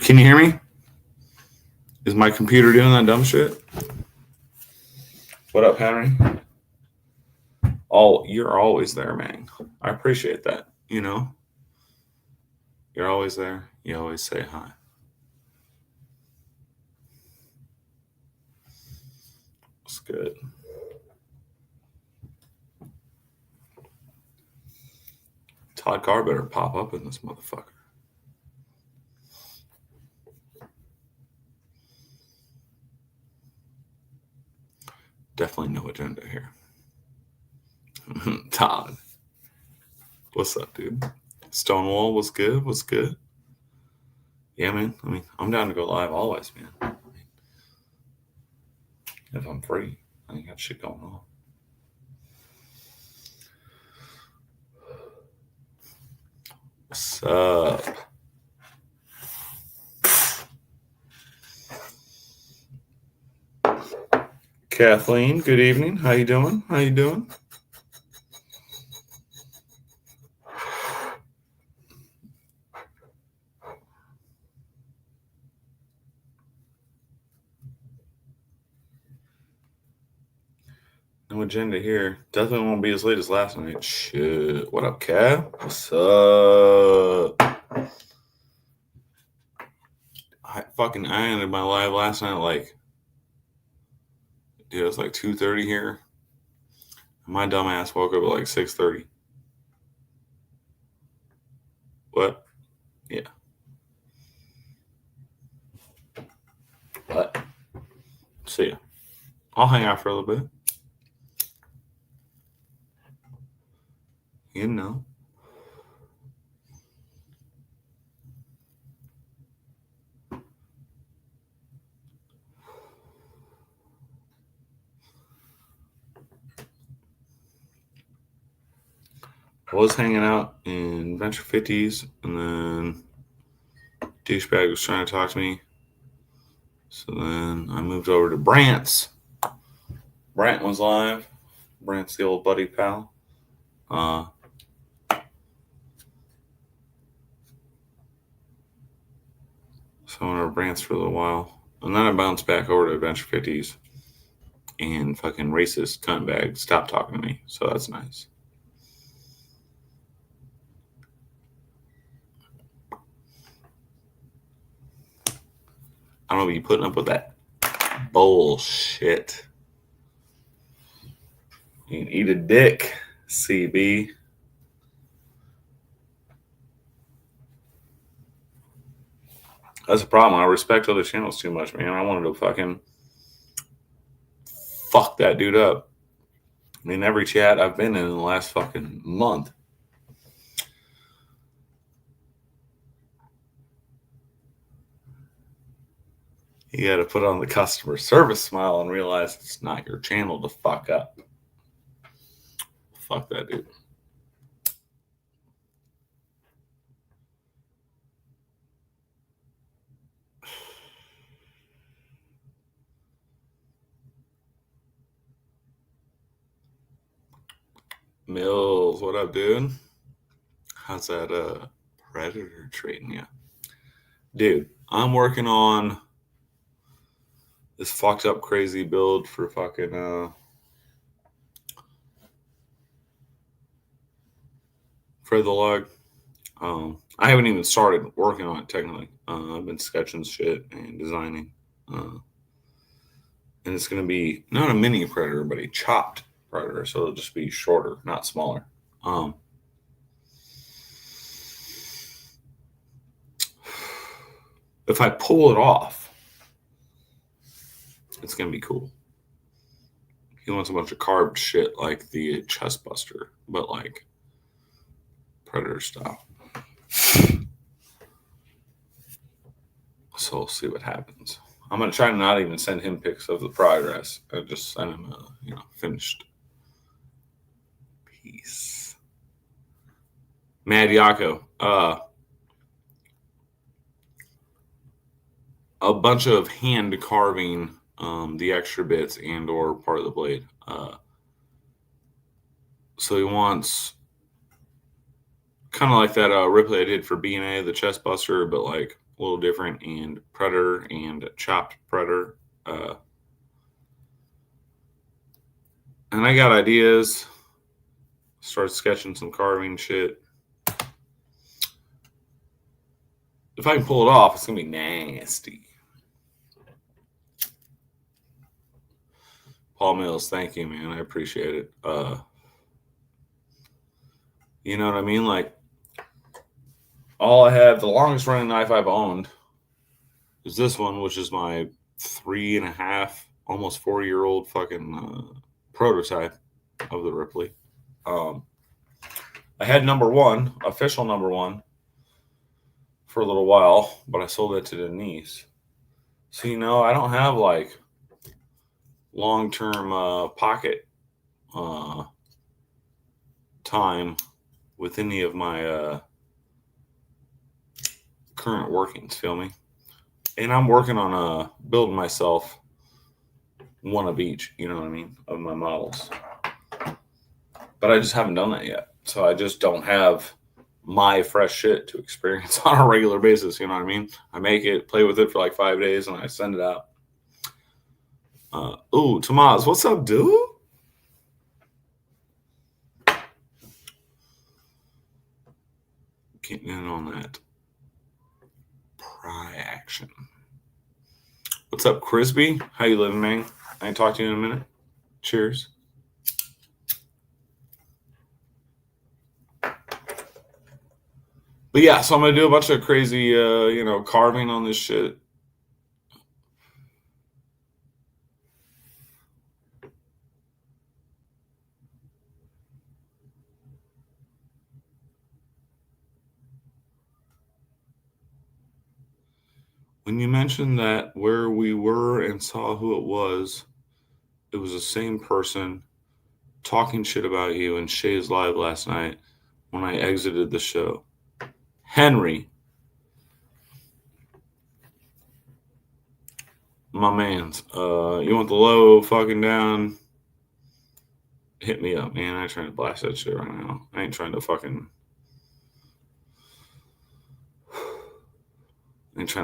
Can you hear me? Is my computer doing that dumb shit? What up, Henry? You're always there, man. I appreciate that. You're always there. You always say hi. It's good. Todd Carr better pop up in this motherfucker. Definitely no agenda here. Todd. What's up, dude? Stonewall was good. What's good? Yeah, man. I'm down to go live always, man. If I'm free, I ain't got shit going on. What's up? Kathleen, good evening. How you doing? No agenda here. Definitely won't be as late as last night. Shit. What up, Cav? What's up? I ended my live last night it was like 2:30 here. My dumb ass woke up at like 6:30. What? Yeah. What? See ya. I'll hang out for a little bit. You know. I was hanging out in Venture 50s, and then douchebag was trying to talk to me. So then I moved over to Brant's. Brant was live. Brant's the old buddy pal. So I went over to Brant's for a little while. And then I bounced back over to Adventure 50s. And fucking racist cuntbag stopped talking to me. So that's nice. I don't know if you putting up with that bullshit. You can eat a dick, CB. That's the problem. I respect other channels too much, man. I wanted to fucking fuck that dude up. In every chat I've been in the last fucking month. You got to put on the customer service smile and realize it's not your channel to fuck up. Fuck that dude. Mills, what up, dude? How's that Predator treating you? Dude, I'm working on this fucked up crazy build for fucking for the log. I haven't even started working on it technically. I've been sketching shit and designing. And it's going to be not a mini Predator, but a chopped Predator. So it'll just be shorter, not smaller. If I pull it off, it's going to be cool. He wants a bunch of carved shit like the Chest Buster, but like Predator style. So we'll see what happens. I'm going to try to not even send him pics of the progress. I just send him a finished piece. Mad Yako. A bunch of hand carving the extra bits and or part of the blade. So he wants kind of like that Ripley I did for B&A, the Chest Buster, but like a little different, and Predator and Chopped Predator. And I got ideas. Start sketching some carving shit. If I can pull it off, it's gonna be nasty. Paul Mills, thank you, man. I appreciate it. You know what I mean? Like, all I have, the longest running knife I've owned is this one, which is my 3.5, almost 4-year-old fucking prototype of the Ripley. I had number one, official number one, for a little while, but I sold it to Denise. So, you know, I don't have like long-term pocket time with any of my current workings, feel me? And I'm working on building myself one of each, you know what I mean, of my models. But I just haven't done that yet. So I just don't have my fresh shit to experience on a regular basis, you know what I mean? I make it, play with it for like 5 days, and I send it out. Ooh, Tomas, what's up, dude? Getting in on that pry action. What's up, Crispy? How you living, man? I ain't talked to you in a minute. Cheers. But yeah, so I'm gonna do a bunch of crazy, carving on this shit. When you mentioned that where we were and saw who it was the same person talking shit about you in Shay's Live last night when I exited the show. Henry, my mans, you want the low fucking down? Hit me up, man. I ain't trying to blast that shit right now. I ain't trying to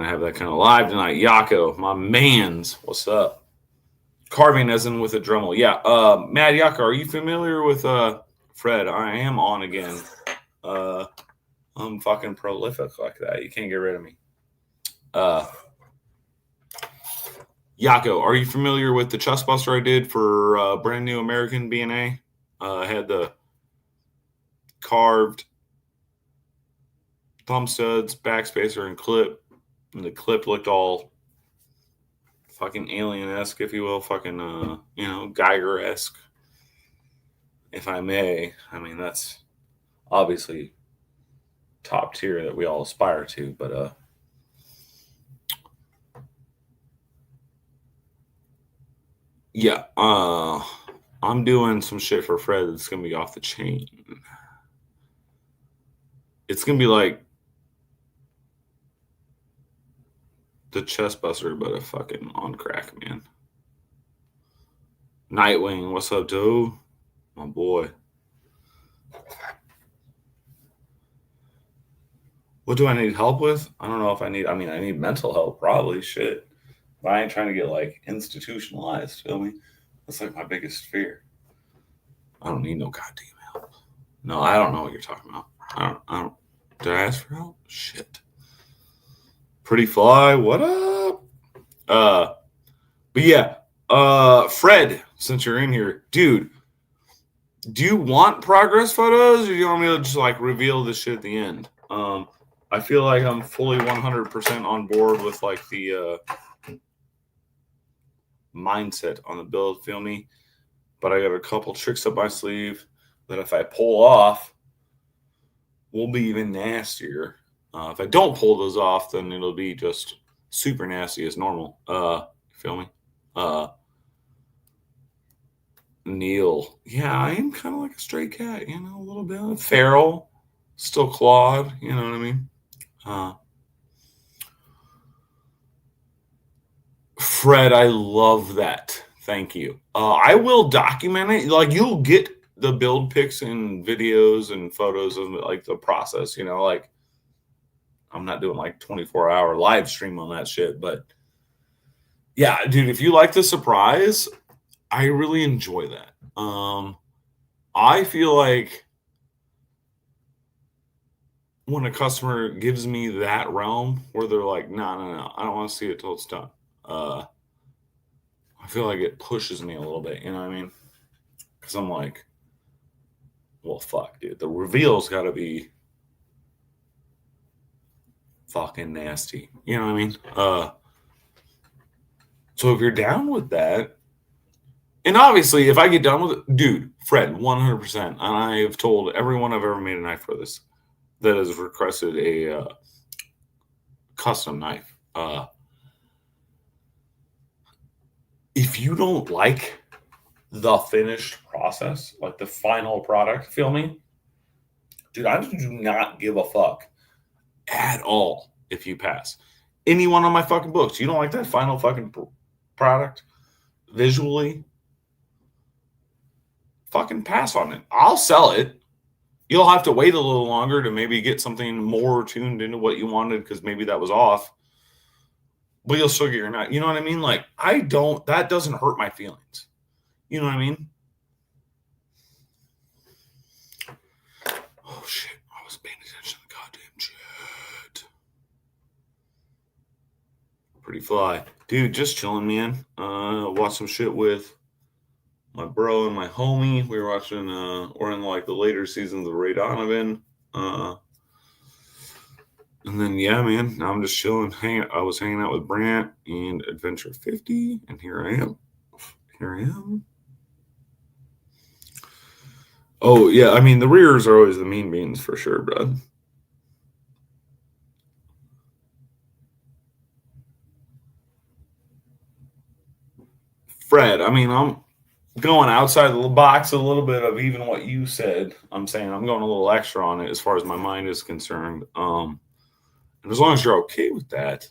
have that kind of live tonight. Yako, my mans, what's up? Carving as in with a Dremel. Yeah, Mad Yako, are you familiar with Fred? I am on again. I'm fucking prolific like that. You can't get rid of me. Yako, are you familiar with the chest buster I did for brand new American B&A? I had the carved thumb studs, backspacer, and clip. And the clip looked all fucking alien-esque, if you will. Fucking, Geiger-esque, if I may. I mean, that's obviously top tier that we all aspire to, but yeah, I'm doing some shit for Fred that's gonna be off the chain. It's gonna be like the chest buster, but a fucking on crack, man. Nightwing, what's up, dude? My boy. What do I need help with? I don't know if I need mental help, probably. Shit. But I ain't trying to get like institutionalized, feel me? That's like my biggest fear. I don't need no goddamn help. No, I don't know what you're talking about. I don't. Did I ask for help? Shit. Pretty Fly, what up? But yeah, Fred, since you're in here, dude, do you want progress photos, or do you want me to just like reveal this shit at the end? I feel like I'm fully 100% on board with like the mindset on the build, feel me? But I got a couple tricks up my sleeve that if I pull off, will be even nastier. If I don't pull those off, then it'll be just super nasty as normal. Feel me? Neil. Yeah, I am kind of like a stray cat, a little bit. Feral, still clawed, you know what I mean? Fred, I love that. Thank you. I will document it. Like, you'll get the build pics and videos and photos of like the process, like I'm not doing like 24-hour live stream on that shit. But yeah, dude, if you like the surprise, I really enjoy that. I feel like when a customer gives me that realm where they're like, no, I don't want to see it till it's done. I feel like it pushes me a little bit, you know what I mean? Because I'm like, well, fuck, dude. The reveal's got to be fucking nasty. You know what I mean? So if you're down with that, and obviously if I get done with it, dude, Fred, 100%. And I have told everyone I've ever made a knife for this that has requested a custom knife. If you don't like the finished process, like the final product, feel me? Dude, I do not give a fuck at all if you pass. Anyone on my fucking books, you don't like that final fucking product visually, fucking pass on it. I'll sell it. You'll have to wait a little longer to maybe get something more tuned into what you wanted because maybe that was off. But you'll still get your knife. You know what I mean? Like, that doesn't hurt my feelings. You know what I mean? Oh, shit. I was paying attention to the goddamn chat. Pretty fly. Dude, just chilling, man. Watch some shit with my bro and my homie. We were watching, we're in like the later seasons of Ray Donovan. And then, yeah, man, now I'm just chilling. I was hanging out with Brant and Adventure 50, and here I am. Oh, yeah, I mean, the rears are always the mean beans for sure, bro. Fred, I mean, I'm going outside the box a little bit of even what you said. I'm saying I'm going a little extra on it as far as my mind is concerned. And as long as you're okay with that,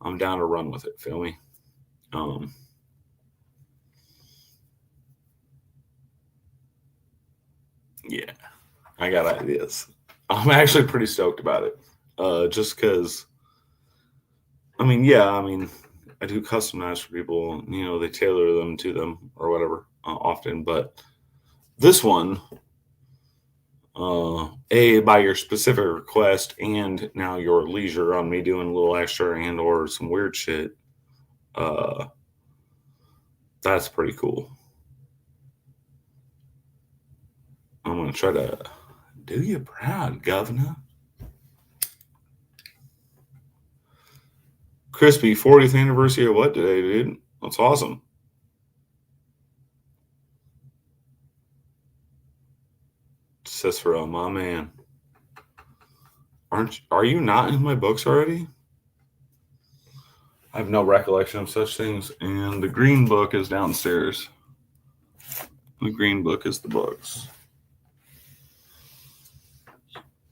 I'm down to run with it. Feel me? Yeah, I got ideas. I'm actually pretty stoked about it. Just because, I mean, I do custom knives for people. You know, they tailor them to them or whatever often. But this one, by your specific request and now your leisure on me doing a little extra and or some weird shit, that's pretty cool. I'm going to try to do you proud, Governor. Crispy, 40th anniversary of what today, dude? That's awesome. Cicero, my man. Are you not in my books already? I have no recollection of such things. And the green book is downstairs. The green book is the books.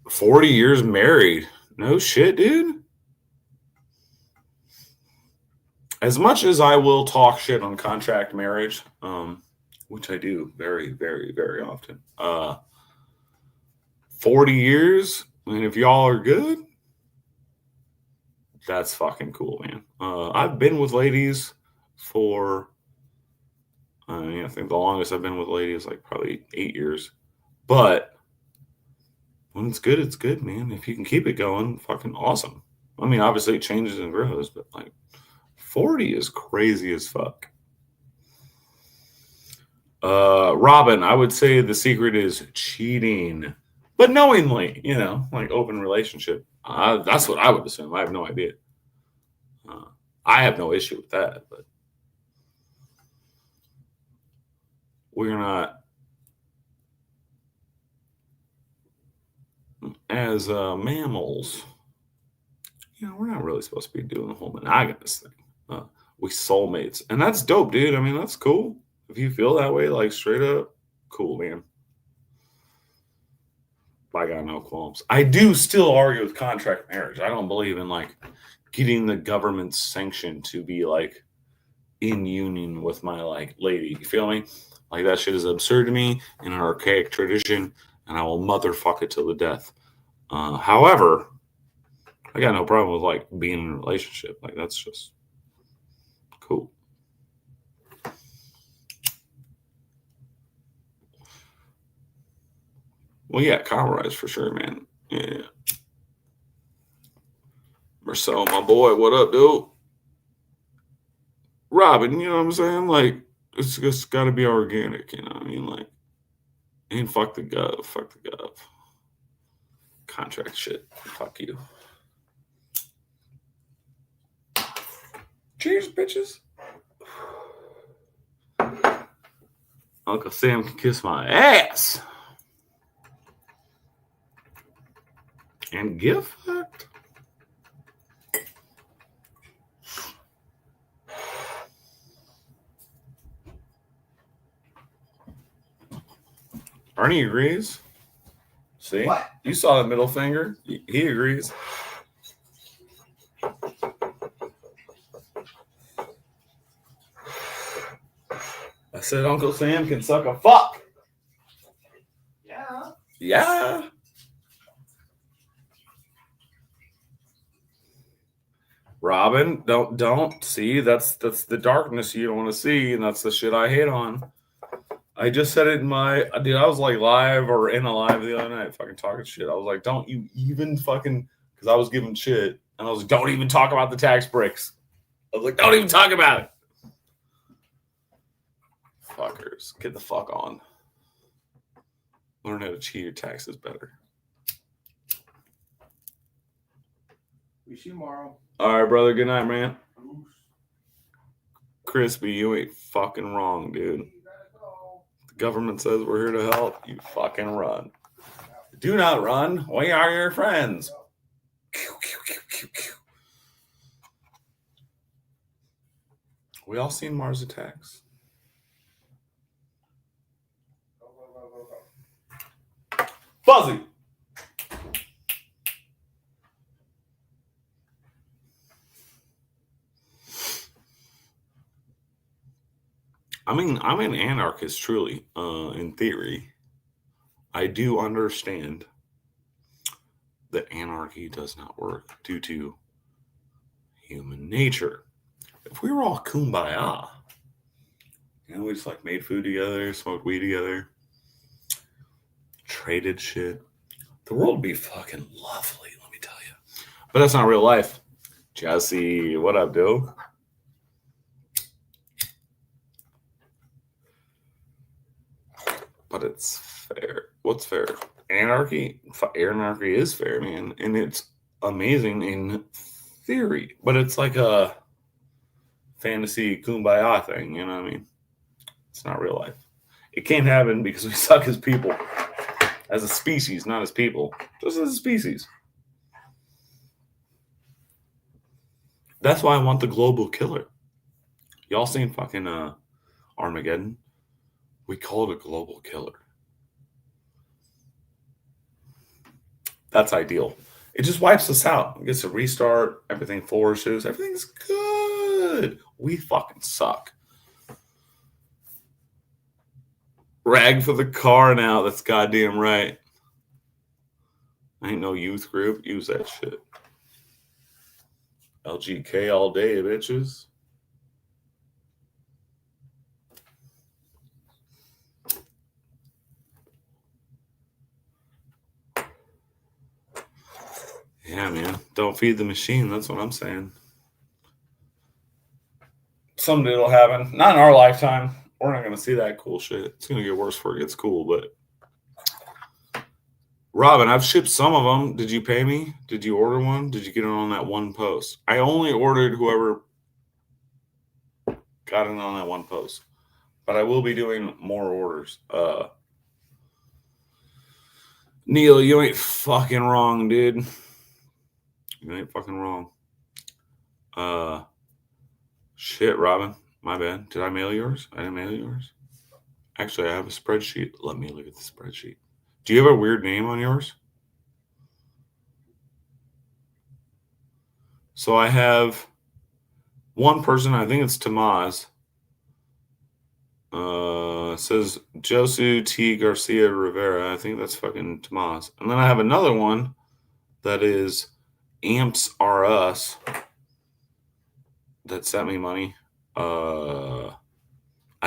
40 years married. No shit, dude. As much as I will talk shit on contract marriage, which I do very, very, very often. 40 years, and if y'all are good, that's fucking cool, man. I've been with ladies for, I think the longest I've been with ladies is like probably 8 years. But when it's good, man. If you can keep it going, fucking awesome. I mean, obviously it changes and grows, but like 40 is crazy as fuck. Robin, I would say the secret is cheating, but knowingly, like open relationship. That's what I would assume. I have no idea. I have no issue with that, but we're not, as mammals, we're not really supposed to be doing the whole monogamous thing. We soulmates, and that's dope, dude. I mean, that's cool. If you feel that way, like straight up, cool, man. I got no qualms. I do still argue with contract marriage. I don't believe in like getting the government's sanction to be like in union with my like lady. You feel me? Like that shit is absurd to me in an archaic tradition, and I will motherfuck it till the death. However, I got no problem with like being in a relationship. Like that's just cool. Well, yeah, compromise for sure, man. Yeah. Marcel, my boy, what up, dude? Robin, you know what I'm saying? Like, it's just got to be organic, you know what I mean? Like, and fuck the gov. Fuck the gov. Contract shit. Fuck you. Cheers, bitches. Uncle Sam can kiss my ass. And give fucked. Arnie agrees. See? What? You saw the middle finger. He agrees. I said Uncle Sam can suck a fuck. Yeah. Yeah. Robin, don't see that's the darkness you don't want to see, and that's the shit I hate on. I just said it in my dude. I was like live or in a live the other night, fucking talking shit. I was like, don't you even fucking because I was giving shit, and I was like, don't even talk about the tax breaks. I was like, don't even talk about it. Fuckers, get the fuck on. Learn how to cheat your taxes better. We see you tomorrow. All right, brother. Good night, man. Crispy, you ain't fucking wrong, dude. The government says we're here to help. You fucking run. Do not run. We are your friends. We all seen Mars Attacks. Fuzzy. I mean, I'm an anarchist, truly, in theory. I do understand that anarchy does not work due to human nature. If we were all kumbaya, you know, we just like made food together, smoked weed together, traded shit, the world would be fucking lovely, let me tell you. But that's not real life. Jesse, what up, dude? But it's fair. What's fair? Anarchy? Anarchy is fair, man. And it's amazing in theory. But it's like a fantasy kumbaya thing, you know what I mean? It's not real life. It can't happen because we suck as people. As a species, not as people. Just as a species. That's why I want the global killer. Y'all seen fucking Armageddon? We call it a global killer. That's ideal. It just wipes us out. It gets a restart. Everything flourishes. Everything's good. We fucking suck. Rag for the car now. That's goddamn right. Ain't no youth group. Use that shit. LGK all day, bitches. Yeah, man. Don't feed the machine. That's what I'm saying. Someday it'll happen. Not in our lifetime. We're not going to see that cool shit. It's going to get worse before it gets cool, but... Robin, I've shipped some of them. Did you pay me? Did you order one? Did you get it on that one post? I only ordered whoever got it on that one post. But I will be doing more orders. Neil, you ain't fucking wrong, dude. You ain't fucking wrong. Shit, Robin. My bad. Did I mail yours? I didn't mail yours. Actually, I have a spreadsheet. Let me look at the spreadsheet. Do you have a weird name on yours? So I have one person. I think it's Tomas. It says Josu T. Garcia Rivera. I think that's fucking Tomas. And then I have another one that is Amps R Us that sent me money. I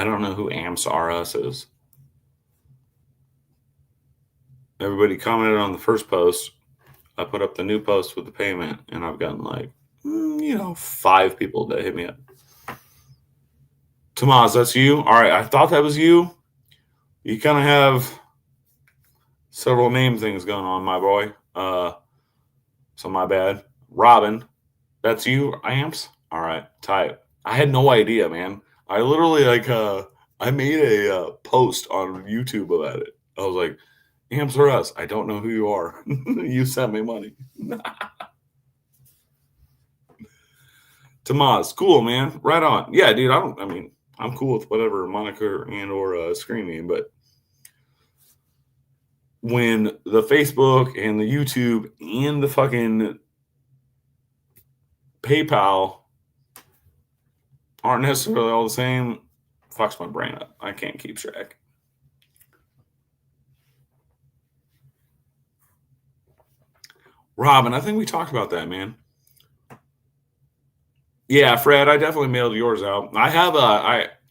don't know who Amps R Us is. Everybody commented on the first post. I put up the new post with the payment, and I've gotten like, 5 people that hit me up. Tomas, that's you? All right, I thought that was you. You kind of have several name things going on, my boy. So my bad. Robin, that's you, Amps? All right, type. I had no idea, man. I literally I made a post on YouTube about it. I was like, Amps or us? I don't know who you are. You sent me money. Tomas, cool, man. Right on. Yeah, dude. I'm cool with whatever moniker and or screen name, but when the Facebook and the YouTube and the fucking PayPal aren't necessarily all the same, fucks my brain up. I can't keep track. Robin, I think we talked about that, man. Yeah, Fred, I definitely mailed yours out. I have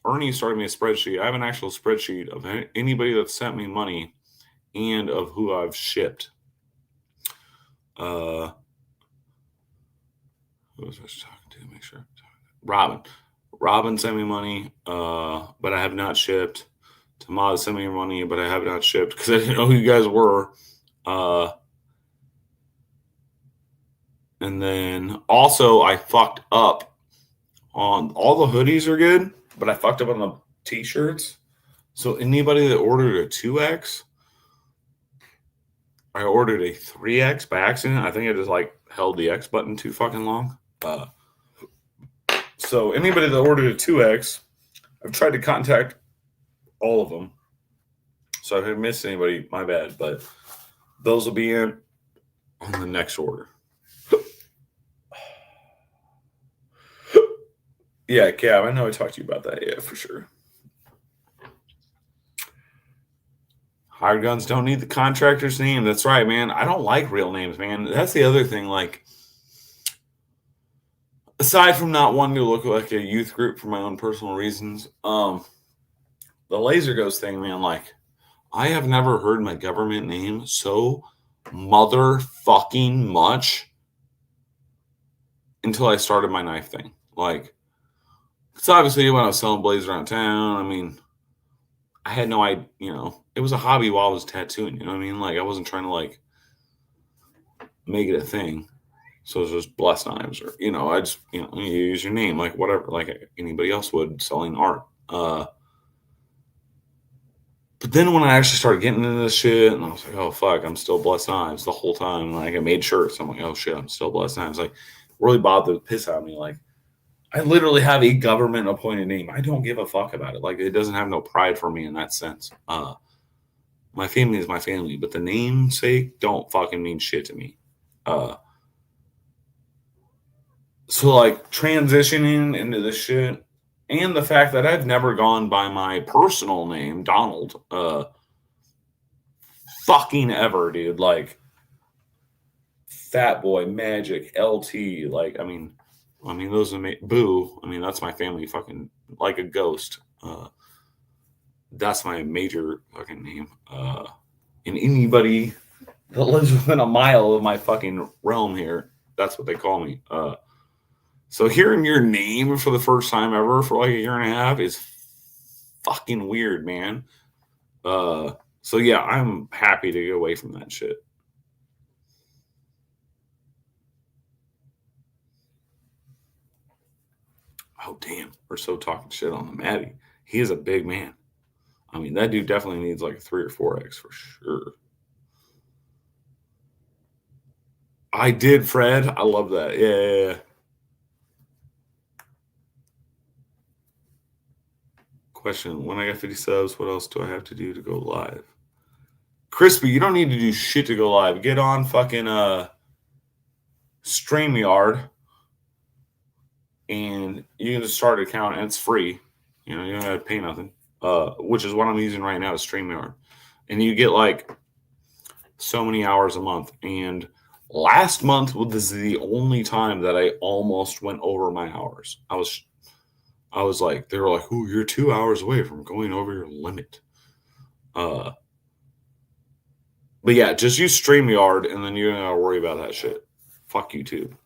Ernie started me a spreadsheet. I have an actual spreadsheet of anybody that sent me money and of who I've shipped. Who was I talking to? Make sure. Robin. Robin sent me money, but I have not shipped. Tomas sent me money, but I have not shipped because I didn't know who you guys were. And then also I fucked up on all the hoodies are good, but I fucked up on the t-shirts. So anybody that ordered a 2X, I ordered a 3X by accident. I think I just held the X button too fucking long. So anybody that ordered a 2X, I've tried to contact all of them. So if I missed anybody, my bad. But those will be in on the next order. Yeah, Cab, I know I talked to you about that. Yeah, for sure. Hired guns don't need the contractor's name. That's right, man. I don't like real names, man. That's the other thing. Aside from not wanting to look like a youth group for my own personal reasons, the Laser Ghost thing, man, I have never heard my government name so motherfucking much until I started my knife thing. It's obviously when I was selling blades around town, I had no idea, it was a hobby while I was tattooing, you know what I mean? I wasn't trying to make it a thing. So it's just Blessed Knives or, I just, you use your name, whatever, like anybody else would selling art. But then when I actually started getting into this shit, and I was like, oh, fuck, I'm still Blessed Knives the whole time. I made shirts. I'm like, oh, shit, I'm still Blessed Knives. Really bothered the piss out of me. I literally have a government appointed name. I don't give a fuck about it. It doesn't have no pride for me in that sense. My family is my family, but the namesake don't fucking mean shit to me. So transitioning into this shit and the fact that I've never gone by my personal name, Donald, fucking ever, dude. Fat Boy, Magic, LT, those are Boo. That's my family fucking like a ghost. That's my major fucking name. And anybody that lives within a mile of my fucking realm here, that's what they call me. So hearing your name for the first time ever for a year and a half is fucking weird, man. So yeah, I'm happy to get away from that shit. Oh, damn. We're so talking shit on the Maddie. He is a big man. That dude definitely needs a 3 or 4X for sure. I did, Fred. I love that. Yeah. Question. When I got 50 subs, what else do I have to do to go live? Crispy, you don't need to do shit to go live. Get on fucking StreamYard. And you can just start an account, and it's free. You don't have to pay nothing. Which is what I'm using right now is StreamYard. And you get so many hours a month. And Last month was the only time that I almost went over my hours. I was like, they were like, "Oh, you're 2 hours away from going over your limit." Uh, but yeah, just use StreamYard, and then you don't gotta worry about that shit. Fuck YouTube.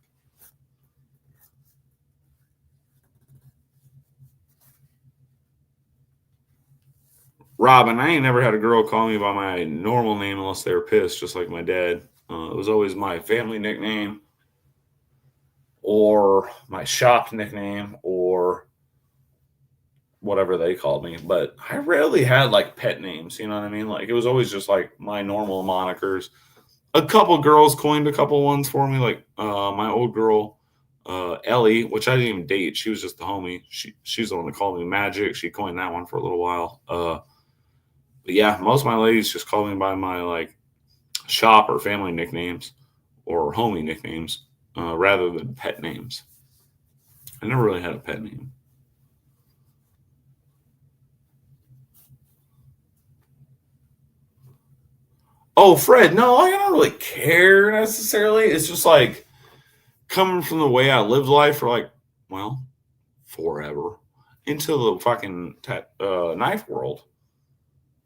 Robin, I ain't never had a girl call me by my normal name unless they were pissed, just like my dad. It was always my family nickname or my shop nickname or whatever they called me. But I rarely had like pet names, you know what I mean? Like it was always just like my normal monikers. A couple girls coined a couple ones for me, like my old girl, Ellie, which I didn't even date. She was just the homie. She's the one that called me Magic. She coined that one for a little while. But yeah, most of my ladies just call me by my like shop or family nicknames or homie nicknames rather than pet names. I never really had a pet name. Oh, Fred, no, I don't really care necessarily. It's just like coming from the way I lived life for like, well, forever into the fucking knife world.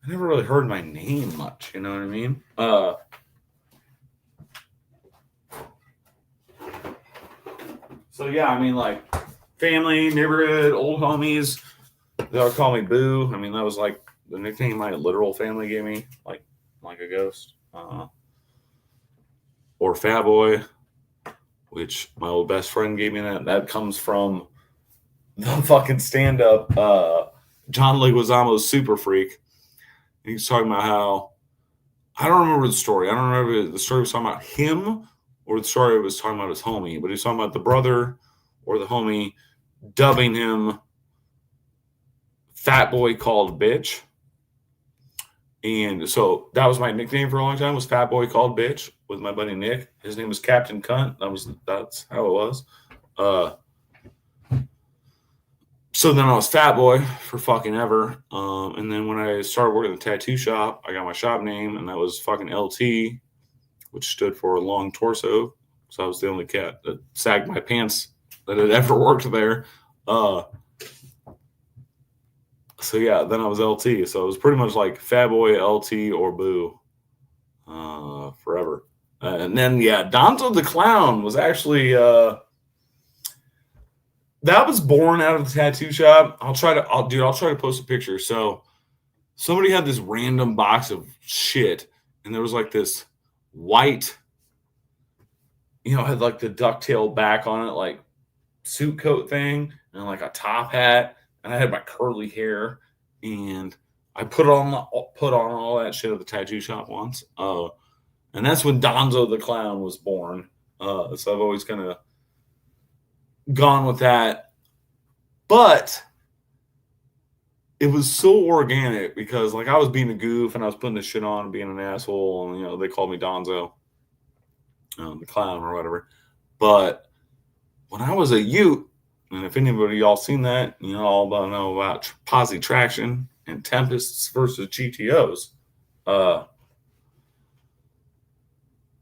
I never really heard my name much. You know what I mean? So yeah, I mean like family, neighborhood, old homies. They would call me Boo. I mean that was like the nickname my literal family gave me, like a ghost. Or Fat Boy, which my old best friend gave me that. That comes from the fucking stand up John Leguizamo's Super Freak. He's talking about how I don't remember the story. I don't remember if the story was talking about him or the story was talking about his homie, but he's talking about the brother or the homie dubbing him Fat Boy Called Bitch. And so that was my nickname for a long time, was Fat Boy Called Bitch with my buddy Nick. His name was Captain Cunt. That's how it was. So then I was Fat Boy for fucking ever. And then when I started working at the tattoo shop, I got my shop name, and that was fucking LT, which stood for Long Torso. So I was the only cat that sagged my pants that had ever worked there. So yeah, then I was LT. So it was pretty much like Fat Boy, LT, or Boo forever. And then yeah, Donzo the Clown was actually that was born out of the tattoo shop. I'll try to post a picture. So somebody had this random box of shit, and there was like this white, had like the ducktail back on it, like suit coat thing, and like a top hat, and I had my curly hair, and I put on all that shit at the tattoo shop once. And that's when Donzo the Clown was born. So I've always kind of gone with that. But it was so organic because like I was being a goof and I was putting this shit on and being an asshole, and they called me Donzo, the Clown or whatever. But when I was a Ute, and if anybody y'all seen that, all know about posi traction and Tempests versus GTOs.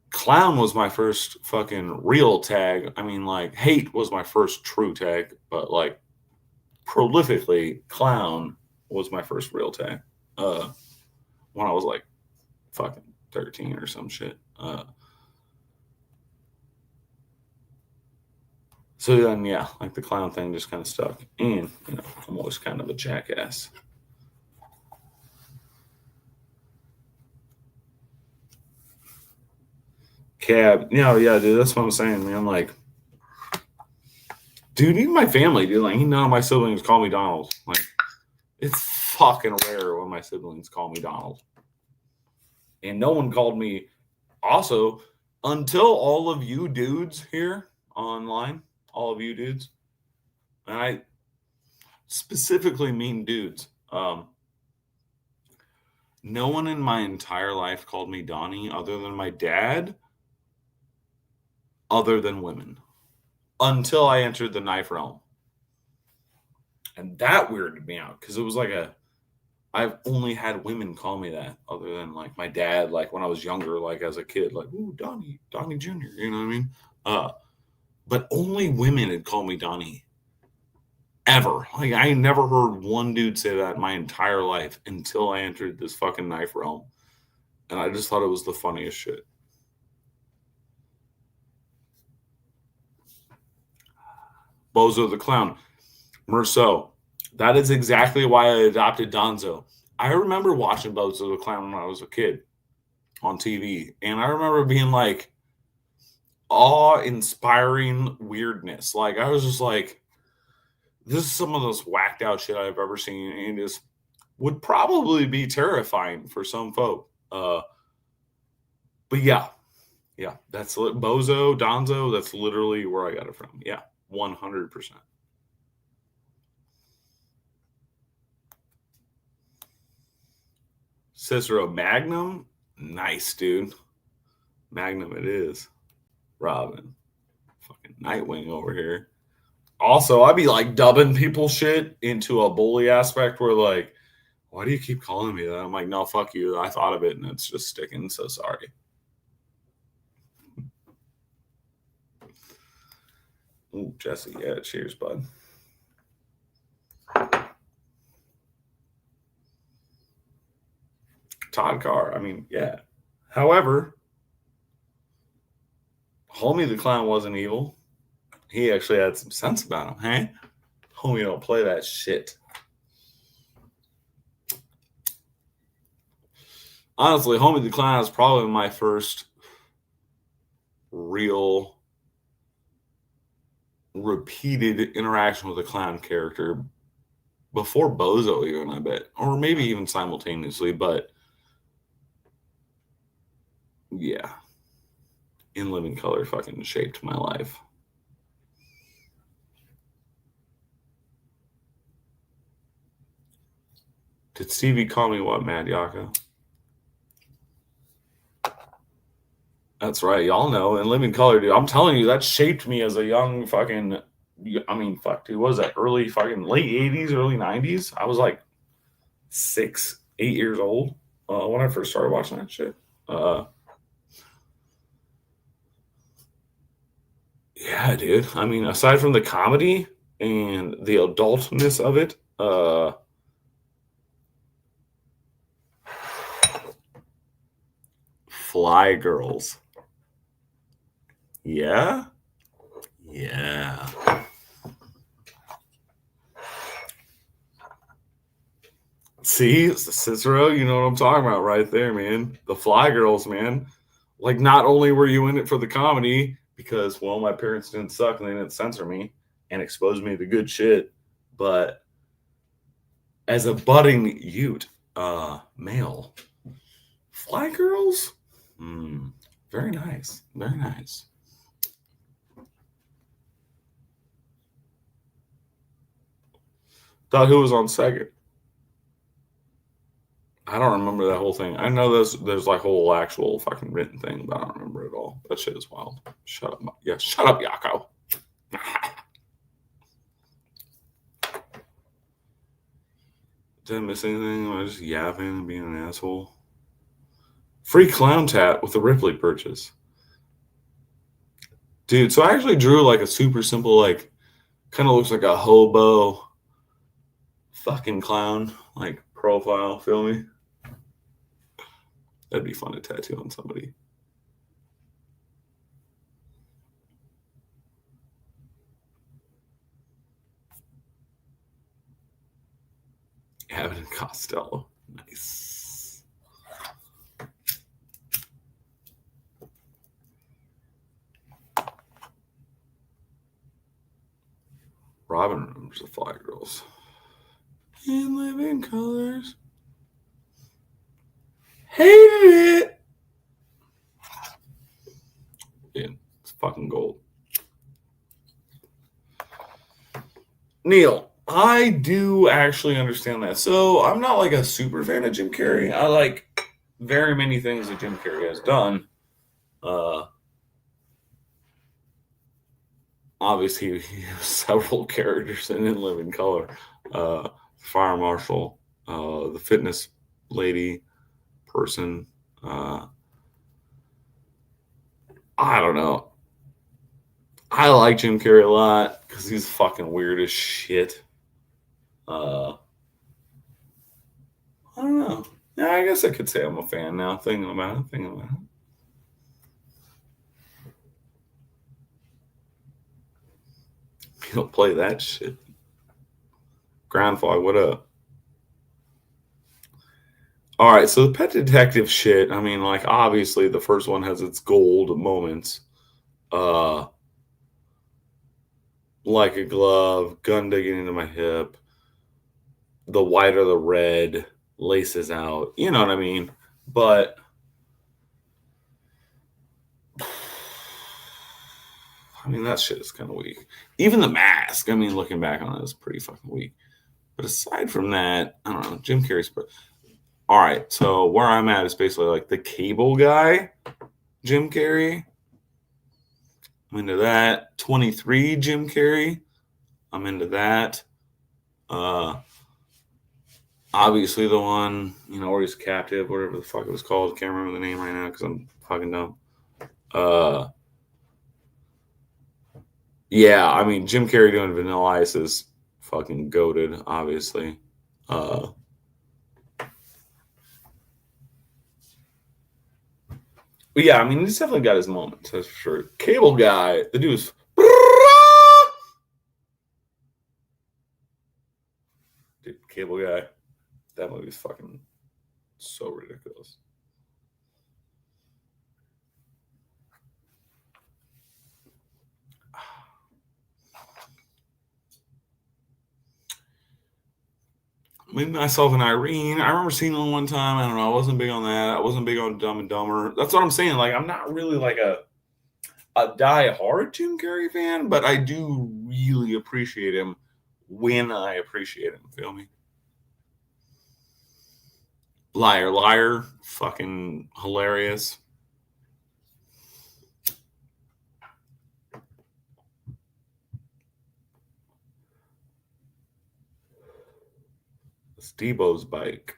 Clown was my first fucking real tag. I mean, like, hate was my first true tag, but like prolifically, Clown was my first real tag. When I was like fucking 13 or some shit. So then, yeah, like the clown thing just kind of stuck. And, I'm always kind of a jackass. Cab. Yeah, dude, that's what I'm saying, man. Like, dude, even my family, dude, like, none of my siblings call me Donald. Like, it's fucking rare when my siblings call me Donald. And no one called me also until all of you dudes here online, all of you dudes, and I specifically mean dudes. No one in my entire life called me Donnie other than my dad, other than women, until I entered the knife realm. And that weirded me out because it was like I've only had women call me that, other than like my dad, like when I was younger, like as a kid, like, ooh, Donnie Jr., you know what I mean? But only women had called me Donnie ever. Like I never heard one dude say that my entire life until I entered this fucking knife realm. And I just thought it was the funniest shit. Bozo the Clown. Merceau. That is exactly why I adopted Donzo. I remember watching Bozo the Clown when I was a kid on TV. And I remember being like awe-inspiring weirdness. Like I was just like, this is some of the most whacked out shit I've ever seen. And it would probably be terrifying for some folk. But yeah, that's Bozo, Donzo. That's literally where I got it from. Yeah, 100%. Cicero Magnum, nice dude. Magnum it is. Robin, fucking Nightwing over here. Also, I'd be like dubbing people shit into a bully aspect where like, why do you keep calling me that? I'm like, no, fuck you. I thought of it and it's just sticking. So sorry. Ooh, Jesse. Yeah, cheers, bud. Todd Carr. I mean, yeah. However, Homie the Clown wasn't evil. He actually had some sense about him, hey? Homie don't play that shit. Honestly, Homie the Clown is probably my first real repeated interaction with a clown character before Bozo even, I bet. Or maybe even simultaneously, but yeah. In Living Color fucking shaped my life. Did Stevie call me what, Mad Yaka? That's right. Y'all know. In Living Color, dude. I'm telling you, that shaped me as a young fucking. I mean, fuck, dude. What was that? Early fucking late 80s, early 90s? I was like 6, 8 years old when I first started watching that shit. Yeah, dude. I mean, aside from the comedy and the adultness of it, Fly Girls. Yeah? Yeah. See, it's the Cicero, you know what I'm talking about right there, man. The Fly Girls, man. Like, not only were you in it for the comedy, because, well, my parents didn't suck and they didn't censor me and expose me to good shit, but as a budding Ute, male, Fly Girls? Very nice. Very nice. Thought who was on second? I don't remember that whole thing. I know there's like whole actual fucking written thing, but I don't remember it all. That shit is wild. Shut up. Yeah, shut up, Yako. Did I miss anything? Am I just yapping and being an asshole? Free clown tat with a Ripley purchase. Dude, so I actually drew like a super simple, like, kind of looks like a hobo fucking clown, like, profile. Feel me? That'd be fun to tattoo on somebody. Abbott and Costello. Nice. Robin remembers the Fly Girls. In Living Colors. Hated it. Dude, it's fucking gold. Neil, I do actually understand that. So I'm not like a super fan of Jim Carrey. I like very many things that Jim Carrey has done. Obviously, he has several characters in Living Color. Fire Marshal, the fitness lady person. I don't know. I like Jim Carrey a lot because he's fucking weird as shit. I don't know. Yeah, I guess I could say I'm a fan now. Thinking about it. You don't play that shit. Groundfog, what up? All right, so the Pet Detective shit. I mean, like, obviously, the first one has its gold moments. Like a glove, gun digging into my hip, the white or the red, laces out. You know what I mean? But I mean, that shit is kind of weak. Even the mask. I mean, looking back on it, is pretty fucking weak. But aside from that, I don't know. Jim Carrey's. All right, so where I'm at is basically like the Cable Guy, Jim Carrey. I'm into that. 23 Jim Carrey. I'm into that. Obviously the one, where he's captive, whatever the fuck it was called. Can't remember the name right now because I'm fucking dumb. Yeah, I mean Jim Carrey doing Vanilla Ice is fucking goated, obviously. But yeah, I mean he's definitely got his moments, that's for sure. Cable Guy, the dude is dude, Cable Guy. That movie's fucking so ridiculous. Maybe Myself and Irene. I remember seeing them one time. I don't know. I wasn't big on that. I wasn't big on Dumb and Dumber. That's what I'm saying. Like, I'm not really like a die-hard Jim Carrey fan, but I do really appreciate him when I appreciate him. Feel me? Liar, Liar. Fucking hilarious. Steve-O's bike.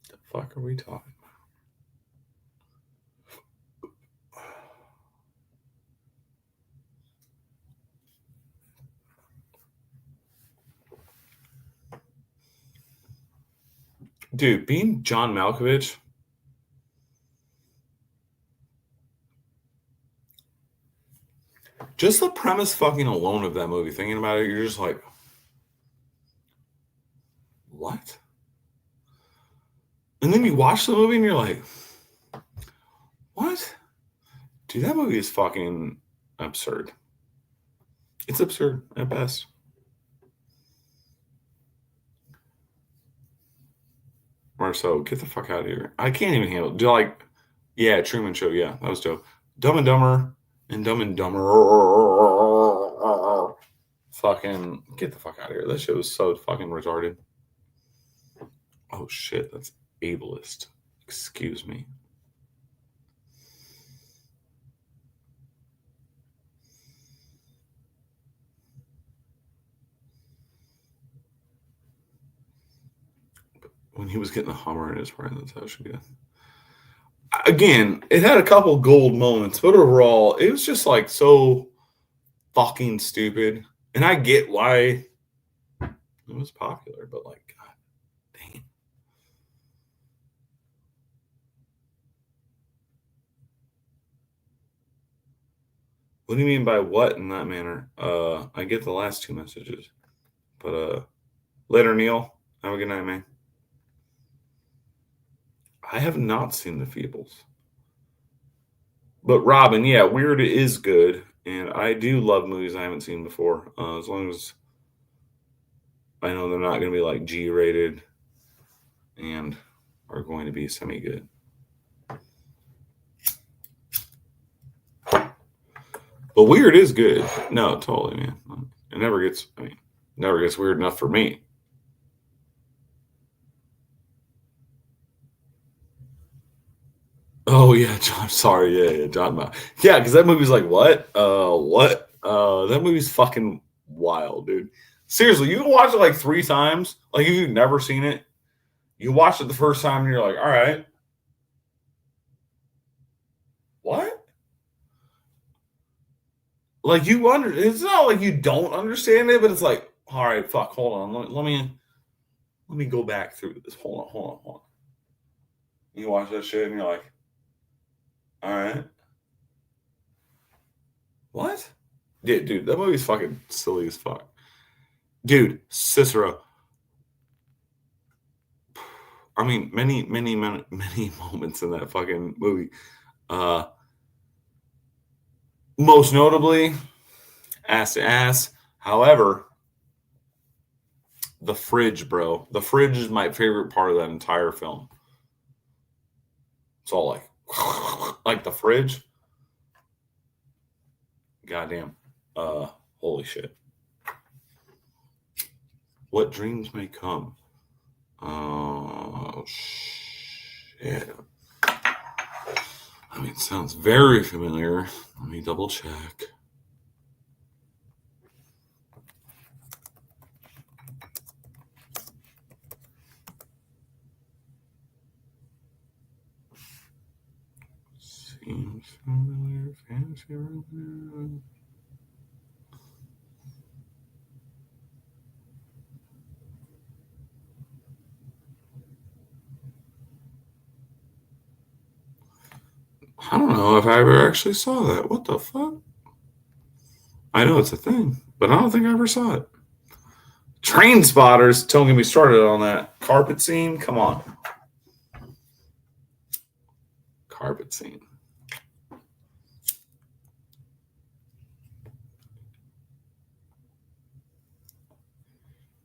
The fuck are we talking about? Dude, being John Malkovich. Just the premise fucking alone of that movie, thinking about it, you're just like, what? And then you watch the movie and you're like, what? Dude, that movie is fucking absurd. It's absurd at best. Marcel, get the fuck out of here. I can't even handle it. Do like, yeah, Truman Show. Yeah, that was dope. Dumb and Dumber and Dumb and Dumber. Fucking get the fuck out of here. That shit was so fucking retarded. Oh shit, that's ableist. Excuse me. When he was getting the Hummer in his friend, that's how she got. Again, it had a couple gold moments, but overall, it was just like so fucking stupid. And I get why it was popular, but like, god damn. What do you mean by what in that manner? I get the last two messages, but later, Neil. Have a good night, man. I have not seen The Feebles. But Robin, yeah, Weird is good, and I do love movies I haven't seen before. As long as I know they're not going to be like G-rated and are going to be semi-good. But Weird is good. No, totally, man. It never gets weird enough for me. Oh yeah, John. Sorry, yeah, John. Yeah, because that movie's like what? What? That movie's fucking wild, dude. Seriously, you can watch it like 3 times. Like if you've never seen it, you watch it the first time and you're like, all right, what? Like you under? It's not like you don't understand it, but it's like, all right, fuck, hold on, let me go back through this. Hold on. You watch that shit and you're like, all right, what? Yeah, dude, that movie's fucking silly as fuck. Dude, Cicero. I mean, many moments in that fucking movie. Uh, most notably, ass to ass. However, the fridge, bro. The fridge is my favorite part of that entire film. It's all like, like the fridge. Goddamn. Holy shit. What dreams may come. Oh shit. I mean, it sounds very familiar. Let me double check. Seems familiar. Fantasy romance. I don't know if I ever actually saw that. What the fuck? I know it's a thing, but I don't think I ever saw it. Train spotters. Don't get me started on that. Carpet scene. Come on. Carpet scene.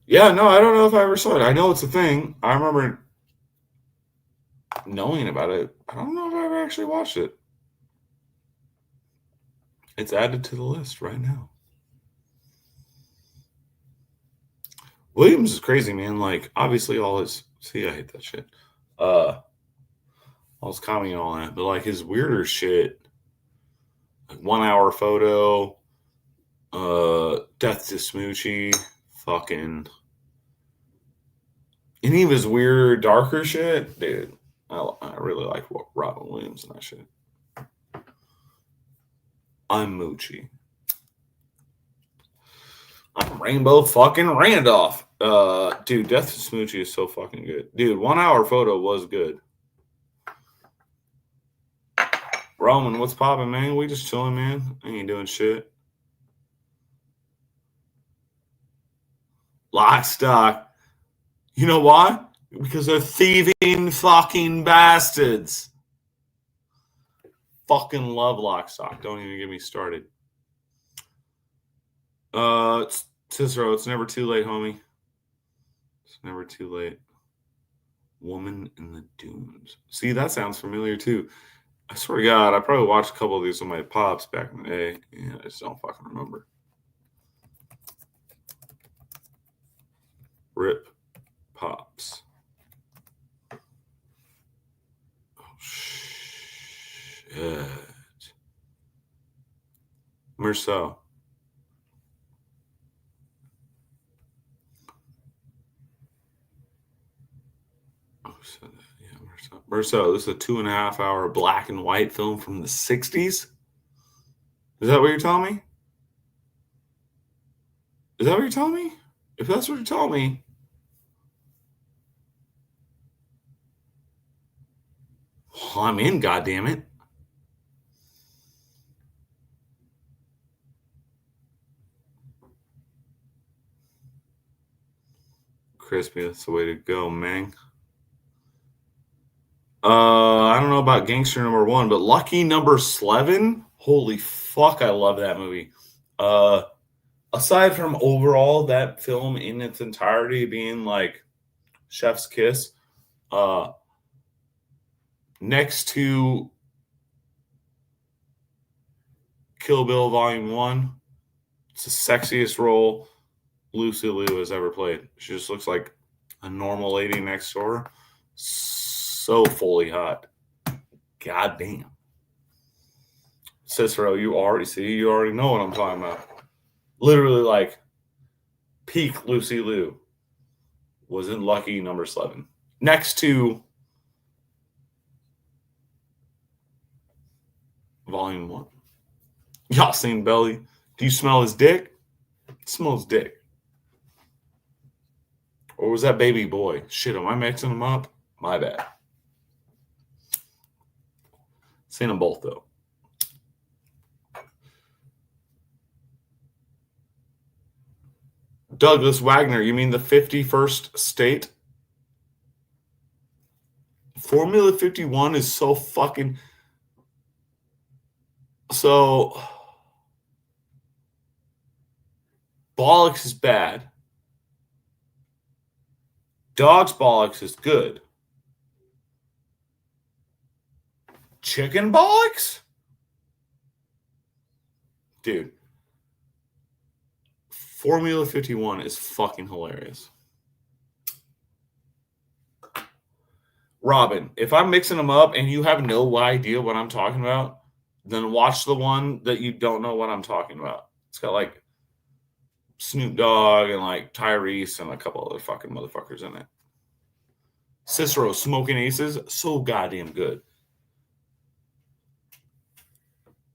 Yeah, no, I don't know if I ever saw it. I know it's a thing. I remember knowing about it. I don't know if I ever actually watched it. It's added to the list right now. Williams is crazy, man. Like, obviously, all his. See, I hate that shit. All his comedy and all that. But, like, his weirder shit, like 1 Hour Photo, Death to Smoochie, fucking. Any of his weirder, darker shit, dude. I really like Robin Williams and that shit. I'm Moochie. I'm Rainbow fucking Randolph. Dude, Death to Smoochie is so fucking good. Dude, 1 Hour Photo was good. Roman, what's poppin', man? We just chilling, man. I ain't doing shit. Lock, stock. You know why? Because they're thieving fucking bastards. Fucking love Lock, Stock. Don't even get me started. Cicero, it's never too late, homie. It's never too late. Woman in the Dunes. See, that sounds familiar too. I swear to God, I probably watched a couple of these with my pops back in the day. Yeah, I just don't fucking remember. Rip Pops. Oh, shit. Merceau. Oh, so, yeah, Merceau. Merceau, this is a 2.5 hour black and white film from the 60s? Is that what you're telling me? Is that what you're telling me? If that's what you're telling me, well, I'm in, goddammit. Crispy, that's the way to go, man. I don't know about Gangster #1, but Lucky Number 11. Holy fuck, I love that movie. Aside from overall that film in its entirety being like Chef's Kiss, next to Kill Bill Volume 1, it's the sexiest role Lucy Liu has ever played. She just looks like a normal lady next door. So fully hot. goddamn. Cicero, you already know what I'm talking about. Literally, like, peak Lucy Liu was in Lucky number 7. Next to Volume 1. Y'all seen Belly? Do you smell his dick? It smells dick. Or was that Baby Boy? Shit, am I mixing them up? My bad. Seen them both, though. Douglas Wagner, you mean the 51st state? Formula 51 is so fucking... So... Bollocks is bad. Dog's bollocks is good. Chicken bollocks? Dude. Formula 51 is fucking hilarious. Robin, if I'm mixing them up and you have no idea what I'm talking about, then watch the one that you don't know what I'm talking about. It's got like Snoop Dogg and like Tyrese and a couple other fucking motherfuckers in it. Cicero, Smoking Aces, so goddamn good.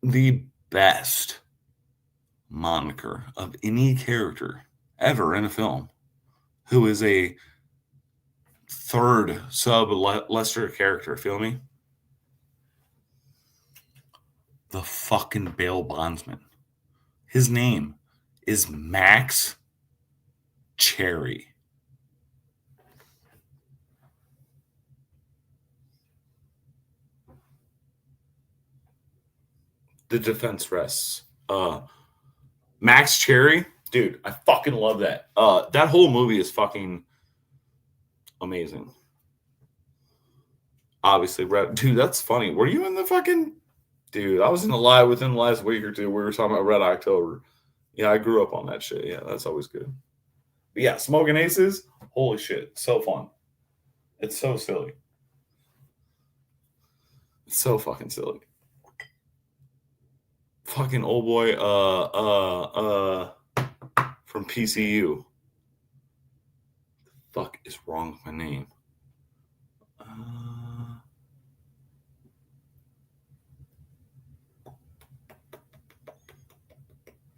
The best moniker of any character ever in a film who is a third sub-lesser character, feel me? The fucking bail bondsman. His name is Max Cherry. The defense rests. Max Cherry, dude, I fucking love that. That whole movie is fucking amazing. Obviously, dude, that's funny. Were you in the fucking... Dude, I was in the live within the last week or two. We were talking about Red October. Yeah, I grew up on that shit. Yeah, that's always good. But yeah, Smoking Aces, holy shit, so fun. It's so silly. It's so fucking silly. Fucking old boy, from PCU. The fuck is wrong with my name?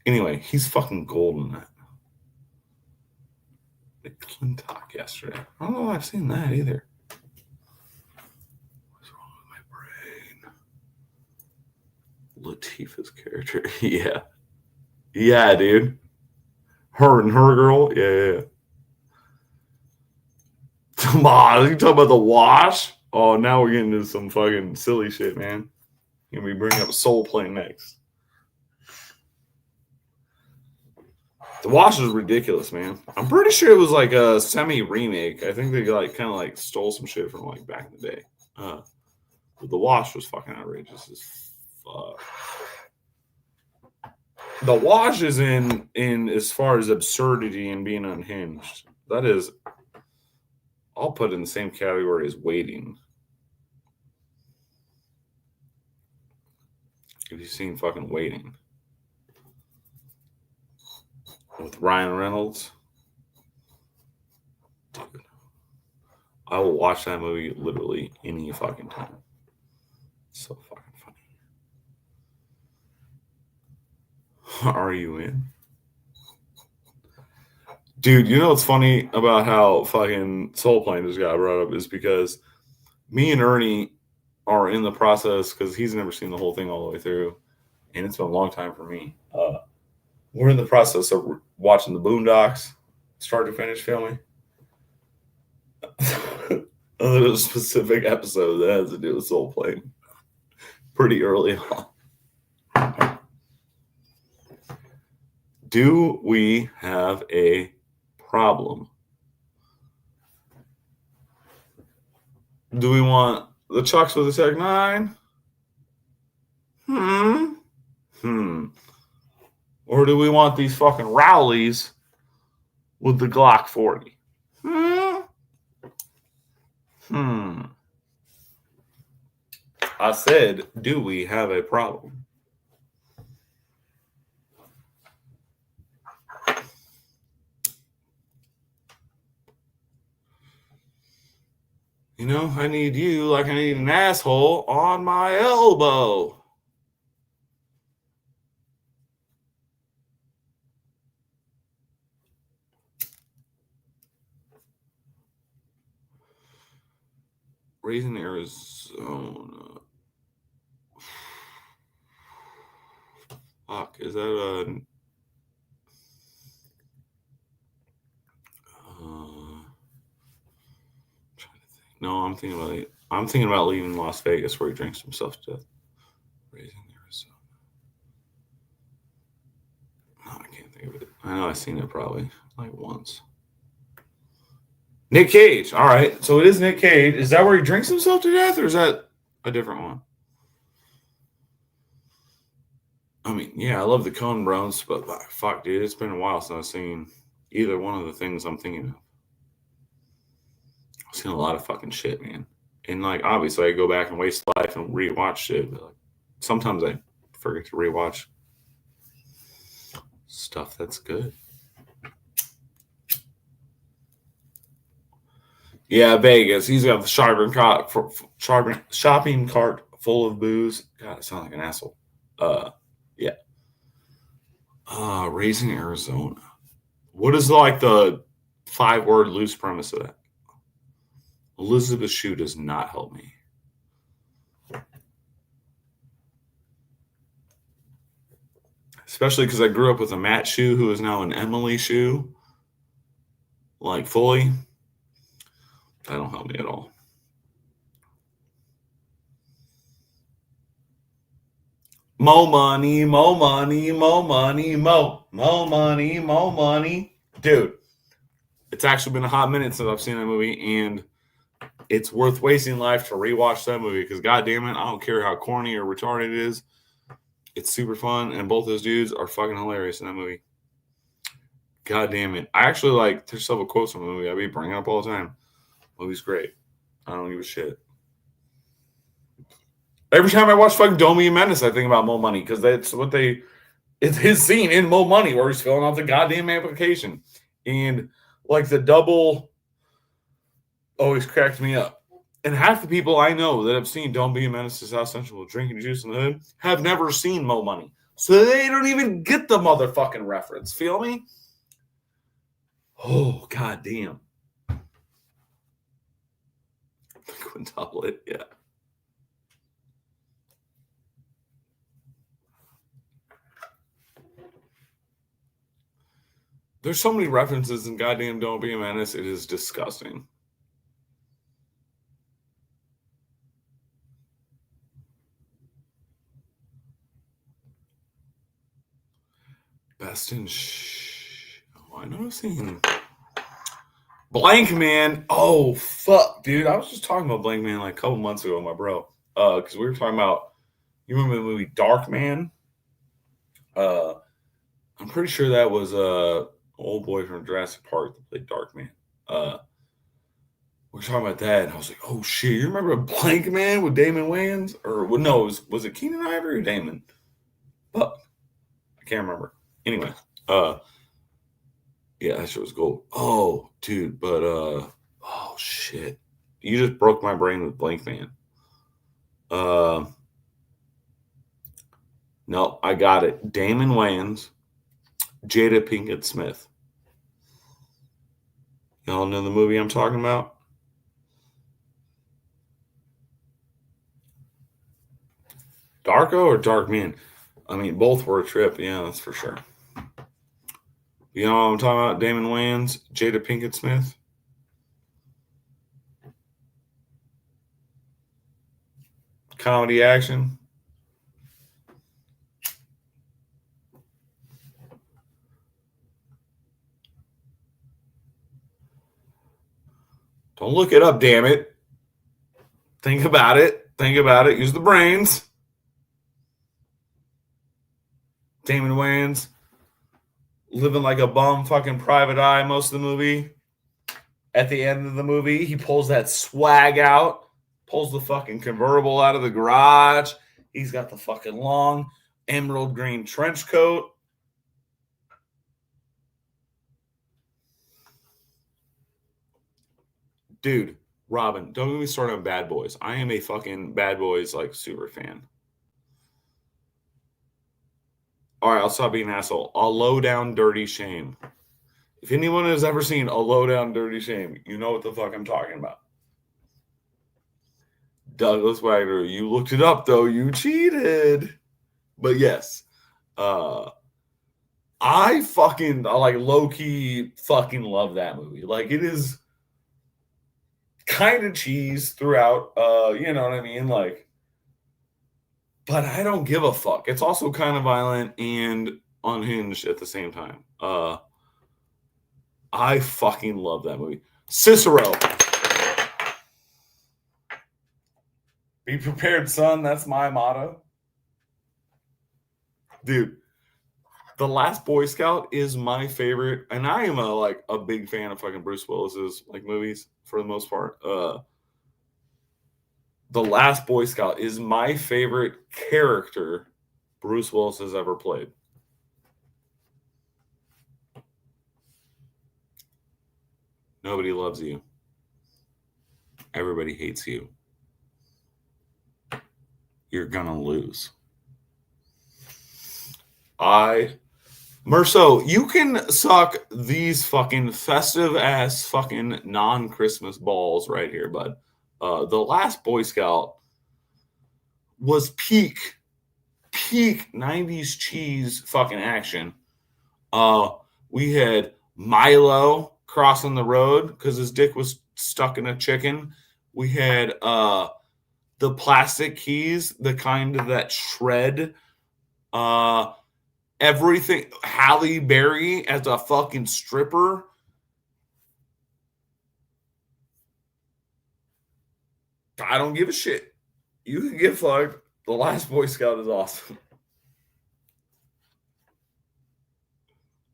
Anyway, he's fucking golden in that. McClintock yesterday. I don't know if I've seen that either. What's wrong with my brain? Latifah's character. Yeah. Yeah, dude. Her and her girl. Yeah. Come on. You talking about The Wash? Oh, now we're getting into some fucking silly shit, man. And we bring up Soul Plane next. The Wash is ridiculous, man. I'm pretty sure it was like a semi-remake. I think they like kind of like stole some shit from like back in the day. But The Wash was fucking outrageous as fuck. The Wash is in as far as absurdity and being unhinged. That is, I'll put it in the same category as Waiting. Have you seen fucking Waiting? With Ryan Reynolds. Dude. I will watch that movie literally any fucking time. It's so fucking funny. Are you in? Dude, you know what's funny about how fucking Soul Plane just got brought up is because me and Ernie are in the process, because he's never seen the whole thing all the way through, and it's been a long time for me. We're in the process of watching the Boondocks, start to finish filming. There's a specific episode that has to do with Soul Plane pretty early on. Do we have a problem? Do we want the Chucks with the Tech 9? Or do we want these fucking Rowleys with the Glock 40? I said, do we have a problem? You know, I need you like I need an asshole on my elbow. Raising Arizona. Fuck, is that a... No, I'm thinking about leaving Las Vegas where he drinks himself to death. Raising Arizona. No, I can't think of it. I know I've seen it probably like once. Nick Cage. All right, so it is Nick Cage. Is that where he drinks himself to death, or is that a different one? I mean, yeah, I love the Coen Bros, but fuck, dude, it's been a while since I've seen either one of the things I'm thinking of. I've seen a lot of fucking shit, man. And like, obviously, I go back and waste life and rewatch shit. But like, sometimes I forget to rewatch stuff that's good. Yeah, Vegas. He's got the shopping cart full of booze. God, I sound like an asshole. Yeah. Raising Arizona. What is like the 5-word loose premise of that? Elizabeth Shue does not help me. Especially because I grew up with a Matt Shue who is now an Emily Shue. Like, fully. That don't help me at all. Mo money, mo money, mo money, mo money, mo money. Dude, it's actually been a hot minute since I've seen that movie, and it's worth wasting life to rewatch that movie because, goddamn it, I don't care how corny or retarded it is. It's super fun, and both those dudes are fucking hilarious in that movie. God damn it. I actually like, there's several quotes from the movie I be bringing up all the time. The movie's great. I don't give a shit. Every time I watch fucking Domi and Menace, I think about Mo Money because that's what it's his scene in Mo Money where he's filling out the goddamn application. And like the double always cracks me up. And half the people I know that have seen Don't Be a Menace to South Central drinking juice in the hood have never seen Mo Money. So they don't even get the motherfucking reference. Feel me? Oh, goddamn. Quintuplet, yeah. There's so many references in goddamn Don't Be a Menace. It is disgusting. Best in Oh, I know I've seen Blank Man. Oh, fuck, dude. I was just talking about Blank Man like a couple months ago with my bro. Because we were talking about, you remember the movie Dark Man? I'm pretty sure that was old boy from Jurassic Park that played Dark Man. We were talking about that, and I was like, "Oh shit, you remember Blank Man with Damon Wayans?" Or no, was it Keenan Ivory or Damon? But I can't remember. Anyway, yeah, that shit was gold. Oh, dude, but oh shit, you just broke my brain with Blank Man. No, I got it. Damon Wayans, Jada Pinkett Smith. Y'all know the movie I'm talking about? Darko or Dark Man? I mean, both were a trip. Yeah, that's for sure. You know what I'm talking about? Damon Wayans, Jada Pinkett Smith. Comedy action. Don't look it up, damn it. Think about it. Think about it. Use the brains. Damon Wayans living like a bum fucking private eye most of the movie. At the end of the movie, he pulls that swag out. Pulls the fucking convertible out of the garage. He's got the fucking long emerald green trench coat. Dude, Robin, don't get me started on Bad Boys. I am a fucking Bad Boys like super fan. All right, I'll stop being an asshole. A Low Down Dirty Shame. If anyone has ever seen A Low Down Dirty Shame, you know what the fuck I'm talking about. Douglas Wagner, you looked it up though. You cheated. But yes, I fucking like low key fucking love that movie. Like it is kind of cheese throughout. You know what I mean? Like, but I don't give a fuck. It's also kind of violent and unhinged at the same time. I fucking love that movie. Cicero. Be prepared, son. That's my motto. Dude, The Last Boy Scout is my favorite, and I am a big fan of fucking Bruce Willis's like movies for the most part. The Last Boy Scout is my favorite character Bruce Willis has ever played. Nobody loves you. Everybody hates you. You're gonna lose. Merso, you can suck these fucking festive ass fucking non-Christmas balls right here, bud. The Last Boy Scout was peak 90s cheese fucking action. We had Milo crossing the road because his dick was stuck in a chicken. We had the plastic keys, the kind that shred everything. Halle Berry as a fucking stripper. I don't give a shit. You can get fucked. The Last Boy Scout is awesome.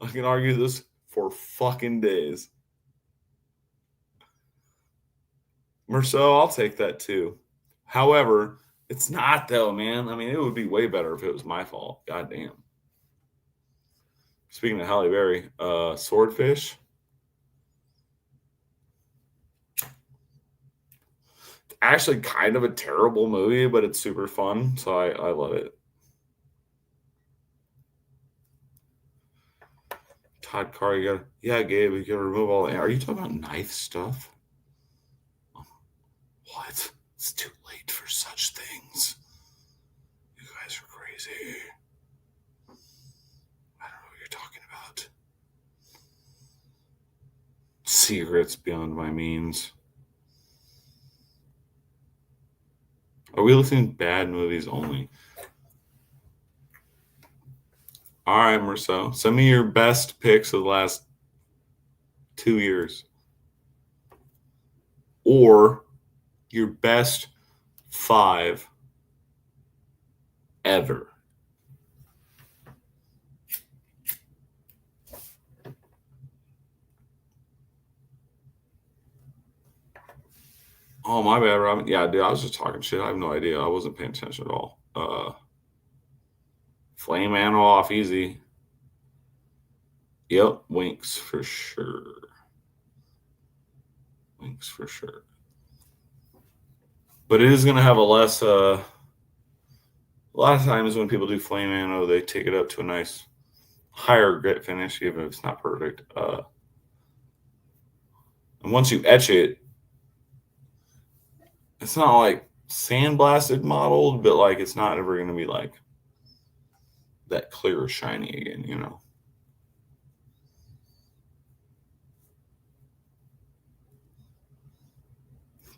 I can argue this for fucking days. Merceau, I'll take that too. However, it's not though, man. I mean, it would be way better if it was my fault. God damn. Speaking of Halle Berry, Swordfish. Actually, kind of a terrible movie, but it's super fun, so I love it. Todd Carr, yeah, Gabe, you gotta remove all. Are you talking about knife stuff? What? It's too late for such things. You guys are crazy. I don't know what you're talking about. Secrets beyond my means. Are we listening to bad movies only? All right, Marcel. Send me your best picks of the last 2 years. Or your best 5 ever. Oh, my bad, Robin. Yeah, dude, I was just talking shit. I have no idea. I wasn't paying attention at all. Flame ammo off easy. Yep, Winks for sure. Winks for sure. But it is going to have a less. A lot of times when people do flame ammo, they take it up to a nice higher grit finish, even if it's not perfect. And once you etch it, it's not like sandblasted modeled, but like it's not ever going to be like that clear shiny again, you know.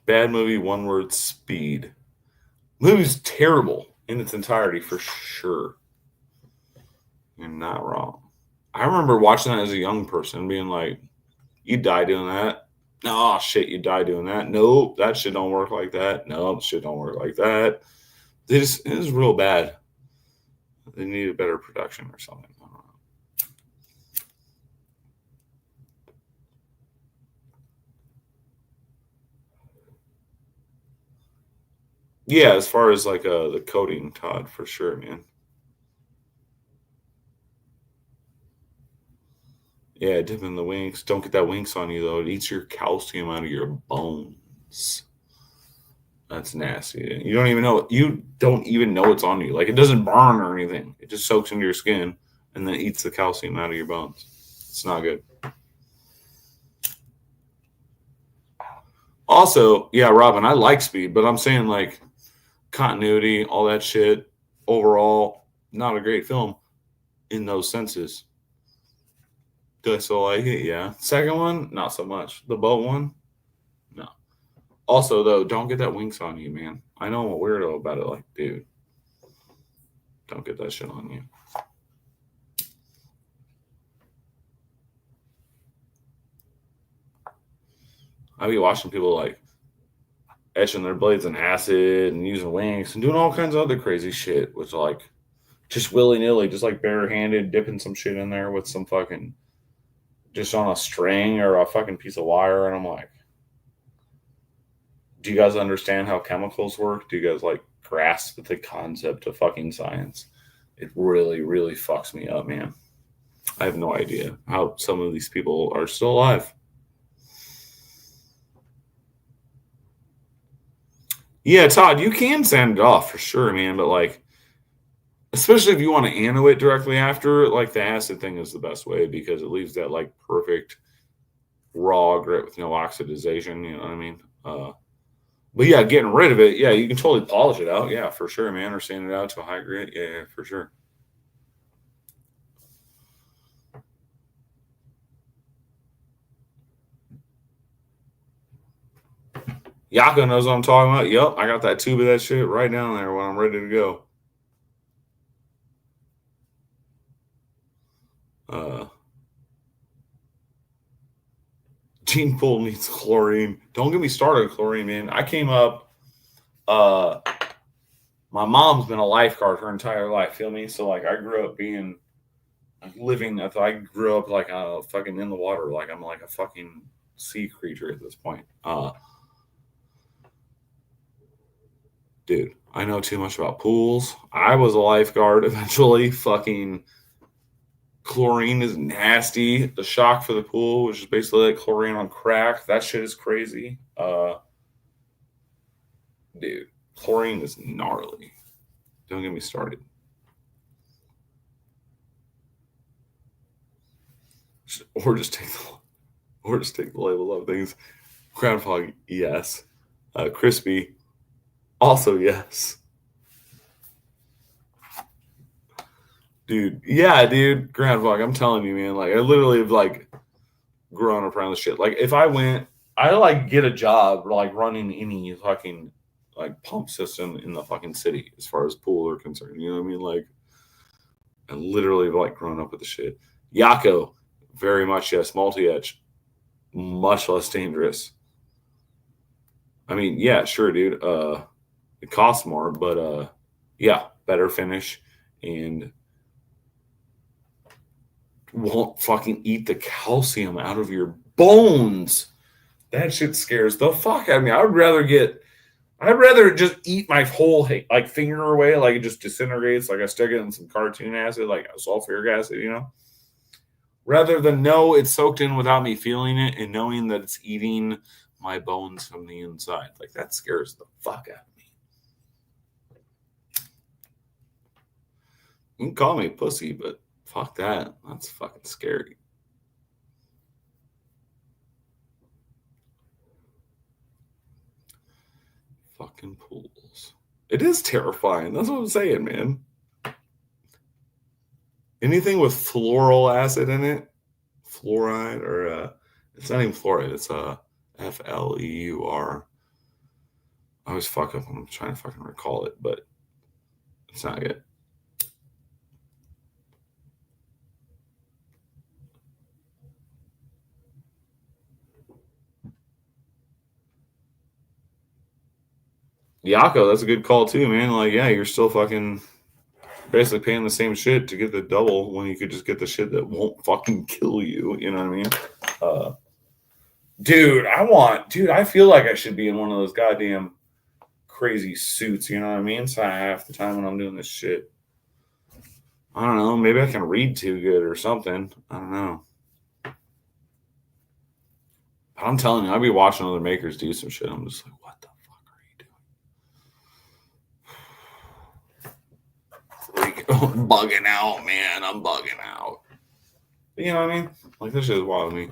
Bad movie, one word, speed. Movie's terrible in its entirety for sure. You're not wrong. I remember watching that as a young person, being like, "You die doing that? Oh shit, you die doing that? Nope, that shit don't work like that. Nope, shit don't work like that." It is real bad. They needed better production or something. I don't know. Yeah, as far as like the coating, Todd, for sure, man. Yeah, dipping the Winx. Don't get that Winx on you though. It eats your calcium out of your bones. That's nasty. You don't even know. You don't even know it's on you. Like it doesn't burn or anything. It just soaks into your skin and then eats the calcium out of your bones. It's not good. Also, yeah, Robin, I like Speed, but I'm saying like continuity, all that shit. Overall, not a great film in those senses. Do I still like it? Yeah. Second one, not so much. The boat one, no. Also, though, don't get that Winx on you, man. I know I'm a weirdo about it. Like, dude, don't get that shit on you. I be watching people like etching their blades in acid and using Winx and doing all kinds of other crazy shit, which like just willy nilly, just like barehanded, dipping some shit in there with some fucking just on a string or a fucking piece of wire. And I'm like, do you guys understand how chemicals work? Do you guys like grasp the concept of fucking science? It really, really fucks me up, man. I have no idea how some of these people are still alive. Yeah, Todd, you can sand it off for sure, man. But like, especially if you want to anno it directly after, like the acid thing is the best way because it leaves that like perfect raw grit with no oxidization. You know what I mean? But yeah, getting rid of it, yeah, you can totally polish it out. Yeah, for sure, man. Or sand it out to a high grit. Yeah, for sure. Yaka knows what I'm talking about. Yep, I got that tube of that shit right down there when I'm ready to go. Gene pool needs chlorine. Don't get me started on chlorine, man. I came up, my mom's been a lifeguard her entire life, feel me? So like I grew up being living, I grew up like fucking in the water, like I'm like a fucking sea creature at this point. Dude, I know too much about pools. I was a lifeguard eventually. Fucking chlorine is nasty. The shock for the pool, which is basically like chlorine on crack. That shit is crazy. Dude, chlorine is gnarly. Don't get me started. Or just take the label of things. Groundhog, yes. Crispy, also yes. Dude, yeah, dude. Groundhog, I'm telling you, man. Like I literally have like grown up around the shit. Like if I went, I like get a job like running any fucking like pump system in the fucking city as far as pool are concerned. You know what I mean? Like I literally have like grown up with the shit. Yako, very much yes. Multi etch, much less dangerous. I mean, yeah, sure, dude. It costs more, but yeah, better finish and won't fucking eat the calcium out of your bones. That shit scares the fuck out of me. I'd rather just eat my whole like finger away, like it just disintegrates, like I stick it in some cartoon acid, like sulfuric acid, you know, rather than know it's soaked in without me feeling it and knowing that it's eating my bones from the inside. Like that scares the fuck out of me. You can call me a pussy, but fuck that. That's fucking scary. Fucking pools. It is terrifying. That's what I'm saying, man. Anything with fluoral acid in it, fluoride, or it's not even fluoride. It's FLEUR. I always fuck up when I'm trying to fucking recall it, but it's not good. Yako, that's a good call too, man. Like, yeah, you're still fucking basically paying the same shit to get the double when you could just get the shit that won't fucking kill you. You know what I mean? Dude, I feel like I should be in one of those goddamn crazy suits, you know what I mean? So half the time when I'm doing this shit, I don't know, maybe I can read too good or something. I don't know. But I'm telling you, I'll be watching other makers do some shit. I'm just like, what the fuck are you doing? I'm bugging out, man. I'm bugging out. But you know what I mean? Like, this shit is wild to me.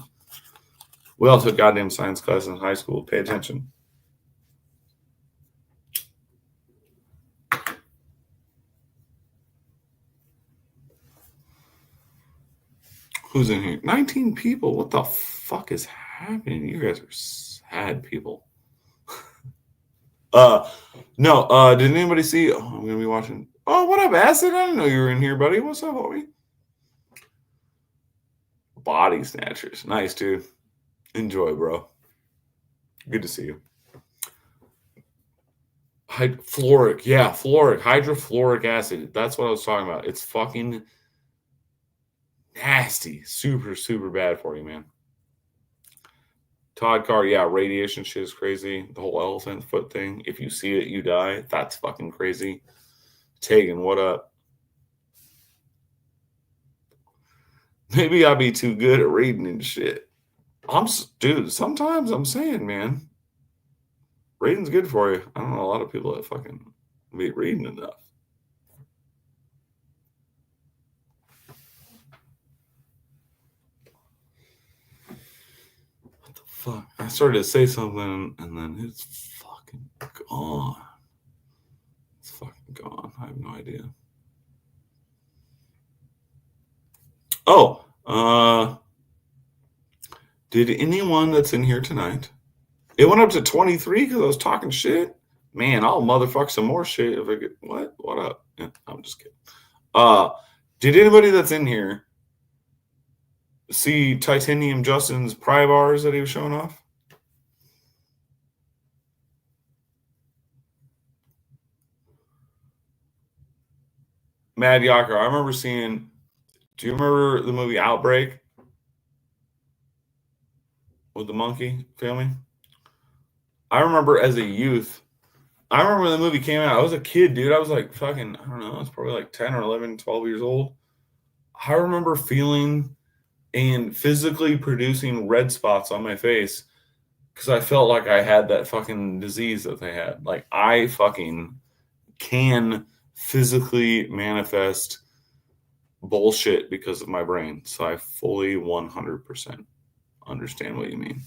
We all took goddamn science class in high school. Pay attention. Who's in here? 19 people. What the fuck is happening? You guys are sad people. No, did anybody see? Oh, I'm gonna be watching. Oh, what up, Acid? I didn't know you were in here, buddy. What's up, homie? Body Snatchers. Nice, dude. Enjoy, bro. Good to see you. Hydrofluoric acid. That's what I was talking about. It's fucking nasty. Super, super bad for you, man. Todd Carr, yeah, radiation shit is crazy. The whole elephant foot thing. If you see it, you die. That's fucking crazy. Tegan, what up? Maybe I'll be too good at reading and shit. Dude, sometimes I'm saying, man, reading's good for you. I don't know a lot of people that fucking be reading enough. What the fuck? I started to say something and then it's fucking gone. It's fucking gone. I have no idea. Oh, did anyone that's in here tonight? It went up to 23 because I was talking shit. Man, I'll motherfuck some more shit if I get what? What up? Yeah, I'm just kidding. Did anybody that's in here see Titanium Justin's pry bars that he was showing off? Mad Yacker. I remember seeing. Do you remember the movie Outbreak with the monkey family? I remember as a youth. I remember when the movie came out. I was a kid, dude. I was like fucking, I don't know. I was probably like 10 or 11, 12 years old. I remember feeling and physically producing red spots on my face because I felt like I had that fucking disease that they had. Like, I fucking can physically manifest bullshit because of my brain. So I fully 100% understand what you mean.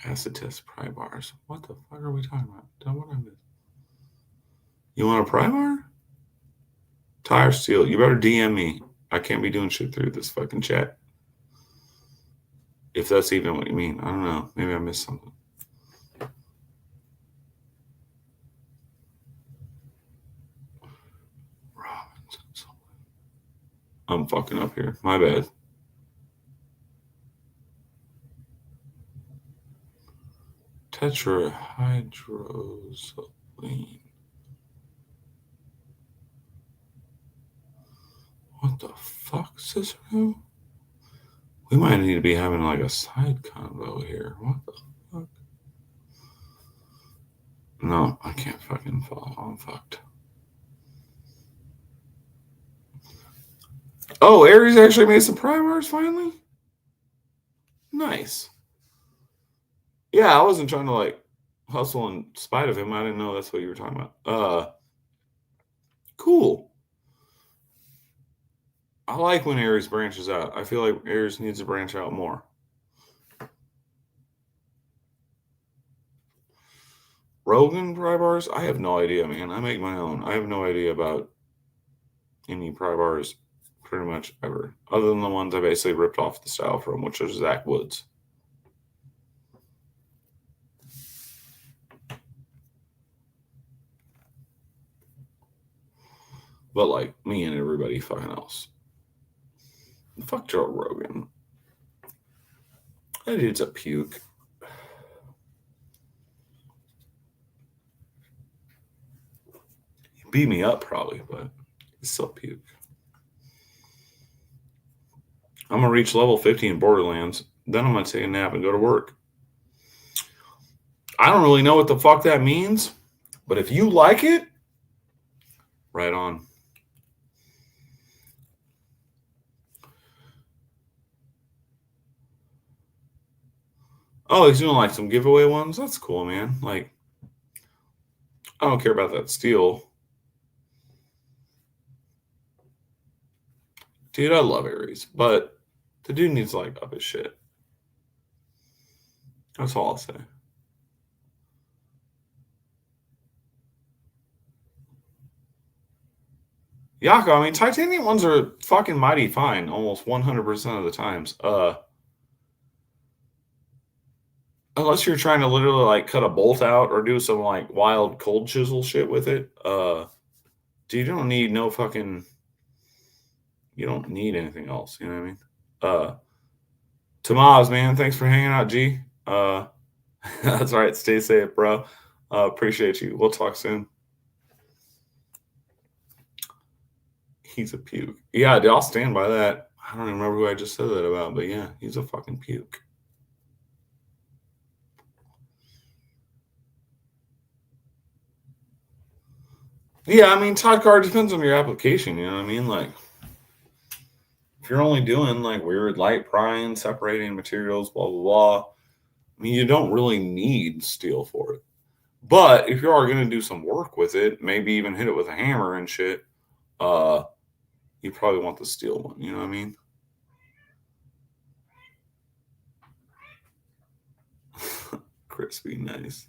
Acid test pry bars. What the fuck are we talking about? What I missed? You want a pry bar? Tire steel. You better DM me. I can't be doing shit through this fucking chat. If that's even what you mean. I don't know. Maybe I missed something. Robinson. I'm fucking up here. My bad. Tetrahydrozoline. What the fuck, Cicero? We might need to be having like a side convo here. What the fuck? No, I can't fucking follow. I'm fucked. Oh, Aries actually made some primers finally? Nice. Yeah, I wasn't trying to like hustle in spite of him. I didn't know that's what you were talking about. Cool. I like when Aries branches out. I feel like Aries needs to branch out more. Rogan pry bars? I have no idea, man. I make my own. I have no idea about any pry bars pretty much ever, other than the ones I basically ripped off the style from, which is Zach Woods. But like me and everybody fucking else. Fuck Joe Rogan. That dude's a puke. He beat me up probably, but he's still puke. I'm gonna reach level 50 in Borderlands. Then I'm gonna take a nap and go to work. I don't really know what the fuck that means, but if you like it, right on. Oh, he's doing like some giveaway ones. That's cool, man. Like, I don't care about that steel. Dude, I love Aries, but the dude needs to like up his shit. That's all I'll say. Yako, I mean, titanium ones are fucking mighty fine almost 100% of the times. Unless you're trying to literally like cut a bolt out or do some like wild cold chisel shit with it. Dude, you don't need no fucking. You don't need anything else. You know what I mean? Tamaz, man, thanks for hanging out, G. That's right. Stay safe, bro. Appreciate you. We'll talk soon. He's a puke. Yeah, dude, I'll stand by that. I don't even remember who I just said that about, but yeah, he's a fucking puke. Yeah, I mean, Todd Card depends on your application. You know what I mean? Like, if you're only doing like weird light prying, separating materials, blah blah blah, I mean, you don't really need steel for it. But if you are going to do some work with it, maybe even hit it with a hammer and shit, you probably want the steel one. You know what I mean? Crispy, nice.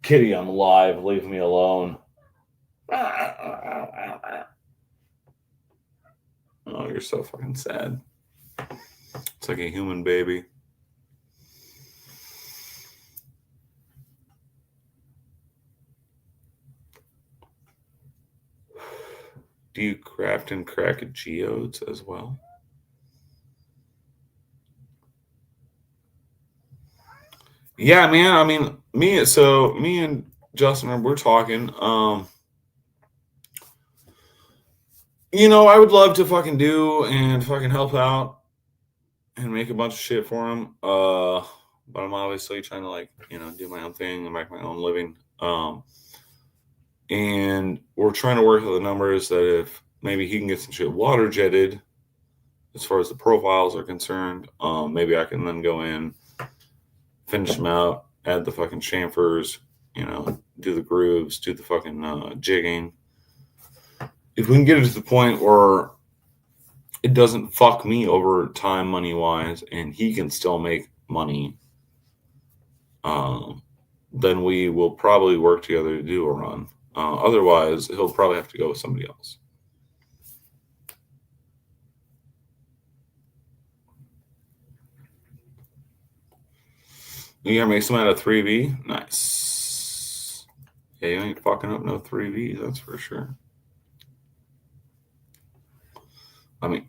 Kitty, I'm alive. Leave me alone. Oh, you're so fucking sad. It's like a human baby. Do you craft and crack geodes as well? Yeah, man. I mean, me and Justin, we're talking. I would love to fucking do and fucking help out and make a bunch of shit for him. But I'm obviously trying to like, do my own thing and make my own living. And we're trying to work out the numbers that if maybe he can get some shit water jetted as far as the profiles are concerned, maybe I can then go in, finish them out, add the fucking chamfers, do the grooves, do the fucking jigging. If we can get it to the point where it doesn't fuck me over time money wise and he can still make money, then we will probably work together to do a run. Otherwise, he'll probably have to go with somebody else. You gonna make some out of 3V? Nice. Yeah, you ain't fucking up no 3V, that's for sure. I mean,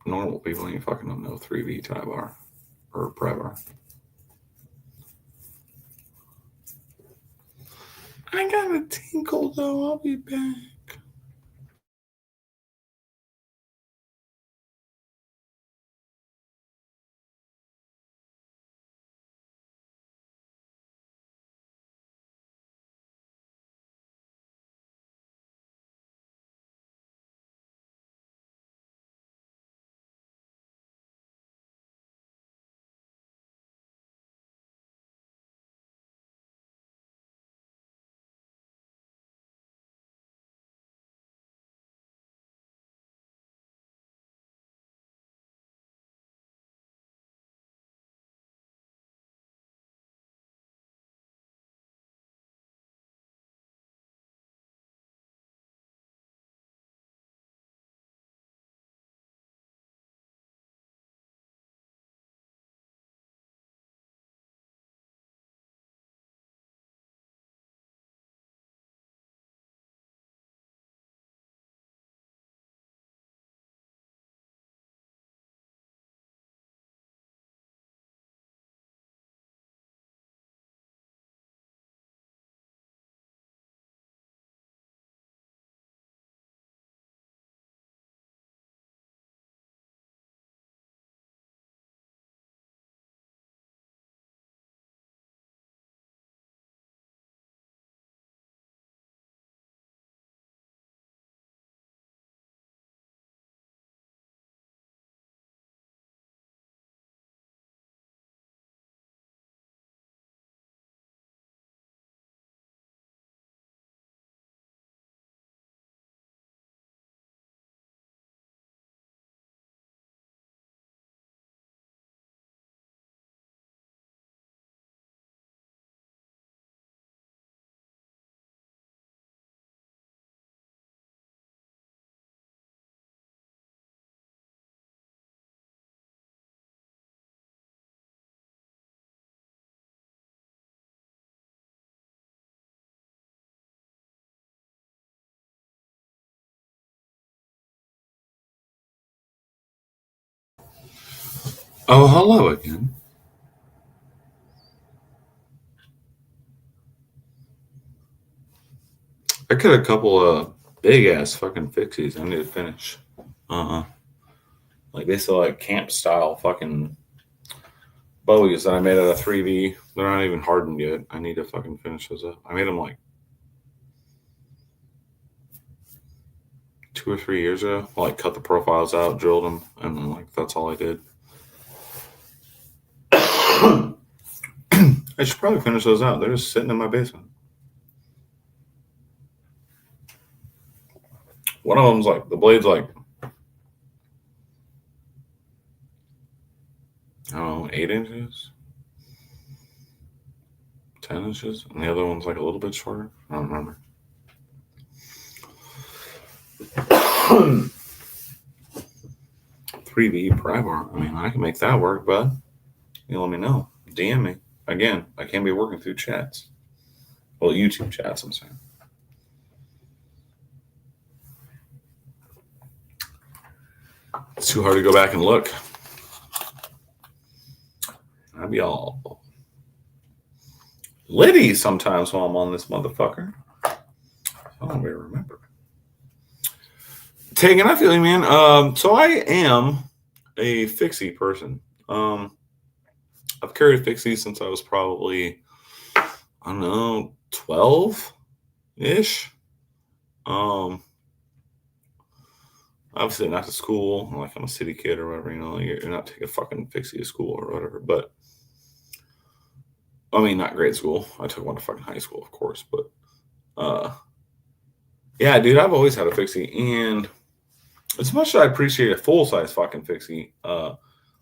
normal people ain't fucking up no 3V tie bar or pry bar. I got a tinkle though. I'll be back. Oh, hello again. I got a couple of big ass fucking fixies I need to finish. Like these are like camp style fucking bowies that I made out of 3V. They're not even hardened yet. I need to fucking finish those up. I made them like 2 or 3 years ago. I, like cut the profiles out, drilled them, and then like that's all I did. I should probably finish those out. They're just sitting in my basement. One of them's like the blade's like I don't know, 8 inches, 10 inches, and the other one's like a little bit shorter. I don't remember. 3V pry bar. I mean, I can make that work, bud. You let me know. DM me. Again, I can't be working through chats. Well, YouTube chats, I'm saying. It's too hard to go back and look. I'd be all litty sometimes while I'm on this motherfucker. I don't really remember. Tegan, I feel you, man. So I am a fixie person. I've carried a fixie since I was probably, I don't know, 12-ish. Obviously not to school, like I'm a city kid or whatever, you know, you're not taking a fucking fixie to school or whatever, but I mean, not grade school. I took one to fucking high school, of course, but yeah, dude, I've always had a fixie, and as much as I appreciate a full-size fucking fixie,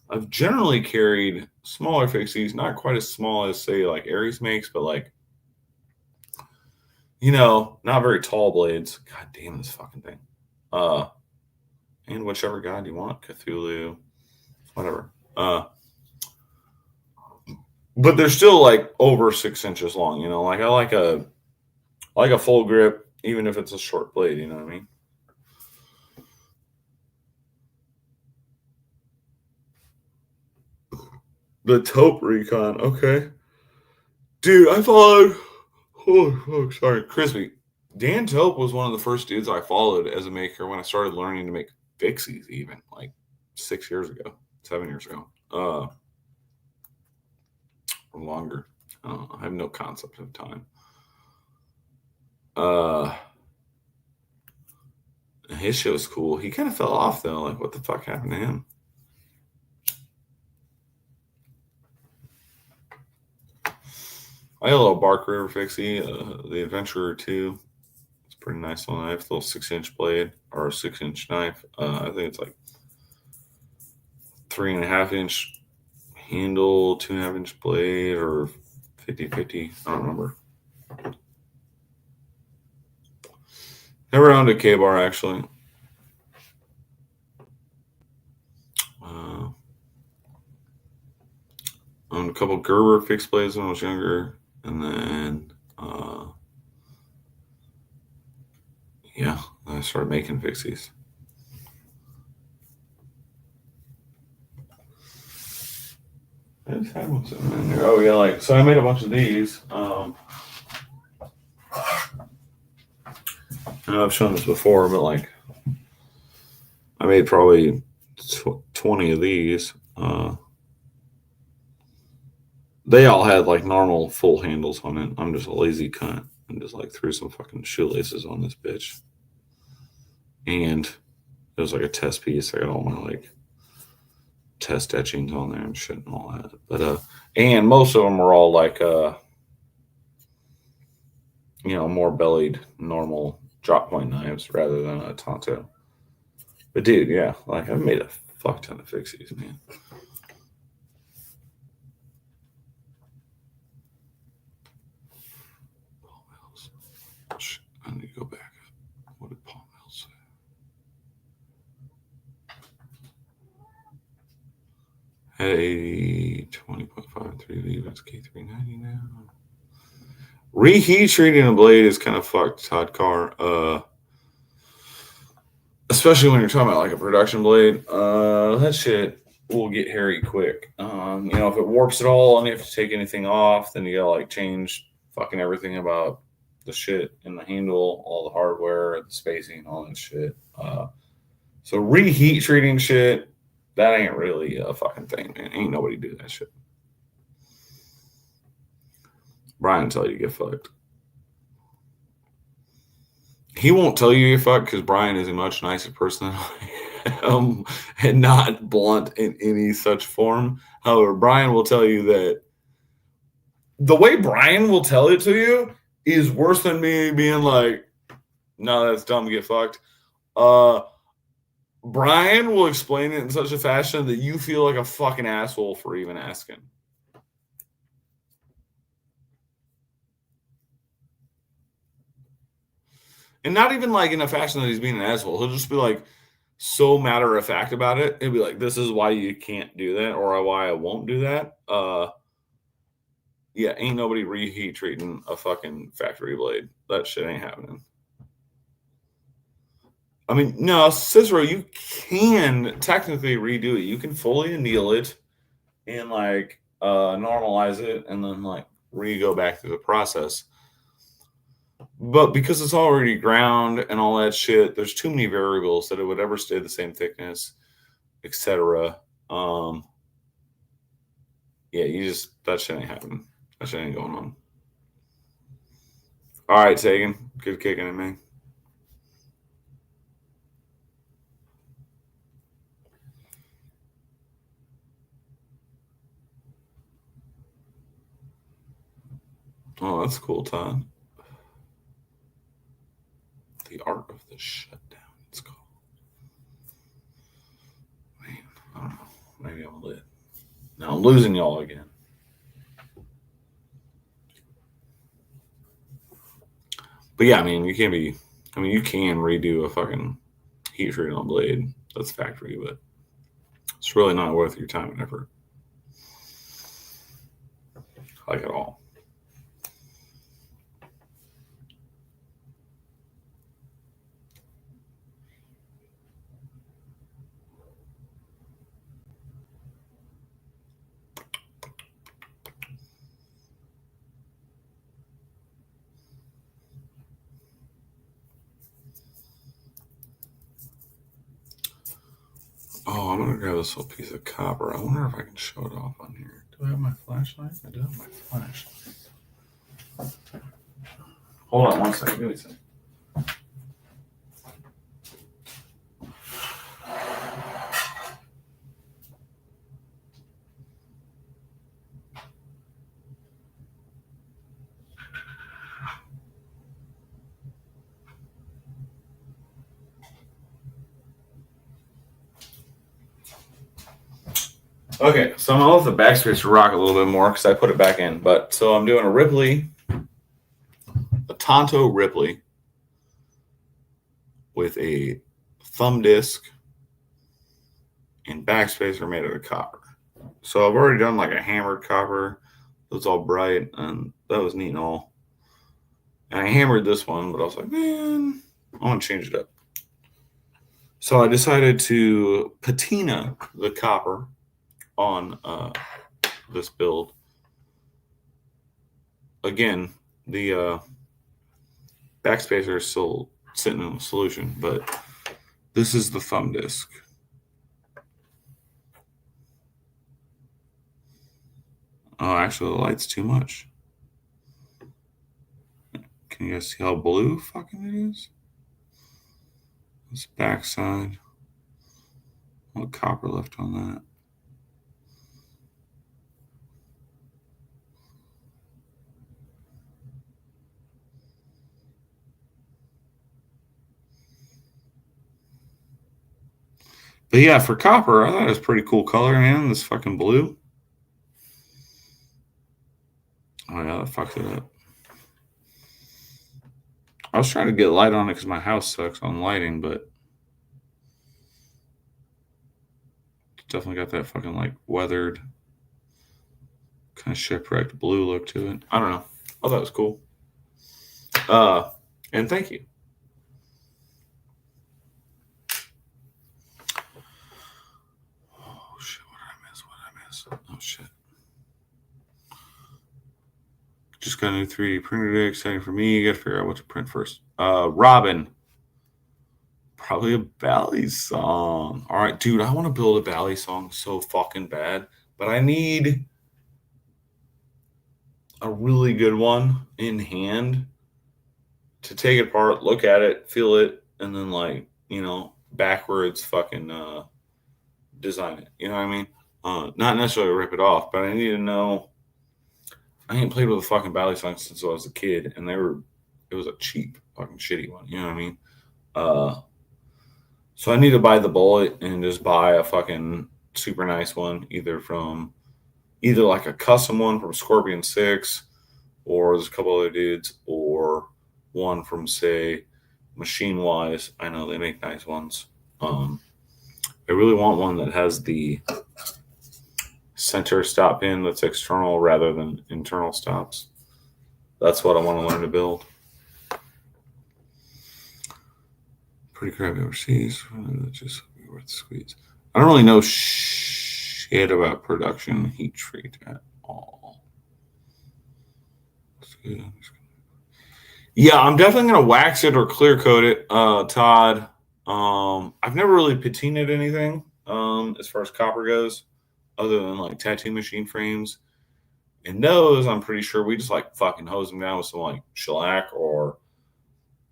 I've generally carried smaller fixies, not quite as small as, say, like Aries makes, but like, you know, not very tall blades. God damn this fucking thing. And whichever god you want, Cthulhu, whatever. But they're still like over 6 inches long, you know. Like I like a full grip, even if it's a short blade, you know what I mean? The taupe recon, okay. Dude, I followed. Oh, sorry, crispy. Dan Taupe was one of the first dudes I followed as a maker when I started learning to make fixies, even like 6 years ago, 7 years ago, or longer. I have no concept of time. His shit was cool. He kind of fell off though. Like, what the fuck happened to him? I had a little Bark River fixie, the Adventurer 2. It's a pretty nice little knife, little 6-inch blade or a 6-inch knife. I think it's like 3.5-inch handle, 2.5-inch blade, or 50-50. I don't remember. Never owned a K-bar actually. Owned a couple Gerber fixed blades when I was younger, and then yeah, I started making fixies. I just had one sitting in there. Oh yeah, like so I made a bunch of these. I know I've shown this before, but like I made probably 20 of these. They all had like normal full handles on it. I'm just a lazy cunt and just like threw some fucking shoelaces on this bitch. And it was like a test piece. I got all my like test etchings on there and shit and all that. But and most of them were all like you know, more bellied normal drop point knives rather than a Tonto. But dude, yeah, like I've made a fuck ton of fixies, man. Paul Mills. Shit, I need to go back. What did Paul Mills say? Had a 20.5 3V, that's K390 now. Reheat treating a blade is kind of fucked, Todd Carr. Especially when you're talking about like a production blade. That shit, will get hairy quick. If it warps at all and you have to take anything off, then you gotta like change fucking everything about the shit in the handle, all the hardware, the spacing, all that shit. So reheat treating shit, that ain't really a fucking thing, man. Ain't nobody do that shit. Brian tell you to get fucked. He won't tell you you're fucked because Brian is a much nicer person than I am and not blunt in any such form. However, Brian will tell you that the way Brian will tell it to you is worse than me being like, no, that's dumb, get fucked. Brian will explain it in such a fashion that you feel like a fucking asshole for even asking. And not even like in a fashion that he's being an asshole. He'll just be like so matter of fact about it. He'll be like, this is why you can't do that or why I won't do that. Yeah, ain't nobody reheat treating a fucking factory blade. That shit ain't happening. I mean, no, Cicero, you can technically redo it. You can fully anneal it and like normalize it and then like go back through the process. But because it's already ground and all that shit, there's too many variables that it would ever stay the same thickness, etc. Yeah, that shit ain't happening. That shit ain't going on. All right, Sagan. Good kicking it, man. Oh, that's cool, Todd. The Art of the Shutdown, it's called. Man, I don't know. Maybe I'm lit. Now I'm losing y'all again. But yeah, I mean, you can redo a fucking heat treat on blade. That's factory, but it's really not worth your time and effort. Like at all. Oh, I'm gonna grab this little piece of copper. I wonder if I can show it off on here. Do I have my flashlight? I do have my flashlight. Hold on one second. Give me a second. Okay, so I'm gonna let the backspace rock a little bit more because I put it back in. But so I'm doing a Ripley, a Tonto Ripley with a thumb disc and backspacer made out of copper. So I've already done like a hammered copper. It was all bright and that was neat and all. And I hammered this one, but I was like, man, I want to change it up. So I decided to patina the copper on this build. Again, the backspacer is still sitting in the solution, but this is the thumb disc. Oh, actually, the light's too much. Can you guys see how blue fucking it is? This backside. What copper left on that? But yeah, for copper, I thought it was pretty cool color, man. This fucking blue. Oh yeah, that fucked it up. I was trying to get light on it because my house sucks on lighting, but it's definitely got that fucking like weathered, kind of shipwrecked blue look to it. I don't know. I thought it was cool. And thank you. Oh shit, what shit. Just got a new 3D printer today. Exciting for me. You got to figure out what to print first. Robin. Probably a Bally song. All right, dude, I want to build a Bally song so fucking bad, but I need a really good one in hand to take it apart, look at it, feel it, and then like, backwards fucking design it. You know what I mean? Not necessarily rip it off, but I need to know. I ain't played with a fucking Bally song since I was a kid, and it was a cheap fucking shitty one. You know what I mean? So I need to buy the bullet and just buy a fucking super nice one, either like a custom one from Scorpion 6, or there's a couple other dudes, or one from, say, Machine Wise. I know they make nice ones. I really want one that has the center stop pin that's external rather than internal stops. That's what I want to learn to build. Pretty crappy overseas. Just worth the squeeze. I don't really know shit about production heat treat at all. Yeah, I'm definitely gonna wax it or clear coat it, Todd. I've never really patinaed anything as far as copper goes, other than like tattoo machine frames. And those, I'm pretty sure we just like fucking hose them down with some like shellac or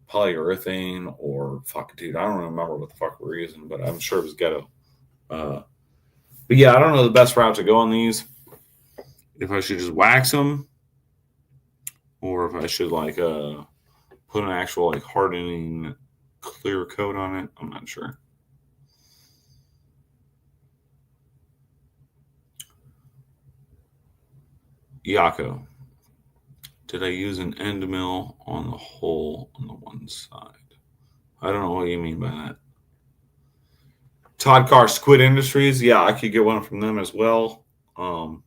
polyurethane or fuck, dude, I don't remember what the fuck we're using, but I'm sure it was ghetto. But yeah, I don't know the best route to go on these. If I should just wax them, or if I should like put an actual like hardening clear coat on it. I'm not sure. Yako. Did I use an end mill on the hole on the one side? I don't know what you mean by that. Todd Carr, Squid Industries. Yeah, I could get one from them as well. I'm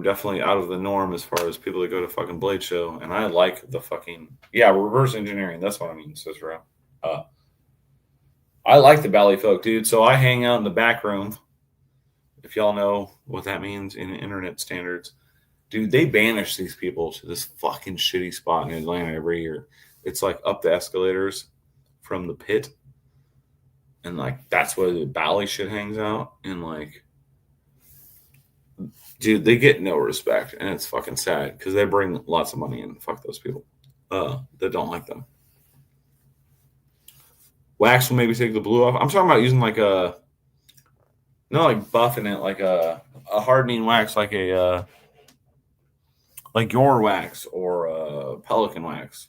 definitely out of the norm as far as people that go to fucking Blade Show. And I like the fucking, reverse engineering. That's what I mean, Cicero. I like the Bally folk, dude. So I hang out in the back room. If y'all know what that means in internet standards. Dude, they banish these people to this fucking shitty spot in Atlanta every year. It's like up the escalators from the pit. And like, that's where the Bally shit hangs out. And like, dude, they get no respect. And it's fucking sad because they bring lots of money in. Fuck those people that don't like them. Wax will maybe take the blue off. I'm talking about using like not like buffing it, like a hardening wax, like like your wax or Pelican wax.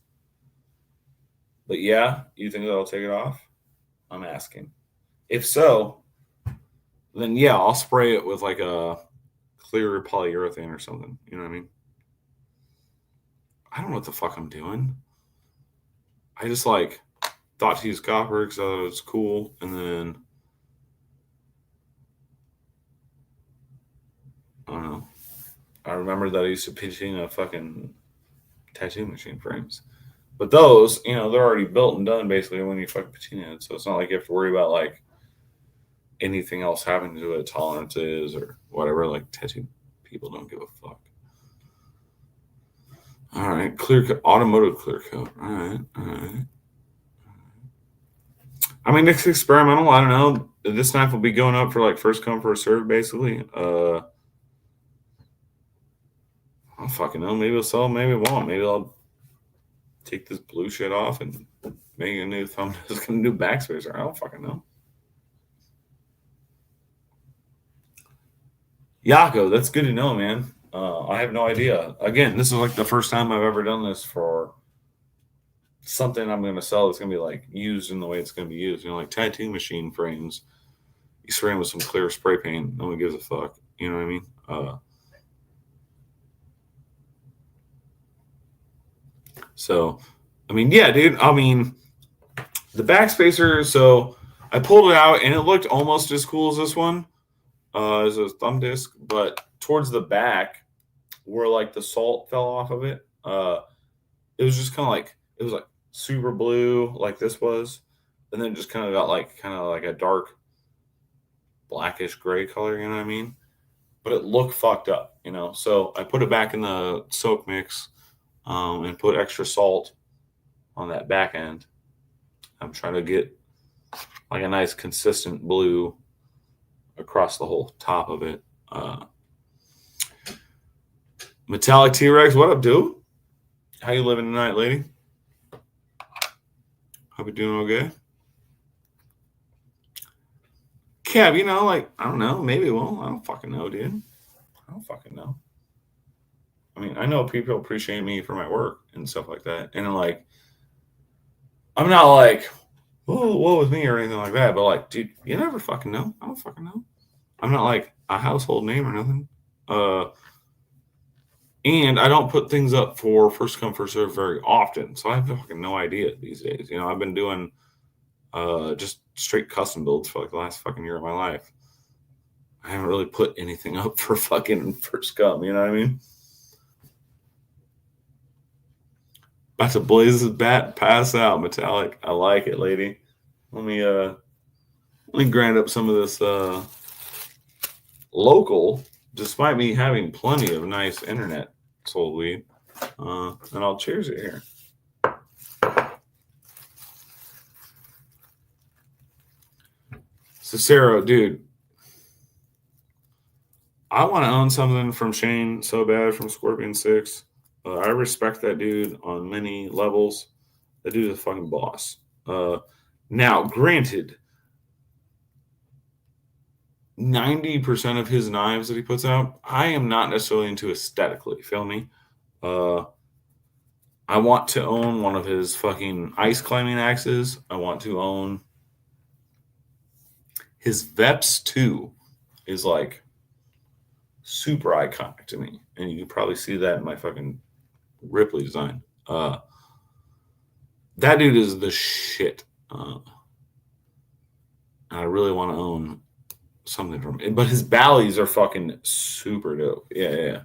But yeah, you think that'll take it off? I'm asking. If so, then yeah, I'll spray it with like a clear polyurethane or something. You know what I mean? I don't know what the fuck I'm doing. I just like thought to use copper because I thought it was cool, and then I don't know. I remember that I used to patina fucking tattoo machine frames. But those, they're already built and done basically when you fucking patina it. So it's not like you have to worry about like anything else happening to it, tolerances or whatever. Like tattoo people don't give a fuck. All right, clear coat, automotive clear coat. All right. I mean, it's experimental. I don't know. This knife will be going up for like first come, first serve, basically. I don't fucking know. Maybe it'll sell, maybe it won't. Maybe I'll take this blue shit off and make a new thumbnail, a new backspacer. I don't fucking know. Yako, that's good to know, man. I have no idea. Again, this is like the first time I've ever done this for something I'm going to sell that's going to be like used in the way it's going to be used. Like tattoo machine frames, you spray them with some clear spray paint. No one gives a fuck. You know what I mean? So, I mean, yeah, dude. I mean, the backspacer. So I pulled it out, and it looked almost as cool as this one, as a thumb disc. But towards the back, where like the salt fell off of it, it was just kind of like it was like super blue, like this was, and then just kind of got like a dark blackish gray color. You know what I mean? but it looked fucked up, you know. So I put it back in the soak mix and put extra salt on that back end. I'm trying to get like a nice consistent blue across the whole top of it. Metallic T-Rex, what up, dude? How you living tonight, lady? Hope you're doing okay. Kev, you know, like, I don't know, maybe, well, I don't fucking know, dude. I don't fucking know. I mean, I know people appreciate me for my work and stuff like that. And like, I'm not like, oh, woe with me or anything like that. But like, dude, you never fucking know. I don't fucking know. I'm not like a household name or nothing. And I don't put things up for first come, first serve very often. So I have fucking no idea these days. You know, I've been doing just straight custom builds for like the last fucking year of my life. I haven't really put anything up for fucking first come, you know what I mean? About to blaze his bat, pass out, Metallic. I like it, lady. Let me grind up some of this local, despite me having plenty of nice internet sold weed. And I'll cheers it here. Cicero, dude, I want to own something from Shane so bad from Scorpion 6. I respect that dude on many levels. That dude is a fucking boss. Now, granted, 90% of his knives that he puts out, I am not necessarily into aesthetically. Feel me? I want to own one of his fucking ice climbing axes. I want to own his Veps 2 is like super iconic to me. And you can probably see that in my fucking Ripley design. That dude is the shit. I really want to own something from him. But his Ballies are fucking super dope. Yeah.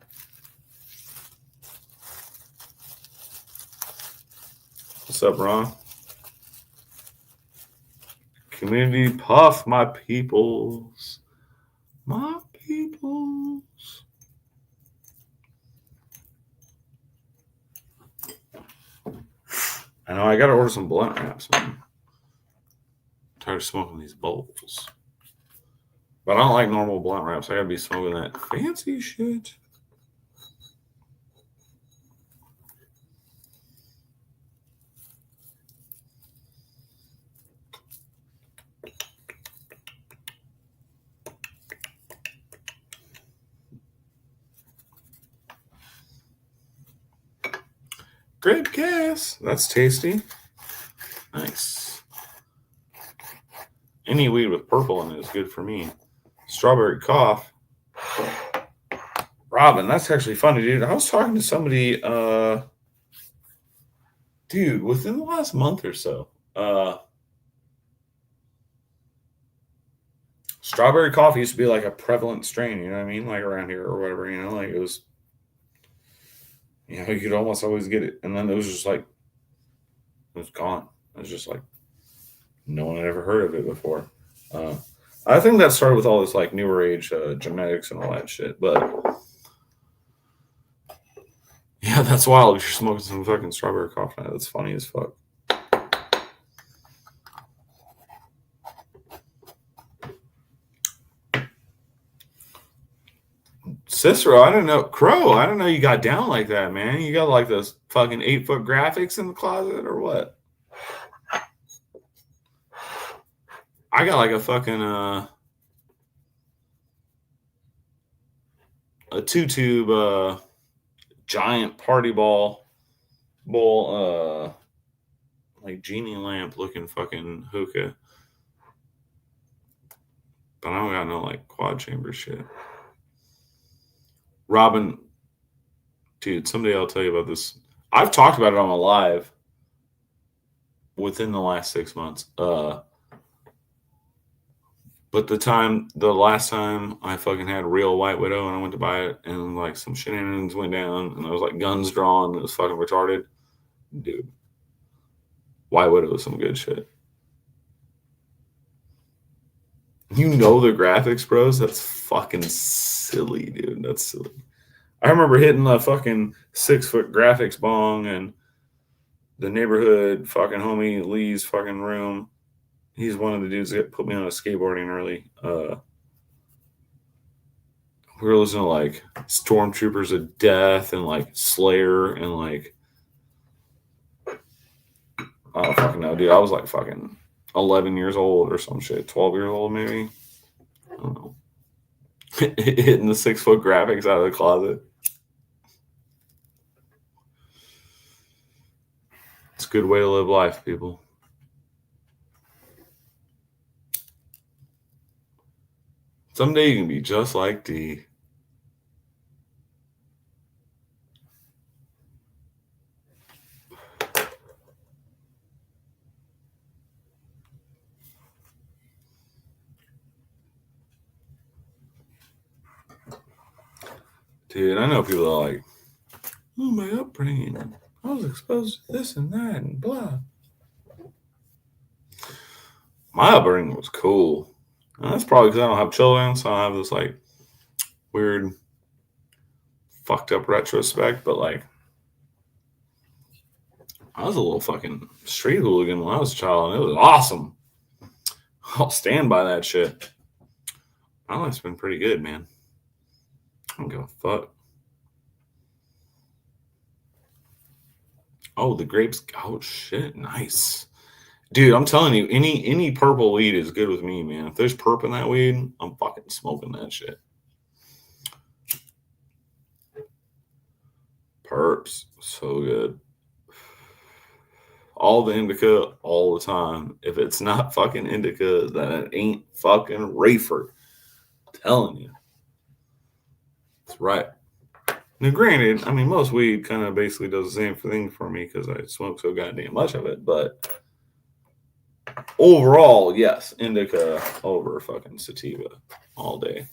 What's up, Ron? Community puff, my peoples. My peoples. I know I gotta order some blunt wraps, man. I'm tired of smoking these bowls. But I don't like normal blunt wraps. I gotta be smoking that fancy shit. Grape gas. That's tasty. Nice. Any weed with purple in it is good for me. Strawberry cough. Robin, that's actually funny, dude. I was talking to somebody, dude, within the last month or so. Strawberry coffee used to be like a prevalent strain, you know what I mean? Like around here or whatever, you know, like it was, you know, you could almost always get it. And then it was just like, it was gone. It was just like, no one had ever heard of it before. I think that started with all this like newer age genetics and all that shit. But yeah, that's wild. If you're smoking some fucking strawberry coffee, that's funny as fuck. Cicero, I didn't know. Crow, I didn't know you got down like that, man. You got like those fucking 8-foot graphics in the closet or what? I got like a fucking a 2-tube giant party bowl like genie lamp looking fucking hookah. But I don't got no like quad chamber shit. Robin, dude, someday I'll tell you about this. I've talked about it on a live within the last 6 months. But the last time I fucking had real White Widow and I went to buy it and like some shenanigans went down and there was like guns drawn and it was fucking retarded. Dude, White Widow was some good shit. You know the graphics, bros? That's fucking sick. silly, dude. That's silly. I remember hitting the fucking 6-foot graphics bong and the neighborhood fucking homie Lee's fucking room. He's one of the dudes that put me on a skateboarding early. We were listening to like Stormtroopers of Death and like Slayer and like I don't fucking know, dude. I was like fucking 11 years old or some shit, 12 years old maybe. I don't know. Hitting the 6-foot graphics out of the closet. It's a good way to live life, people. Someday you can be just like D. Dude, I know people are like, oh, my upbringing. I was exposed to this and that and blah. My upbringing was cool. And that's probably because I don't have children, so I have this like weird, fucked up retrospect. But like, I was a little fucking street hooligan when I was a child, and it was awesome. I'll stand by that shit. My life's been pretty good, man. I don't give a fuck. Oh, the grapes. Oh shit, nice. Dude, I'm telling you, any purple weed is good with me, man. If there's perp in that weed, I'm fucking smoking that shit. Perps, so good. All the indica, all the time. If it's not fucking indica, then it ain't fucking reefer. I'm telling you. That's right. Now, granted, I mean, most weed kind of basically does the same thing for me because I smoke so goddamn much of it, but overall, yes, indica over fucking sativa all day.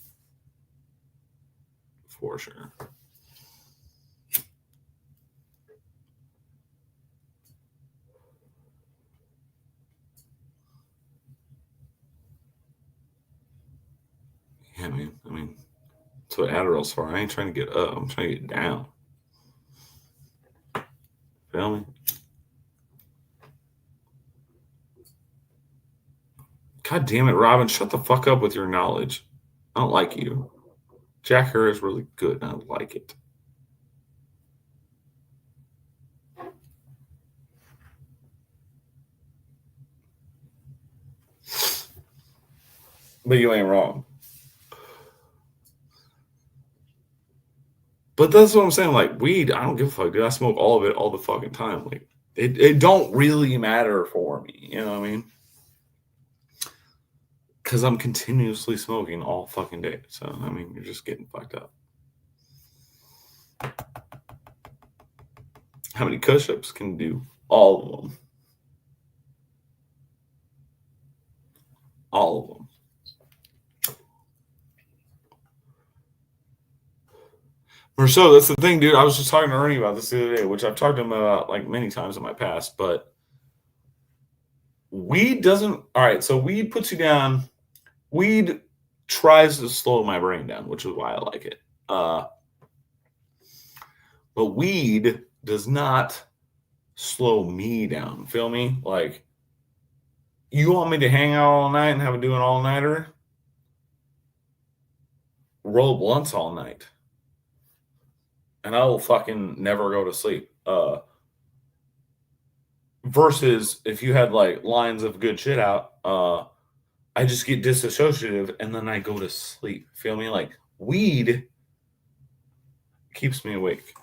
For sure. Yeah, man. I mean, that's what Adderall's for. I ain't trying to get up. I'm trying to get down. Feel me? God damn it, Robin. Shut the fuck up with your knowledge. I don't like you. Jack Herr is really good, and I like it. But you ain't wrong. But that's what I'm saying. Like, weed, I don't give a fuck, dude. I smoke all of it all the fucking time. Like, it don't really matter for me. You know what I mean? Because I'm continuously smoking all fucking day. So, I mean, you're just getting fucked up. How many push-ups can do? All of them. All of them. So that's the thing, dude. I was just talking to Ernie about this the other day, which I've talked to him about like many times in my past, but weed doesn't. All right, so weed puts you down. Weed tries to slow my brain down, which is why I like it. But weed does not slow me down. Feel me? Like, you want me to hang out all night and have a do an all-nighter? Roll blunts all night. And I will fucking never go to sleep. Versus if you had like lines of good shit out, I just get disassociative and then I go to sleep. Feel me? Like, weed keeps me awake.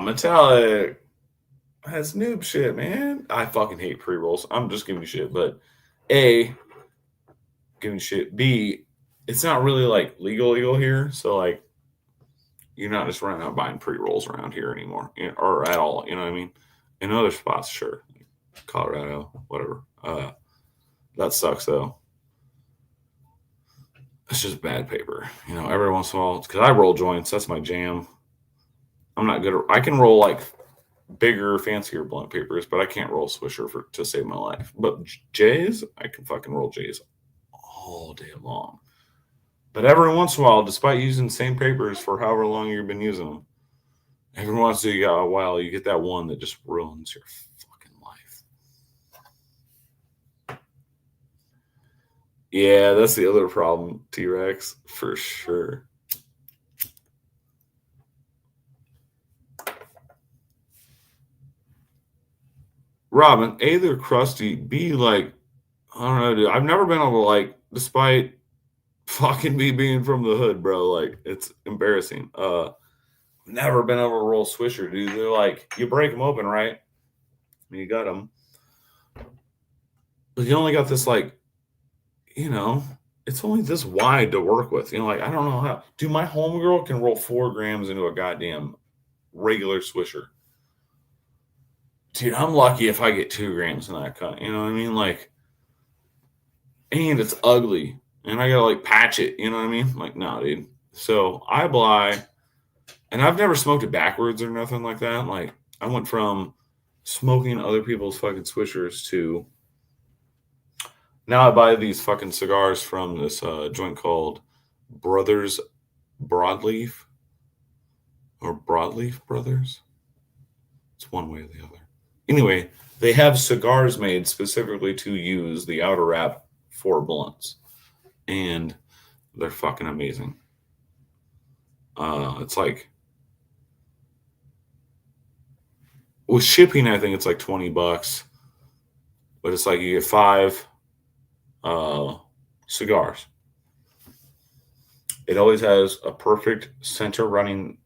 Metallic. That's noob shit, man. I fucking hate pre-rolls. I'm just giving you shit. But A, giving you shit. B, it's not really like legal here. So like, you're not just running out buying pre-rolls around here anymore, or at all. You know what I mean? In other spots, sure. Colorado, whatever. That sucks though. It's just bad paper. You know, every once in a while, because I roll joints. That's my jam. I'm not good. I can roll like bigger, fancier blunt papers, but I can't roll Swisher to save my life. But J's, I can fucking roll J's all day long. But every once in a while, despite using the same papers for however long you've been using them, every once in a while, you get that one that just ruins your fucking life. Yeah, that's the other problem, T-Rex, for sure. Robin, A, they're crusty. B, like, I don't know, dude. I've never been able to, like, despite fucking me being from the hood, bro, like, it's embarrassing. Never been able to roll Swisher, dude. They're like, you break them open, right? You got them. But you only got this, like, you know, it's only this wide to work with. You know, like, I don't know how. Dude, my homegirl can roll 4 grams into a goddamn regular Swisher. Dude, I'm lucky if I get 2 grams in that cut. You know what I mean? Like, and it's ugly. And I gotta, like, patch it. You know what I mean? Like, no, dude. So I buy, and I've never smoked it backwards or nothing like that. Like, I went from smoking other people's fucking Swishers to now I buy these fucking cigars from this joint called Brothers Broadleaf or Broadleaf Brothers. It's one way or the other. Anyway, they have cigars made specifically to use the outer wrap for blunts, and they're fucking amazing. It's like with shipping, I think it's like $20, but it's like you get 5 cigars. It always has a perfect center running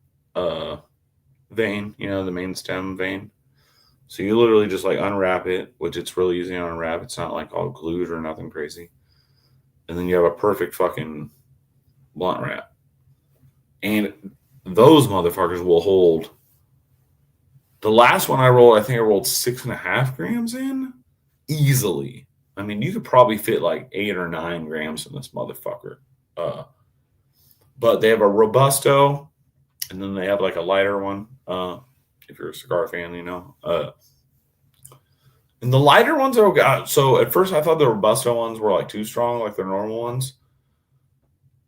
vein, you know, the main stem vein. So you literally just like unwrap it, which it's really easy to unwrap. It's not like all glued or nothing crazy. And then you have a perfect fucking blunt wrap. And those motherfuckers will hold. The last one I rolled, I think I rolled 6.5 grams in easily. I mean, you could probably fit like 8 or 9 grams in this motherfucker. But they have a Robusto, and then they have like a lighter one. If you're a cigar fan, you know. And the lighter ones are okay. So at first I thought the Robusto ones were like too strong, like their normal ones.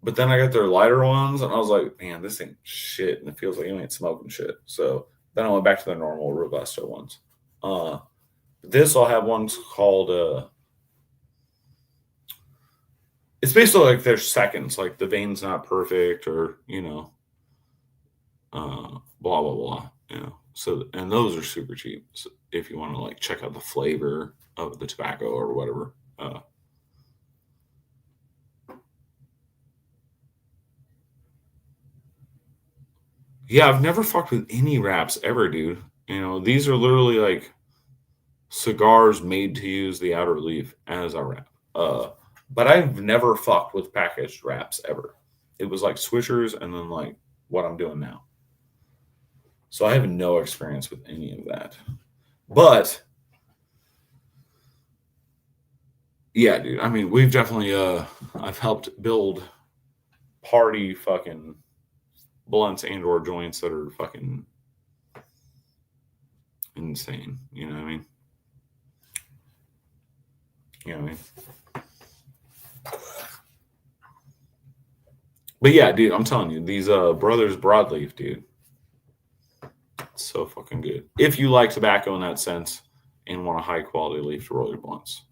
But then I got their lighter ones, and I was like, man, this ain't shit. And it feels like you ain't smoking shit. So then I went back to the normal Robusto ones. This I'll have ones called it's basically like their seconds, like the vein's not perfect, or you know, blah blah blah. You know, so and those are super cheap. So if you want to like check out the flavor of the tobacco or whatever. Yeah, I've never fucked with any wraps ever, dude. You know, these are literally like cigars made to use the outer leaf as a wrap. But I've never fucked with packaged wraps ever. It was like Swishers and then like what I'm doing now. So I have no experience with any of that. But yeah, dude. I mean, we've definitely I've helped build party fucking blunts and or joints that are fucking insane. You know what I mean? You know what I mean? But yeah, dude, I'm telling you, these Brothers Broadleaf, dude, it's so fucking good. If you like tobacco in that sense and want a high quality leaf to roll your blunts,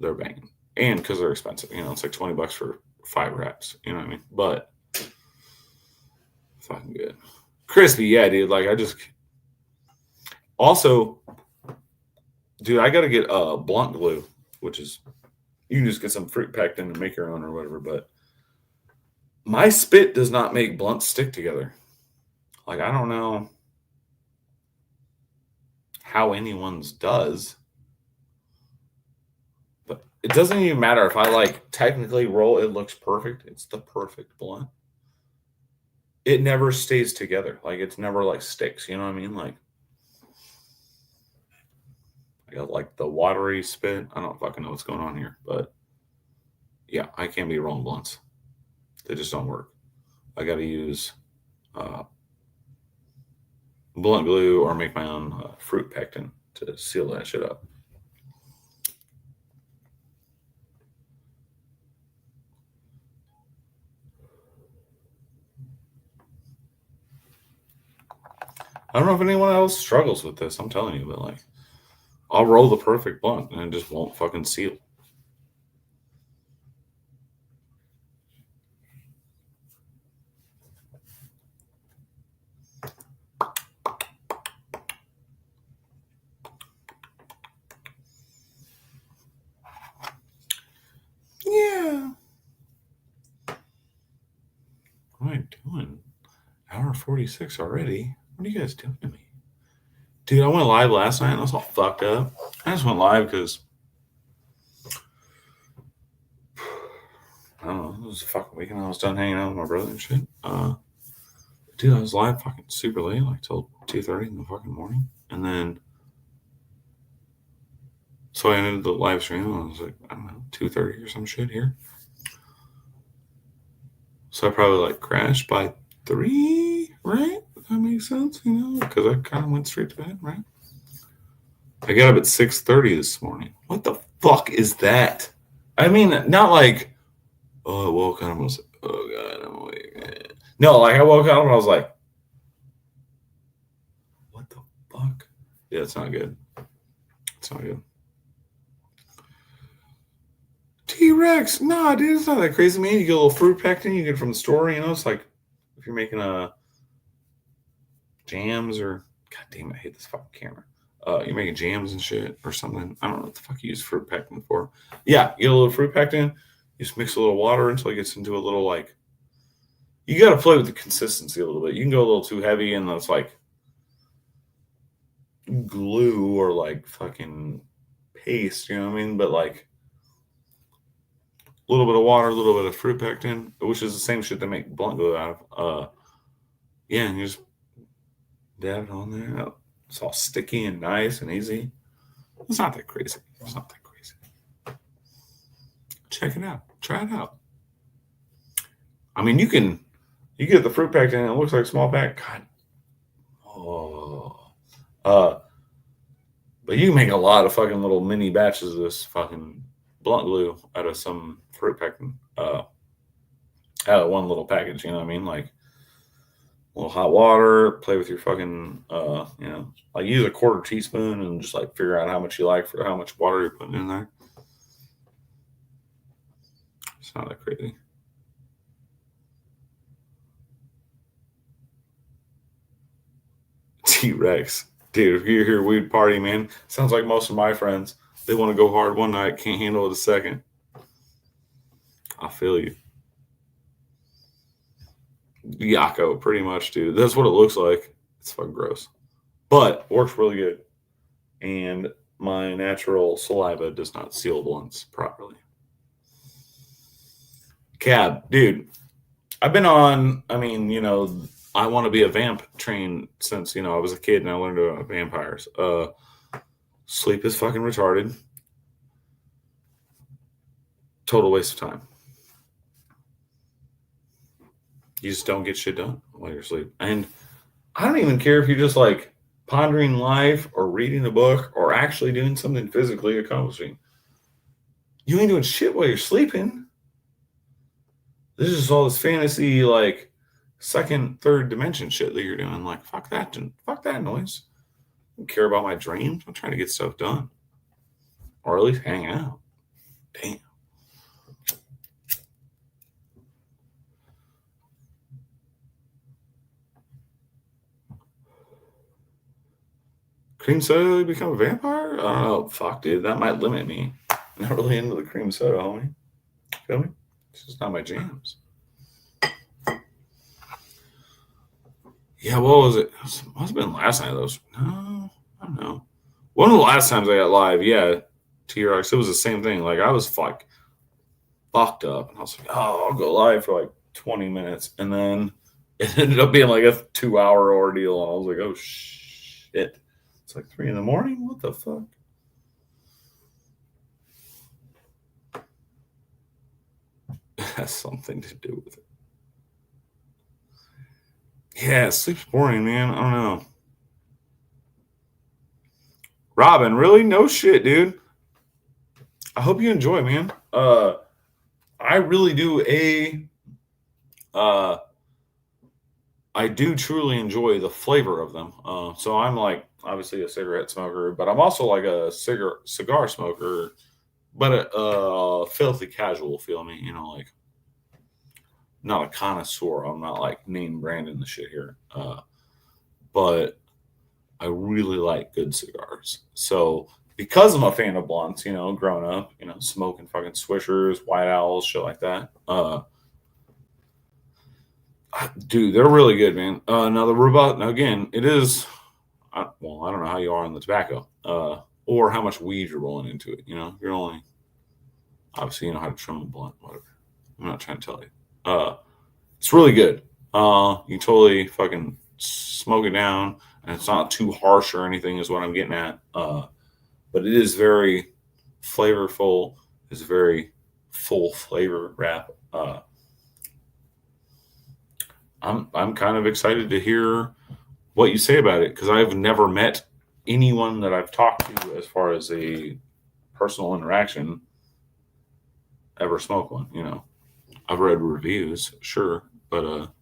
they're banging. And because they're expensive, you know, it's like $20 for 5 wraps. You know what I mean? But fucking good, crispy. Yeah, dude. Like I just also, dude, I gotta get blunt glue, which is you can just get some fruit packed in and make your own or whatever. But my spit does not make blunts stick together. Like, I don't know how anyone's does, but it doesn't even matter if I like technically roll, it looks perfect. It's the perfect blunt. It never stays together. Like, it's never like sticks. You know what I mean? Like, I got like the watery spit. I don't fucking know what's going on here, but yeah, I can't be rolling blunts. They just don't work. I got to use blunt glue or make my own fruit pectin to seal that shit up. I don't know if anyone else struggles with this. I'm telling you, but like, I'll roll the perfect blunt and it just won't fucking seal. Yeah. What am I doing? Hour 46 already? What are you guys doing to me? Dude, I went live last night and I was all fucked up. I just went live because I don't know, it was a fucking weekend. I was done hanging out with my brother and shit. Dude, I was live fucking super late, like till 2:30 in the fucking morning. And then so I ended the live stream and I was like, I don't know, 2:30 or some shit here. So I probably like crashed by 3, right? If that makes sense, you know, because I kind of went straight to bed, right? I got up at 6:30 this morning. What the fuck is that? I mean, not like, oh, I woke up and I was like, oh god, I'm awake. No, like I woke up and I was like, what the fuck? Yeah, it's not good. It's not good. T-Rex, nah, dude, it's not that crazy, man. You get a little fruit pectin, you get it from the store, you know. It's like if you're making jams or god damn it, I hate this fucking camera. You're making jams and shit or something. I don't know what the fuck you use fruit pectin for. Yeah, you get a little fruit pectin, you just mix a little water until it gets into a little like. You got to play with the consistency a little bit. You can go a little too heavy and it's like glue or like fucking paste, you know what I mean? But like a little bit of water, a little bit of fruit pectin, which is the same shit they make blunt glue out of. Yeah, and you just dab it on there. It's all sticky and nice and easy. It's not that crazy. It's not that crazy. Check it out. Try it out. I mean, you get the fruit pectin and it looks like a small pack. God. Oh. But you can make a lot of fucking little mini batches of this fucking blunt glue out of some fruit pectin. Out of one little package, you know what I mean? Like a little hot water, play with your fucking, you know, like use a quarter teaspoon and just like figure out how much you like for how much water you're putting in there. It's not that crazy. T-Rex. Dude, if you're here, we'd party, man. Sounds like most of my friends. They want to go hard one night, can't handle it a second. I feel you. Yakko, pretty much, dude. That's what it looks like. It's fucking gross. But works really good. And my natural saliva does not seal blunts properly. Cab, dude. I've been on, I mean, you know, I want to be a vamp train since, you know, I was a kid and I learned about vampires. Sleep is fucking retarded. Total waste of time. You just don't get shit done while you're asleep. And I don't even care if you're just like pondering life or reading a book or actually doing something physically accomplishing. You ain't doing shit while you're sleeping. This is all this fantasy, like second, third dimension shit that you're doing. Like, fuck that noise. I don't care about my dreams. I'm trying to get stuff done. Or at least hang out. Damn. Cream soda become a vampire? I don't know. Fuck, dude. That might limit me. I'm not really into the cream soda, homie. Feel me? It's just not my jams. Yeah, what was it? Must have been last night. Those no, I don't know. One of the last times I got live, yeah, T-Rex, it was the same thing. Like I was like fucked up, and I was like, oh, I'll go live for like 20 minutes, and then it ended up being like a 2-hour ordeal, and I was like, oh shit, it's like 3 a.m. What the fuck? It has something to do with it. Yeah, sleep's boring, man. I don't know. Robin, really? No shit, dude. I hope you enjoy, man. I really do I do truly enjoy the flavor of them. So I'm like obviously a cigarette smoker, but I'm also like a cigar smoker, but a filthy casual. Feel me? You know, like not a connoisseur. I'm not like name branding the shit here. But I really like good cigars. So because I'm a fan of blunts, you know, growing up, you know, smoking fucking Swishers, White Owls, shit like that. Dude, they're really good, man. Now the robot, now again, it is. I don't know how you are on the tobacco, or how much weed you're rolling into it. You know, you're only obviously you know how to trim a blunt, whatever. I'm not trying to tell you. It's really good. You totally fucking smoke it down, and it's not too harsh or anything. Is what I'm getting at. But it is very flavorful. It's very full flavor wrap. I'm kind of excited to hear what you say about it because I've never met anyone that I've talked to as far as a personal interaction ever smoke one. You know, I've read reviews, sure, but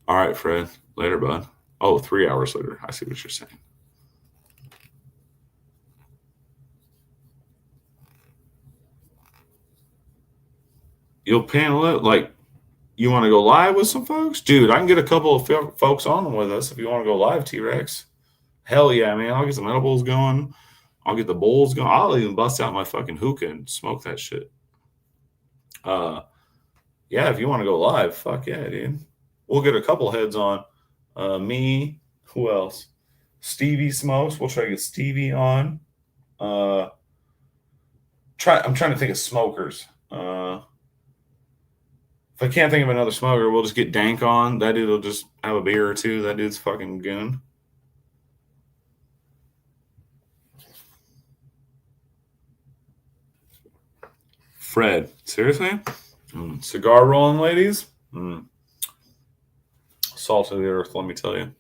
all right, Fred, later, bud. Oh, 3 hours later. I see what you're saying. You'll panel it like you want to go live with some folks, dude. I can get a couple of folks on with us if you want to go live, T-Rex. Hell yeah, man! I'll get some edibles going. I'll get the bowls going. I'll even bust out my fucking hookah and smoke that shit. Yeah, if you want to go live, fuck yeah, dude. We'll get a couple heads on. Me, who else? Stevie smokes. We'll try to get Stevie on. I'm trying to think of smokers. If I can't think of another smoker, we'll just get Dank on. That dude will just have a beer or two. That dude's fucking goon. Fred, seriously? Cigar rolling, ladies? Salt of the earth, let me tell you.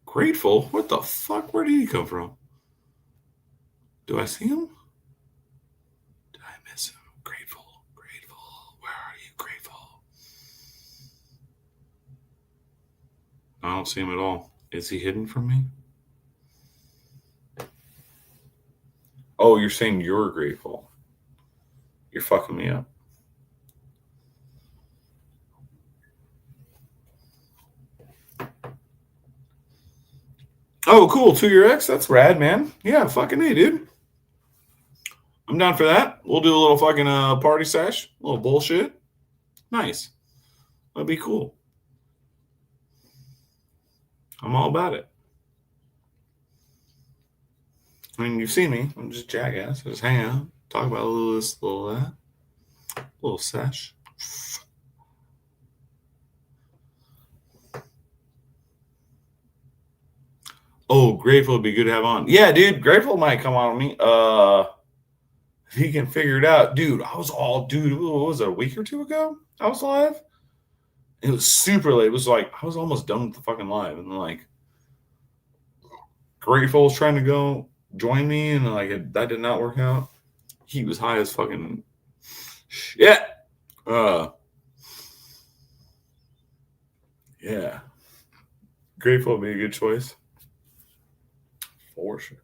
Grateful? What the fuck? Where did he come from? Do I see him? Did I miss him? Grateful. Where are you, Grateful? I don't see him at all. Is he hidden from me? Oh, you're saying you're grateful. You're fucking me up. Oh, cool. 2-year X? That's rad, man. Yeah, fucking A, dude. I'm down for that. We'll do a little fucking party sesh, a little bullshit. Nice. That'd be cool. I'm all about it. I mean, you've seen me. I'm just jackass. I just hang out, talk about a little this, a little that, a little sesh. Oh, Grateful would be good to have on. Yeah, dude, Grateful might come on with me. If he can figure it out. Dude, what was it, a week or two ago? I was live. It was super late. It was like I was almost done with the fucking live. And then like Grateful was trying to go join me, and like that did not work out. He was high as fucking shit. Yeah. Grateful would be a good choice. For sure.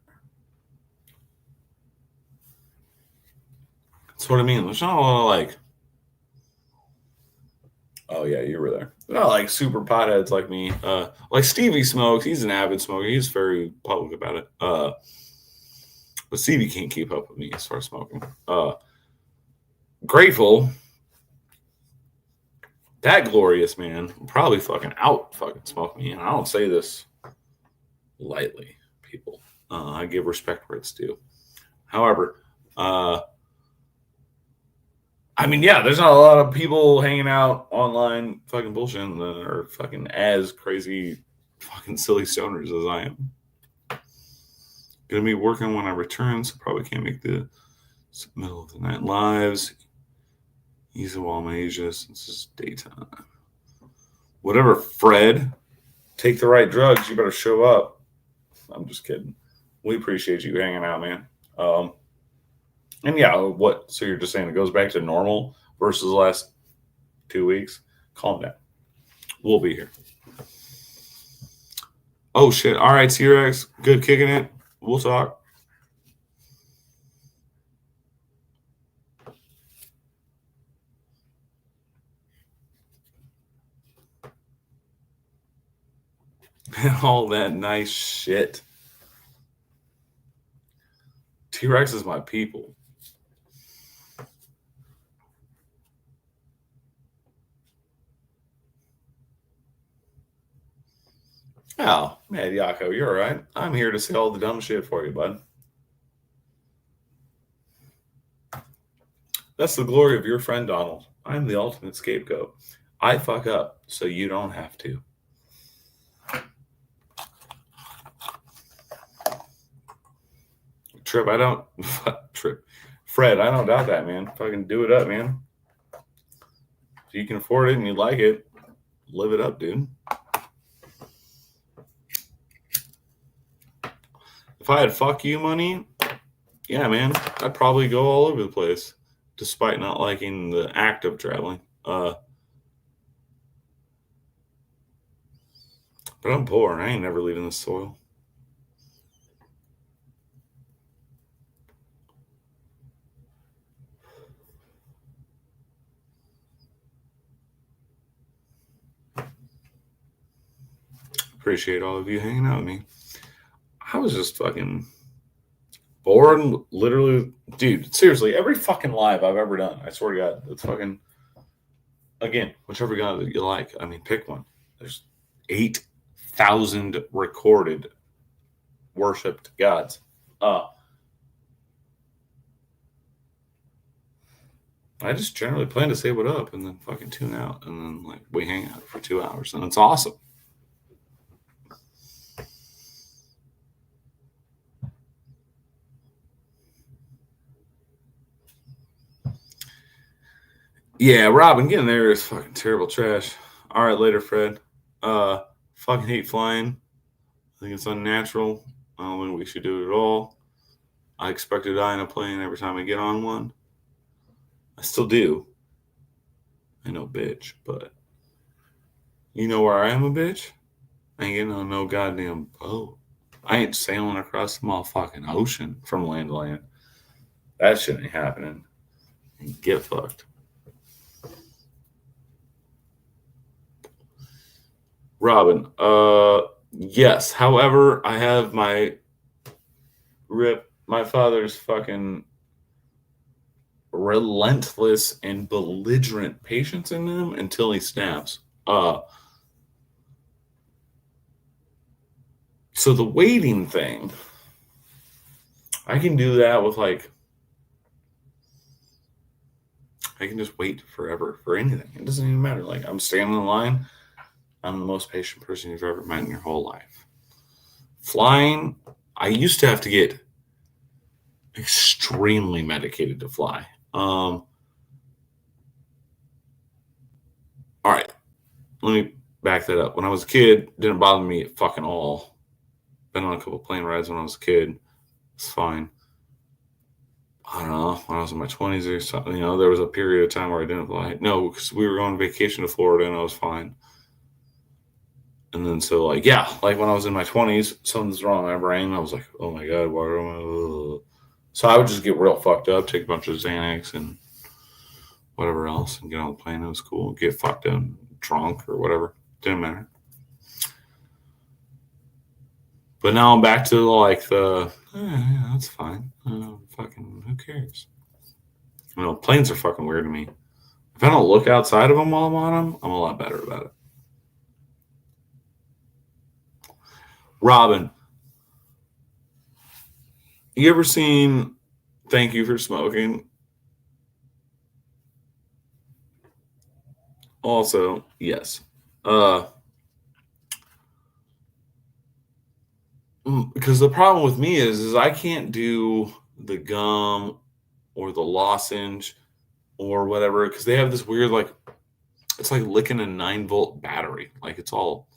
That's what I mean. There's not a lot of like, oh yeah, you were there. They're not like super potheads like me. Like Stevie smokes. He's an avid smoker. He's very public about it. But Stevie can't keep up with me as far as smoking. Grateful. That glorious man probably fucking smoke me. And I don't say this lightly, people. I give respect where it's due. However, I mean, yeah, there's not a lot of people hanging out online fucking bullshit that are fucking as crazy fucking silly stoners as I am. Gonna be working when I return, so probably can't make the middle of the night lives. Easy while I'm in Asia since it's daytime. Whatever, Fred. Take the right drugs. You better show up. I'm just kidding. We appreciate you hanging out, man. And yeah, what? So you're just saying it goes back to normal versus the last 2 weeks? Calm down. We'll be here. Oh shit! All right, T-Rex, good kicking it. We'll talk. All that nice shit. T-Rex is my people. Oh, man, Yako, you're all right. I'm here to say all the dumb shit for you, bud. That's the glory of your friend Donald. I'm the ultimate scapegoat. I fuck up so you don't have to. Trip, I don't. Trip. Fred, I don't doubt that, man. Fucking do it up, man. If you can afford it and you like it, live it up, dude. If I had fuck you money, yeah, man, I'd probably go all over the place, despite not liking the act of traveling. But I'm poor. I ain't never leaving the soil. Appreciate all of you hanging out with me. I was just fucking bored. Literally, dude, seriously, every fucking live I've ever done, I swear to God, it's fucking, again, whichever God that you like. I mean, pick one. There's 8,000 recorded worshipped gods. I just generally plan to say what up and then fucking tune out. And then, like, we hang out for 2 hours. And it's awesome. Yeah, Robin, getting there is fucking terrible trash. All right, later, Fred. Fucking hate flying. I think it's unnatural. I don't think we should do it at all. I expect to die in a plane every time I get on one. I still do. I know, bitch, but you know where I am a bitch? I ain't getting on no goddamn boat. I ain't sailing across the motherfucking ocean from land to land. That shit ain't happening. And get fucked. Robin, yes. However, I have my father's fucking relentless and belligerent patience in him until he snaps. So the waiting thing, I can do that with like, I can just wait forever for anything. It doesn't even matter. Like, I'm standing in line. I'm the most patient person you've ever met in your whole life. Flying, I used to have to get extremely medicated to fly. All right, let me back that up. When I was a kid, it didn't bother me at fucking all. Been on a couple plane rides when I was a kid. It's fine. I don't know, when I was in my 20s or something, there was a period of time where I didn't fly. No, because we were going on vacation to Florida and I was fine. And then so, like, yeah, like when I was in my 20s, something's wrong with my brain. I was like, oh my God, why am I? So I would just get real fucked up, take a bunch of Xanax and whatever else, and get on the plane. It was cool. Get fucked up, drunk or whatever. Didn't matter. But now I'm back to like yeah, that's fine. Fucking, who cares? Planes are fucking weird to me. If I don't look outside of them while I'm on them, I'm a lot better about it. Robin, you ever seen Thank You for Smoking? Also, yes. Because the problem with me is I can't do the gum or the lozenge or whatever, because they have this weird, like, it's like licking a 9-volt battery. Like, it's all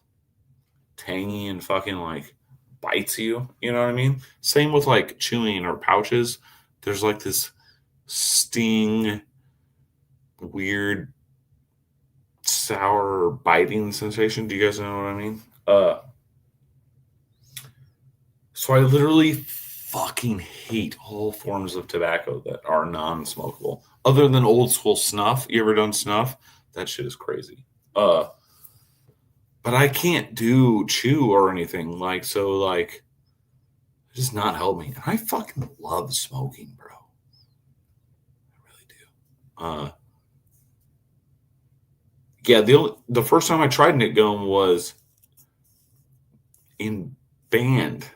tangy and fucking like, bites you. You know what I mean? Same with like chewing or pouches. There's like this sting, weird, sour biting sensation. Do you guys know what I mean? So I literally fucking hate all forms of tobacco that are non-smokable. Other than old school snuff. You ever done snuff? That shit is crazy. But I can't do chew or anything. Like, so like it does not help me. And I fucking love smoking, bro. I really do. Yeah, the first time I tried Nick Gum was in band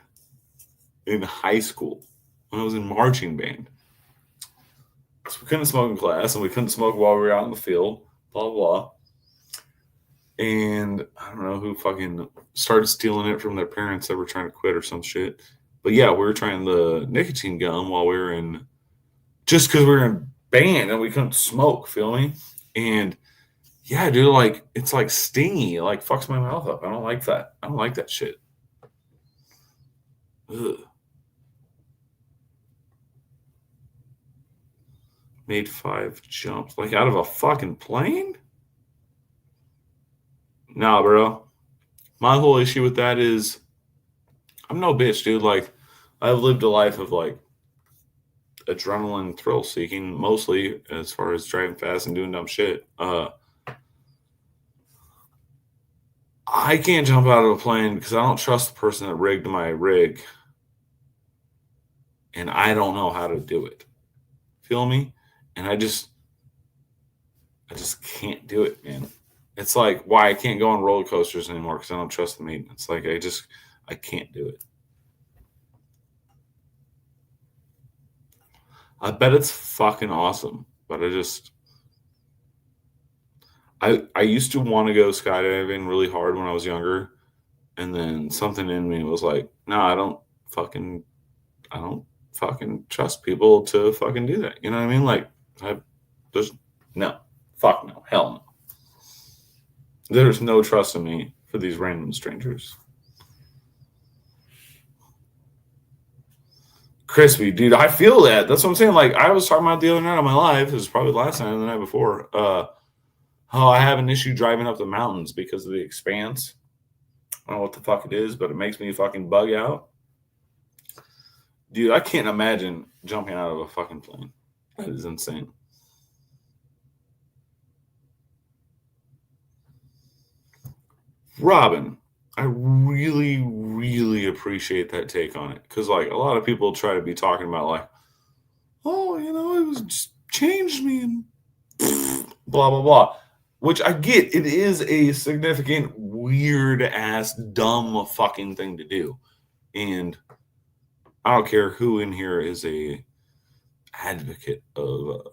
in high school when I was in marching band. So we couldn't smoke in class and we couldn't smoke while we were out in the field, blah, blah, blah. And I don't know who fucking started stealing it from their parents that were trying to quit or some shit. But yeah, we were trying the nicotine gum while we were in, just because we were in band and we couldn't smoke, feel me? And yeah, dude, like, it's like stingy. It like fucks my mouth up. I don't like that. I don't like that shit. Ugh. Made 5 jumps. Like out of a fucking plane? Nah, bro. My whole issue with that is I'm no bitch, dude. Like, I've lived a life of like adrenaline thrill seeking, mostly as far as driving fast and doing dumb shit. I can't jump out of a plane because I don't trust the person that rigged my rig. And I don't know how to do it. Feel me? And I just can't do it, man. It's like why I can't go on roller coasters anymore because I don't trust the maintenance. Like I can't do it. I bet it's fucking awesome, but I used to want to go skydiving really hard when I was younger, and then something in me was like, no, I don't fucking trust people to fucking do that. You know what I mean? Like, there's no, fuck no, hell no. There's no trust in me for these random strangers. Crispy, dude, I feel that. That's what I'm saying. Like, I was talking about the other night on my live. It was probably last night or the night before. Oh, I have an issue driving up the mountains because of the expanse. I don't know what the fuck it is, but it makes me fucking bug out. Dude, I can't imagine jumping out of a fucking plane. That is insane. Robin, I really, really appreciate that take on it. Because, like, a lot of people try to be talking about, like, oh, you know, it was just changed me and blah, blah, blah. Which I get. It is a significant, weird-ass, dumb fucking thing to do. And I don't care who in here is a advocate of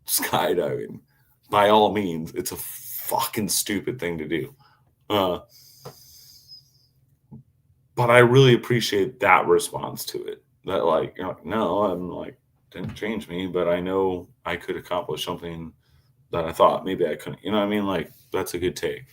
skydiving. By all means, it's a fucking stupid thing to do. But I really appreciate that response to it. That like, you're like, no, I'm like, didn't change me, but I know I could accomplish something that I thought maybe I couldn't. You know what I mean? Like, that's a good take.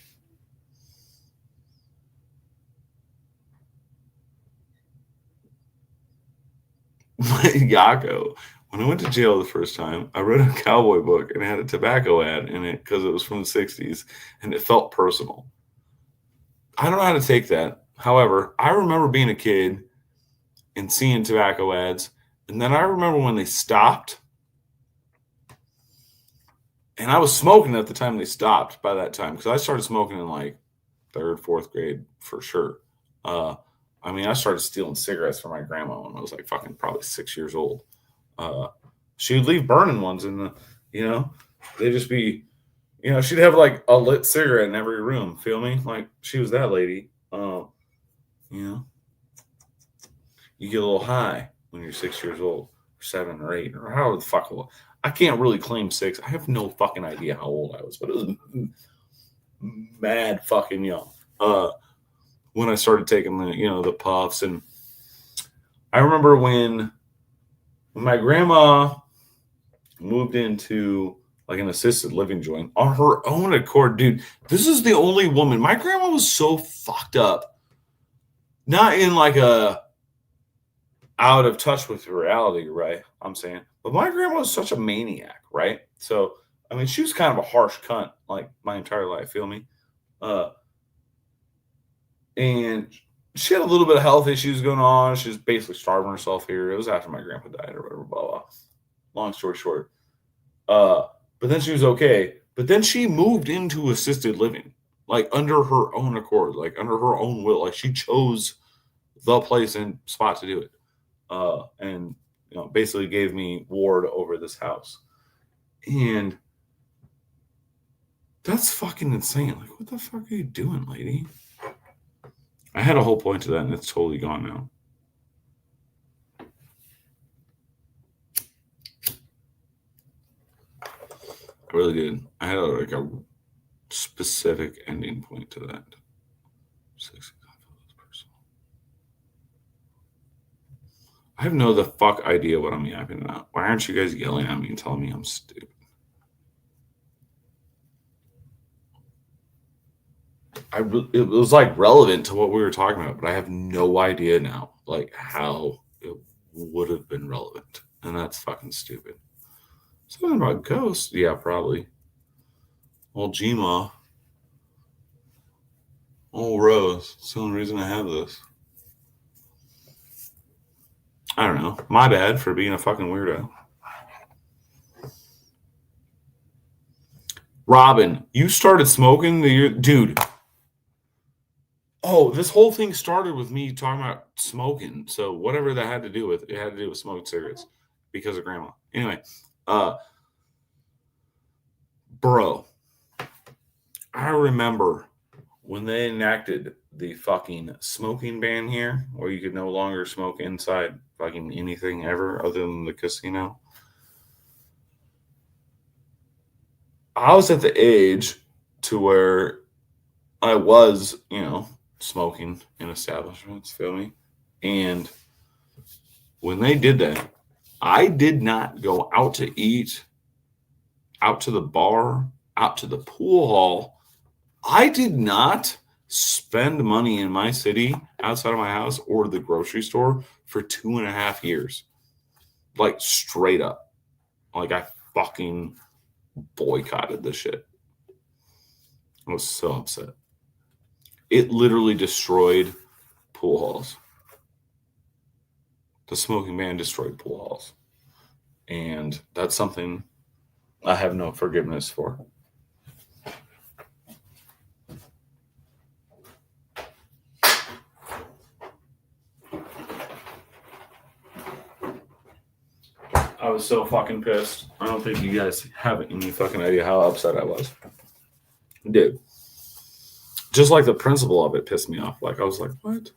Yako, when I went to jail the first time, I read a cowboy book and it had a tobacco ad in it because it was from the 60s and it felt personal. I don't know how to take that. However, I remember being a kid and seeing tobacco ads. And then I remember when they stopped. And I was smoking at the time they stopped by that time. Because I started smoking in like 3rd, 4th grade for sure. I mean, I started stealing cigarettes from my grandma when I was like fucking probably 6 years old. She would leave burning ones in the, you know, they'd just be, you know, she'd have like a lit cigarette in every room. Feel me? Like she was that lady. You know, you get a little high when you're 6 years old, or 7 or 8, or however the fuck old. I can't really claim 6. I have no fucking idea how old I was, but it was mad fucking young. When I started taking the, you know, the puffs, and I remember when my grandma moved into like an assisted living joint on her own accord, dude. This is the only woman. My grandma was so fucked up not in like a out of touch with reality, right? I'm saying, but my grandma was such a maniac, right? So, I mean, she was kind of a harsh cunt, like my entire life. Feel me? Uh, and she had a little bit of health issues going on. She was basically starving herself here. It was after my grandpa died or whatever. Blah blah. Long story short, but then she was okay. But then she moved into assisted living, like under her own accord, like under her own will. Like she chose the place and spot to do it. And basically gave me ward over this house. And that's fucking insane. Like, what the fuck are you doing, lady? I had a whole point to that, and it's totally gone now. I really did. I had a specific ending point to that. I have no the fuck idea what I'm yapping about. Why aren't you guys yelling at me and telling me I'm stupid? It was like relevant to what we were talking about, but I have no idea now, like how it would have been relevant, and that's fucking stupid. Something about ghosts, yeah, probably. Old Gma, old Rose. It's the only reason I have this. I don't know. My bad for being a fucking weirdo. Robin, you started smoking dude. Oh, this whole thing started with me talking about smoking. So whatever that had to do with, it had to do with smoking cigarettes because of grandma. Anyway, bro, I remember when they enacted the fucking smoking ban here, where you could no longer smoke inside fucking anything ever other than the casino. I was at the age to where I was, smoking in establishments, feel me? And when they did that, I did not go out to eat, out to the bar, out to the pool hall. I did not spend money in my city outside of my house or the grocery store for 2.5 years. Like straight up. Like I fucking boycotted this shit. I was so upset. It literally destroyed pool halls. The smoking ban destroyed pool halls. And that's something I have no forgiveness for. I was so fucking pissed. I don't think you guys have any fucking idea how upset I was. Dude. Just like the principle of it pissed me off. Like, I was like, what?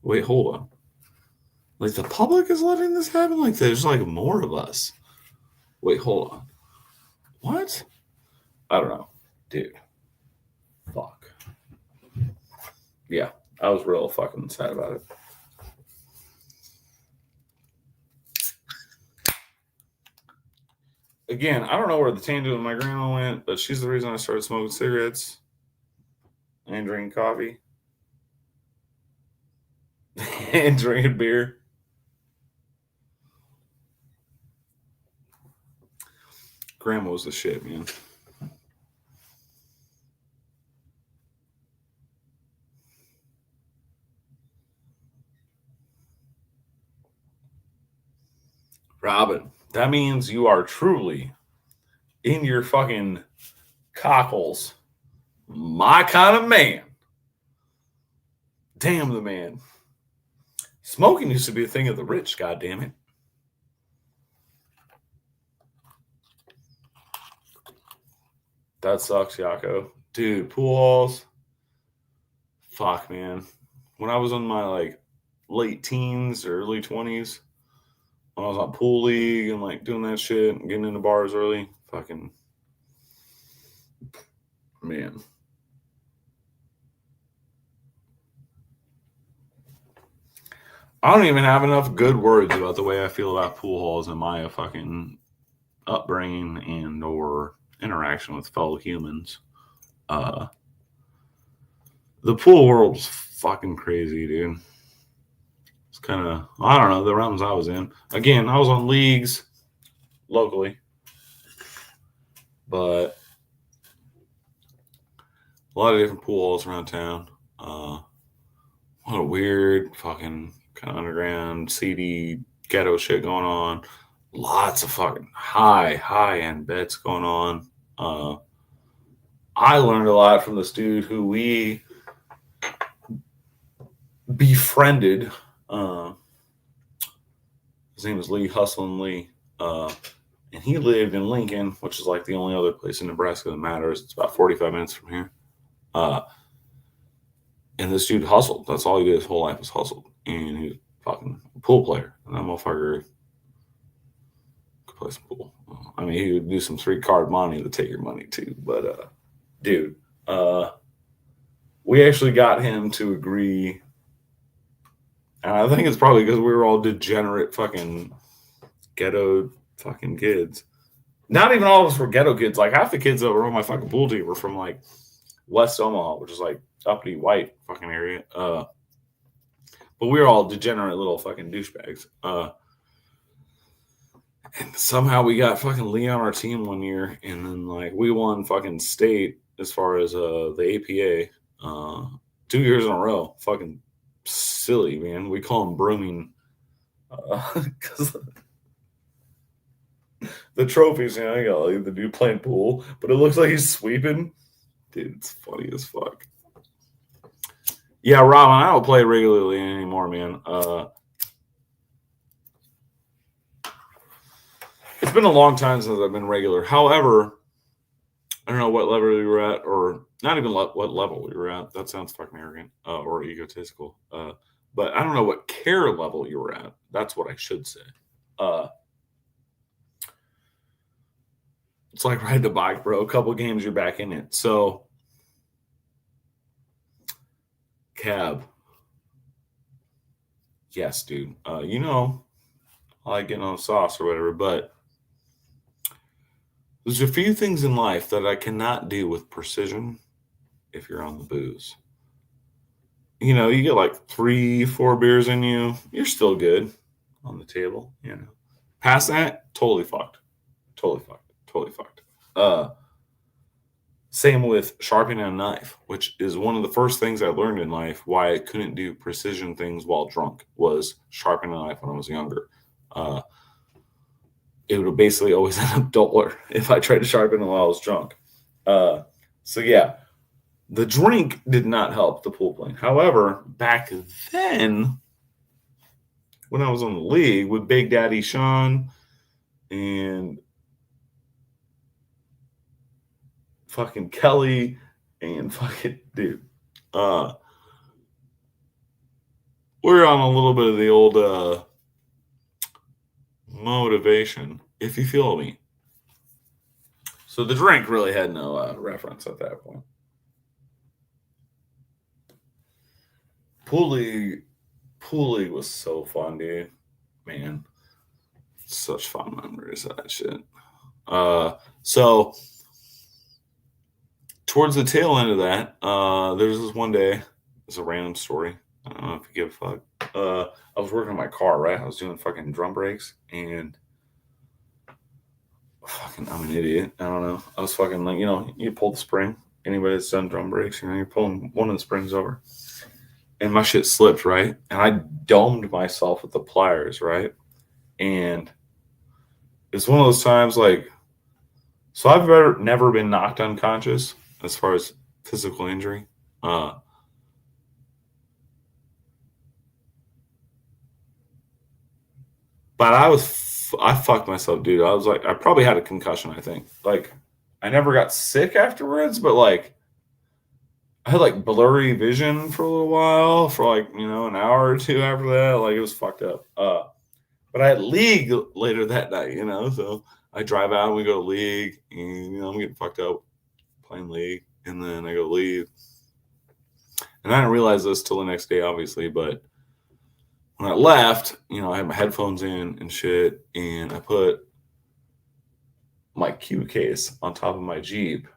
Wait, hold on. Like, the public is letting this happen? Like, there's like more of us. Wait, hold on. What? I don't know. Dude. Fuck. Yeah, I was real fucking sad about it. Again, I don't know where the tangent of my grandma went, but she's the reason I started smoking cigarettes and drinking coffee and drinking beer. Grandma was the shit, man. Robin, that means you are truly in your fucking cockles. My kind of man. Damn the man. Smoking used to be a thing of the rich, goddammit. That sucks, Yako. Dude, pool halls. Fuck, man. When I was in my late teens or early 20s, when I was on pool league and doing that shit and getting into bars early, fucking man. I don't even have enough good words about the way I feel about pool halls and my fucking upbringing and or interaction with fellow humans. The pool world is fucking crazy, dude. It's kind of, I don't know, the realms I was in. Again, I was on leagues locally, but a lot of different pool halls around town. What a weird fucking kind of underground, seedy, ghetto shit going on. Lots of fucking high end bets going on. I learned a lot from this dude who we befriended. His name was Lee Hustlin' Lee. And he lived in Lincoln, which is like the only other place in Nebraska that matters. It's about 45 minutes from here. And this dude hustled. That's all he did his whole life was hustled. And he was fucking a pool player. And that motherfucker could play some pool. I mean, he would do some 3-card money to take your money too. But, dude, we actually got him to agree. And I think it's probably because we were all degenerate fucking ghetto fucking kids. Not even all of us were ghetto kids. Like half the kids that were on my fucking pool team were from like West Omaha, which is like uppity white fucking area. But we were all degenerate little fucking douchebags. And somehow we got fucking Lee on our team one year, and then like we won fucking state as far as the APA 2 years in a row. Fucking silly, man. We call them brooming because the trophies, you know, you got like the dude playing pool, but it looks like he's sweeping. Dude, it's funny as fuck. Yeah, Robin, I don't play regularly anymore, man. It's been a long time since I've been regular. However, I don't know what level we were at, or not even what level we were at. That sounds fucking arrogant or egotistical. But I don't know what care level you were at. That's what I should say. It's like riding a bike, bro. A couple games, you're back in it. So, cab. Yes, dude. You know, I like getting on the sauce or whatever, but there's a few things in life that I cannot do with precision if you're on the booze. You know, you get like 3-4 beers in you, you're still good on the table, you know. Past that, totally fucked. Totally fucked. Totally fucked. Same with sharpening a knife, which is one of the first things I learned in life. Why I couldn't do precision things while drunk was sharpening a knife when I was younger. It would basically always end up duller if I tried to sharpen it while I was drunk. So yeah, the drink did not help the pool playing. However, back then, when I was on the league with Big Daddy Sean and fucking Kelly and fucking dude, we're on a little bit of the old motivation, if you feel me. So the drink really had no reference at that point. Pool league was so fun, dude. Man, such fun memories of that shit. So towards the tail end of that, there's this one day. It's a random story. I don't know if you give a fuck. I was working on my car, right? I was doing fucking drum brakes, and fucking, I'm an idiot. I don't know. I was fucking like, you know, you pull the spring. Anybody that's done drum brakes, you know, you're pulling one of the springs over. And my shit slipped, right? And I domed myself with the pliers, right? And it's one of those times like, so I've never been knocked unconscious as far as physical injury. But I fucked myself, dude. I was like, I probably had a concussion, I think. Like, I never got sick afterwards, but like, I had like blurry vision for a little while, for like, you know, an hour or two after that. Like, it was fucked up. But I had league later that night, you know, so I drive out and we go to league, and, you know, I'm getting fucked up playing league, and then I go leave. And I didn't realize this till the next day, obviously, but when I left, you know, I had my headphones in and shit, and I put my cue case on top of my Jeep.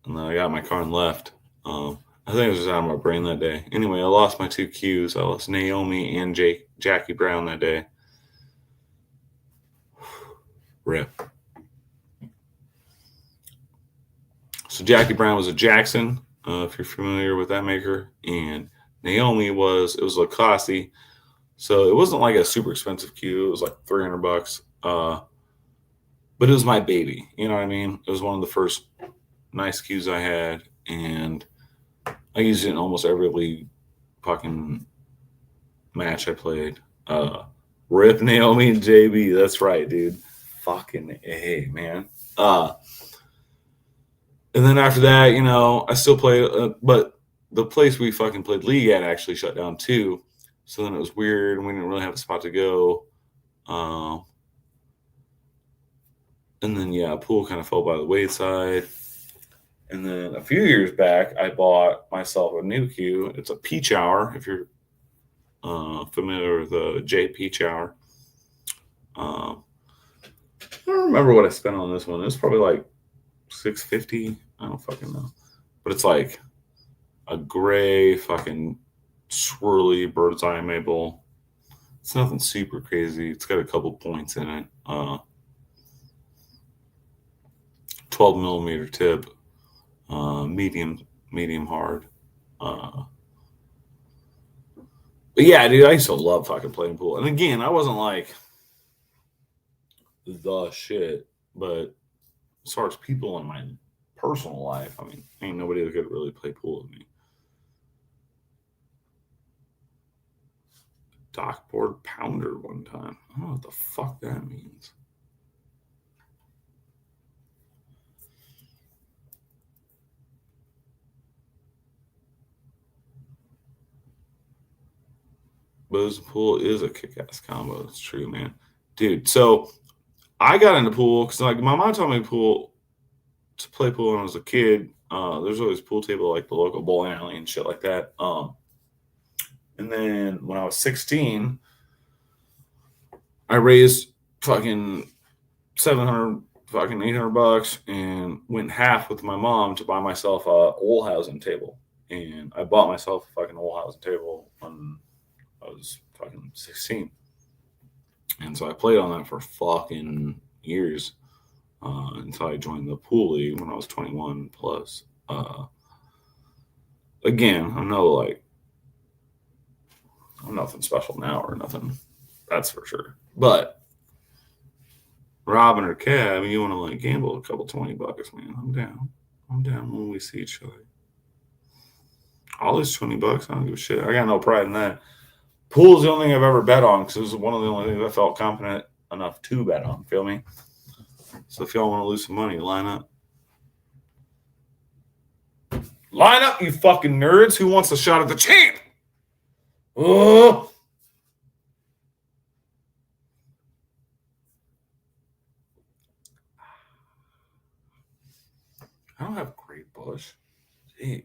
And then I got in my car and left. And I think it was just out of my brain that day. Anyway, I lost my 2 Qs. I lost Naomi and Jackie Brown that day. Rip. So Jackie Brown was a Jackson, if you're familiar with that maker, and Naomi was Lacoste. So it wasn't like a super expensive Q. It was like $300. But it was my baby. You know what I mean? It was one of the first nice Qs I had, and I used it in almost every fucking match I played. Rip Naomi and JB. That's right, dude. Fucking A, man. And then after that, you know, I still played, but the place we fucking played League at actually shut down too. So then it was weird, and we didn't really have a spot to go. And then, yeah, pool kind of fell by the wayside. And then a few years back, I bought myself a new cue. It's a Peach Hour, if you're familiar with the J Peach Hour. I don't remember what I spent on this one. It was probably like $650. I don't fucking know. But it's like a gray fucking swirly bird's eye maple. It's nothing super crazy. It's got a couple points in it. 12 millimeter tip, medium hard. But yeah, dude, I used to love fucking playing pool. And again, I wasn't like the shit, but as far as people in my personal life, I mean, ain't nobody that could really play pool with me. Dockboard pounder one time. I don't know what the fuck that means. Booze and pool is a kick-ass combo. It's true, man. Dude, so I got into pool because like my mom taught me to play pool when I was a kid. There's always a pool table like the local bowling alley and shit like that. And then when I was 16, I raised fucking 700, fucking $800 and went half with my mom to buy myself a old housing table. And I bought myself a fucking old housing table when I was fucking 16. And so I played on that for fucking years until I joined the pool league when I was 21 plus. Again, I'm nothing special now or nothing. That's for sure. But Robin or Cab, you want to like gamble a couple $20, man? I'm down. I'm down when we see each other. All this $20, I don't give a shit. I got no pride in that. Pool's the only thing I've ever bet on because it was one of the only things I felt confident enough to bet on. Feel me? So if y'all want to lose some money, line up. Line up, you fucking nerds. Who wants a shot at the champ? Oh. I don't have Great Bush. Jeez.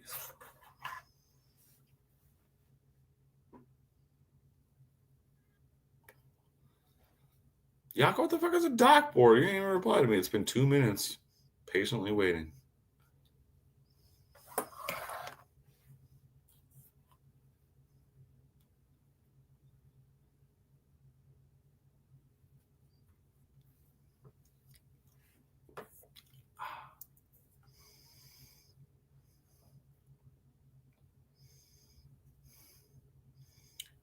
Yako, what the fuck is a dock board? You ain't even replied to me. It's been 2 minutes. Patiently waiting.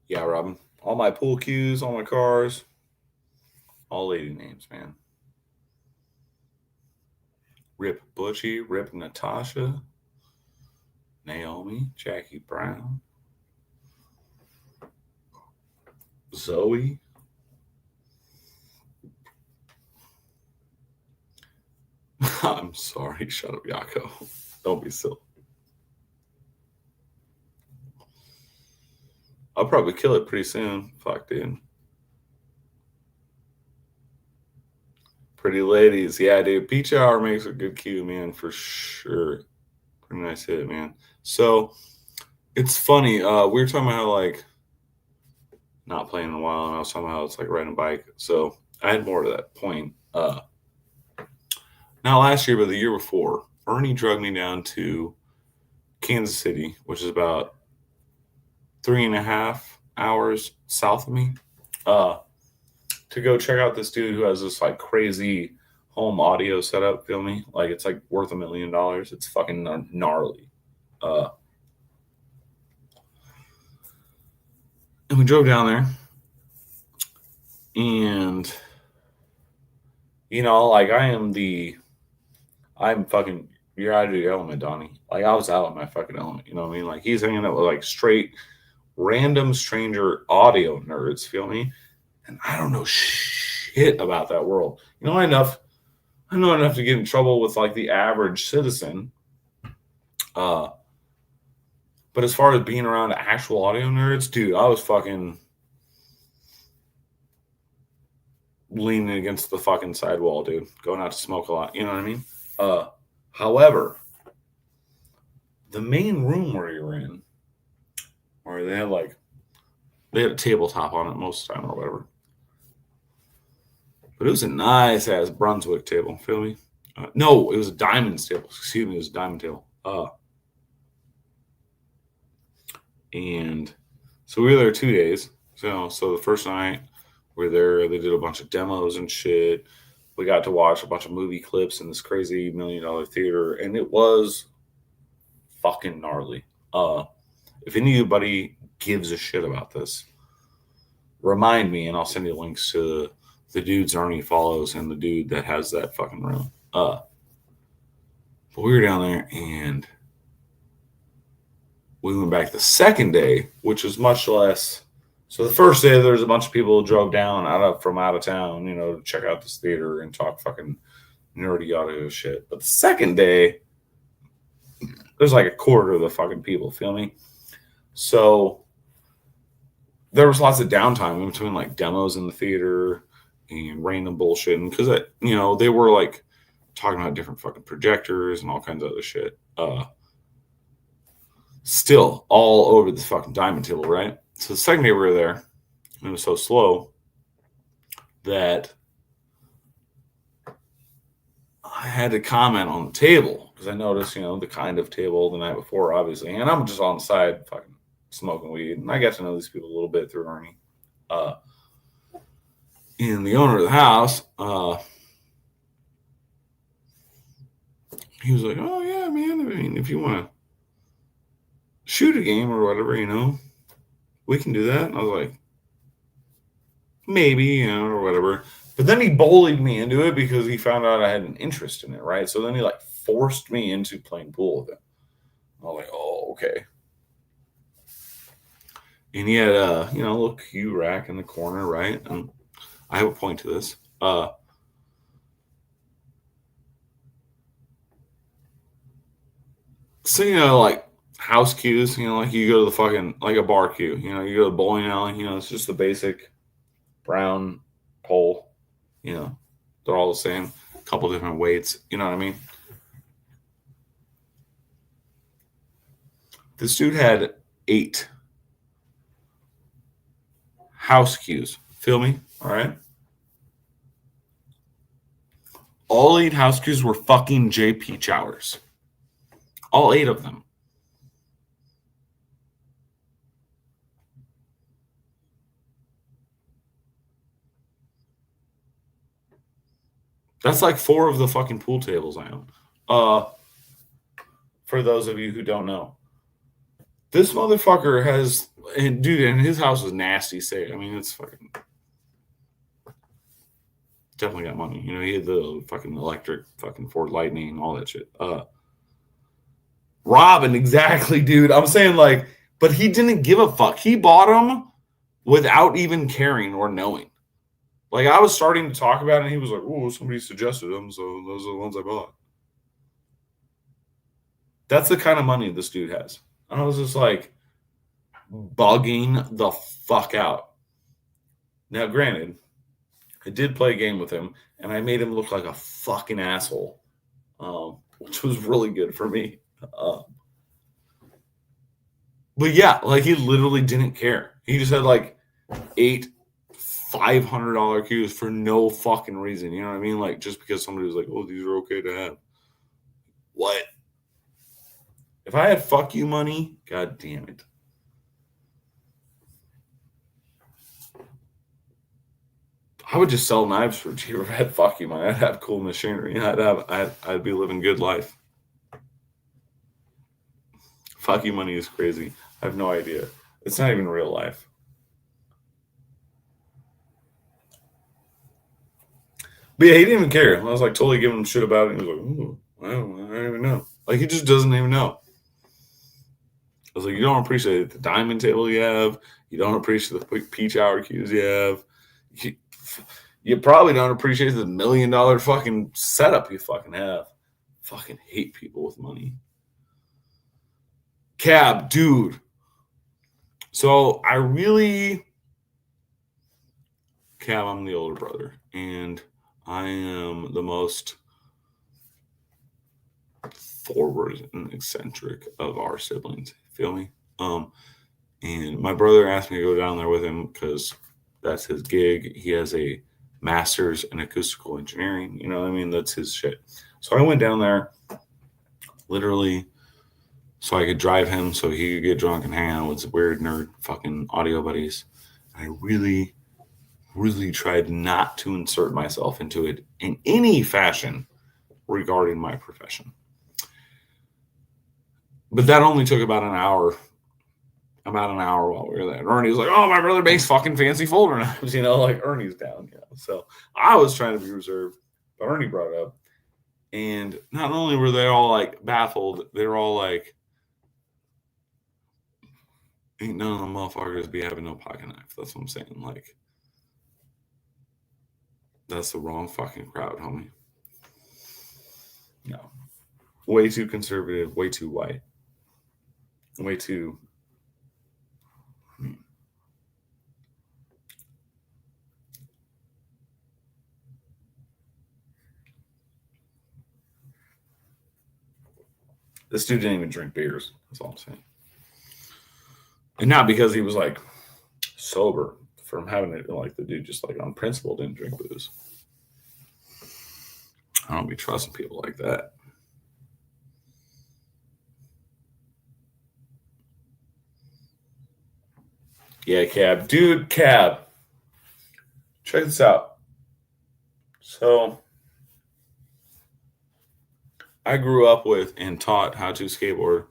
Yeah, Robin. All my pool cues, all my cars, all lady names, man. Rip Butchie, Rip Natasha, Naomi, Jackie Brown, Zoe. I'm sorry. Shut up, Yako. Don't be silly. I'll probably kill it pretty soon. Fuck, dude. Pretty ladies. Yeah, dude. Peach Hour makes a good cue, man, for sure. Pretty nice hit, man. So it's funny. We were talking about how, like, not playing in a while, and I was talking about how it's like riding a bike. So I had more to that point. Not last year, but the year before, Ernie drugged me down to Kansas City, which is about 3.5 hours south of me, to go check out this dude who has this like crazy home audio setup. Feel me? Like it's like worth $1 million. It's fucking gnarly. And we drove down there, and like I'm fucking. You're out of your element, Donnie. Like I was out of my fucking element. You know what I mean? Like he's hanging out with like straight random stranger audio nerds. Feel me? And I don't know shit about that world. I know enough to get in trouble with like the average citizen. But as far as being around actual audio nerds, dude, I was fucking leaning against the fucking sidewall, dude. Going out to smoke a lot. You know what I mean? However, the main room where you're in, where they had a tabletop on it most of the time or whatever. But it was a nice ass Brunswick table. Feel me? No, it was a Diamonds table. Excuse me, it was a diamond table. And so we were there 2 days. So the first night we were there, they did a bunch of demos and shit. We got to watch a bunch of movie clips in this crazy $1 million theater, and it was fucking gnarly. If anybody gives a shit about this, remind me, and I'll send you links to the dudes Ernie follows and the dude that has that fucking room. But we were down there, and we went back the second day, which was much less. So the first day, there was a bunch of people who drove down from out of town, to check out this theater and talk fucking nerdy audio shit. But the second day, there's like a quarter of the fucking people, feel me? So there was lots of downtime in between like demos in the theater and random bullshit. And because, they were like talking about different fucking projectors and all kinds of other shit. Still all over the fucking diamond table, right? So the second day we were there, and it was so slow that I had to comment on the table because I noticed, the kind of table the night before, obviously. And I'm just on the side fucking smoking weed. And I got to know these people a little bit through Ernie. And the owner of the house, he was like, oh, yeah, man. I mean, if you want to shoot a game or whatever, we can do that. And I was like, maybe, or whatever. But then he bullied me into it because he found out I had an interest in it, right? So then he like forced me into playing pool with him. I was like, oh, okay. And he had a, little cue rack in the corner, right? And I have a point to this. So, like house cues, like you go to the fucking, like a bar cue, you go to the bowling alley, it's just the basic brown pole, they're all the same, a couple different weights, you know what I mean? This dude had 8 house cues. Feel me? All right. All 8 house cues were fucking JP Chowers. All 8 of them. That's like 4 of the fucking pool tables I own. For those of you who don't know. This motherfucker has, and dude, and his house is nasty state. I mean, it's fucking definitely got money. He had the fucking electric fucking Ford Lightning, all that shit. Robin, exactly, dude. I'm saying like, but he didn't give a fuck. He bought them without even caring or knowing. Like I was starting to talk about it, and he was like, "Oh, somebody suggested them, so those are the ones I bought." That's the kind of money this dude has. I was just like bugging the fuck out. Now, granted, I did play a game with him, and I made him look like a fucking asshole, which was really good for me. But yeah, like he literally didn't care. He just had like 8 $500 cues for no fucking reason. You know what I mean? Like just because somebody was like, "Oh, these are okay to have." What? If I had fuck you money, god damn it. I would just sell knives for cheaper if I had fuck you money. I'd have cool machinery. I'd be living good life. Fuck you money is crazy. I have no idea. It's not even real life. But yeah, he didn't even care. I was like totally giving him shit about it. He was like, ooh, I don't even know. Like he just doesn't even know. I was like, you don't appreciate the diamond table you have. You don't appreciate the peach hour cues you have. You probably don't appreciate the $1 million fucking setup you fucking have. Fucking hate people with money. Cab, dude. So I'm the older brother, and I am the most forward and eccentric of our siblings. Feel me? And my brother asked me to go down there with him because that's his gig. He has a master's in acoustical engineering. You know what I mean? That's his shit. So I went down there literally so I could drive him so he could get drunk and hang out with his weird nerd fucking audio buddies. I really, really tried not to insert myself into it in any fashion regarding my profession. But that only took about an hour while we were there. And Ernie was like, oh, my brother makes fucking fancy folder knives, like Ernie's down. So I was trying to be reserved, but Ernie brought it up. And not only were they all like baffled, they were all like, ain't none of them motherfuckers be having no pocket knife. That's what I'm saying. Like, that's the wrong fucking crowd, homie. No. Way too conservative, way too white. Way too... This dude didn't even drink beers. That's all I'm saying. And not because he was like sober from having it. Like the dude just like on principle didn't drink booze. I don't be trusting people like that. Yeah, Cab. Dude, Cab. Check this out. So I grew up with and taught how to skateboard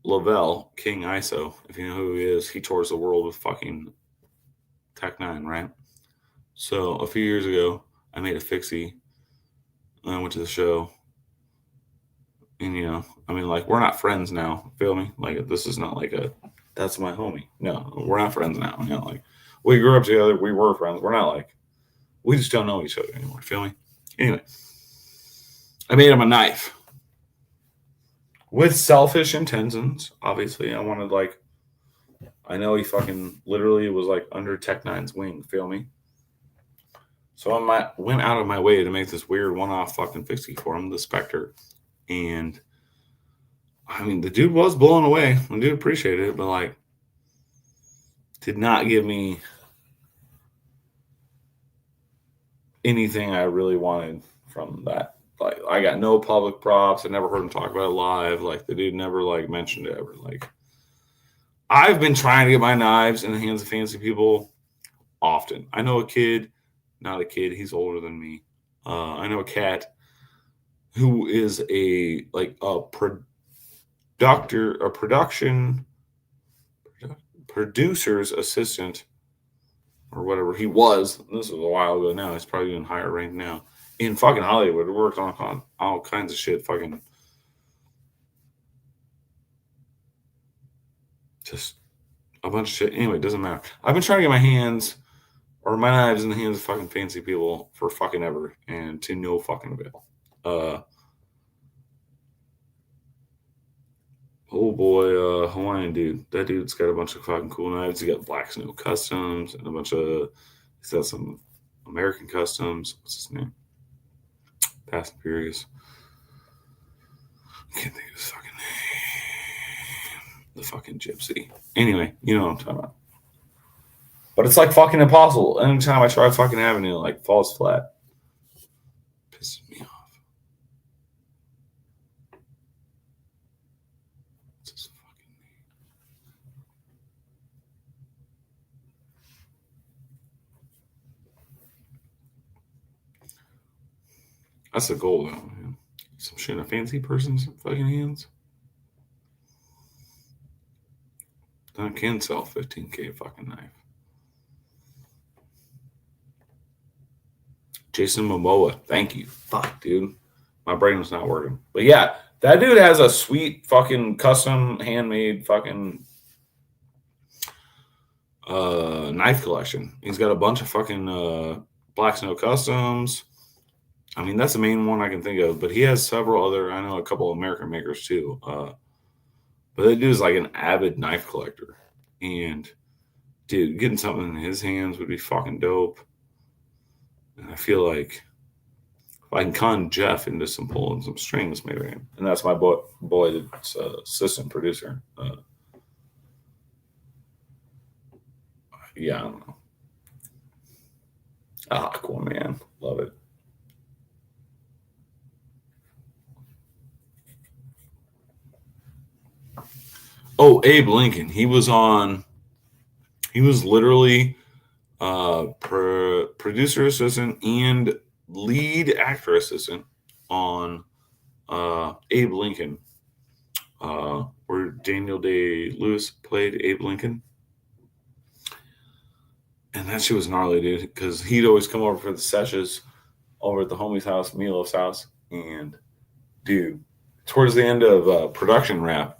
Lavelle, King ISO. If you know who he is, he tours the world with fucking Tech 9, right? So a few years ago, I made a fixie. And I went to the show. And, we're not friends now. Feel me? Like, this is not like that's my homie. No, we're not friends now. We grew up together. We were friends. We're not like, we just don't know each other anymore. Feel me? Anyway, I made him a knife with selfish intentions. Obviously, I wanted I know he fucking literally was like under Tech 9's wing. Feel me? So I went out of my way to make this weird one-off fucking fixie for him, the Spectre. And the dude was blown away. The dude appreciated it, but did not give me anything I really wanted from that. I got no public props. I never heard him talk about it live. The dude never mentioned it ever. I've been trying to get my knives in the hands of fancy people often. I know a kid, not a kid, he's older than me. I know a cat who is a producer's assistant or whatever he was. This was a while ago now. He's probably in higher rank now. In fucking Hollywood, worked on all kinds of shit. Fucking just a bunch of shit. Anyway, it doesn't matter. I've been trying to get my knives in the hands of fucking fancy people for fucking ever, and to no fucking avail. Oh boy, Hawaiian dude. That dude's got a bunch of fucking cool knives. He got Black Snow Customs and he's got some American Customs. What's his name? Fast and Furious. I can't think of his fucking name. The fucking gypsy. Anyway, you know what I'm talking about. But it's fucking impossible. Anytime I try fucking having it, falls flat. Pisses me off. That's the goal, though, man. Some shit in a fancy person's fucking hands. Then I can sell 15K fucking knife. Jason Momoa, thank you. Fuck, dude. My brain was not working. But yeah, that dude has a sweet fucking custom handmade fucking knife collection. He's got a bunch of fucking Black Snow Customs. I mean, that's the main one I can think of. But he has several other, I know a couple of American makers too. But that dude's like an avid knife collector. And dude, getting something in his hands would be fucking dope. And I feel like if I can con Jeff into some pulling some strings, maybe. And that's my boy that's assistant producer. Yeah, I don't know. Aquaman. Love it. Oh, Abe Lincoln. He was literally producer assistant and lead actor assistant on Abe Lincoln, where Daniel Day-Lewis played Abe Lincoln. And that shit was gnarly, dude, because he'd always come over for the sessions over at the homie's house, Milo's house. And, dude, towards the end of production wrap,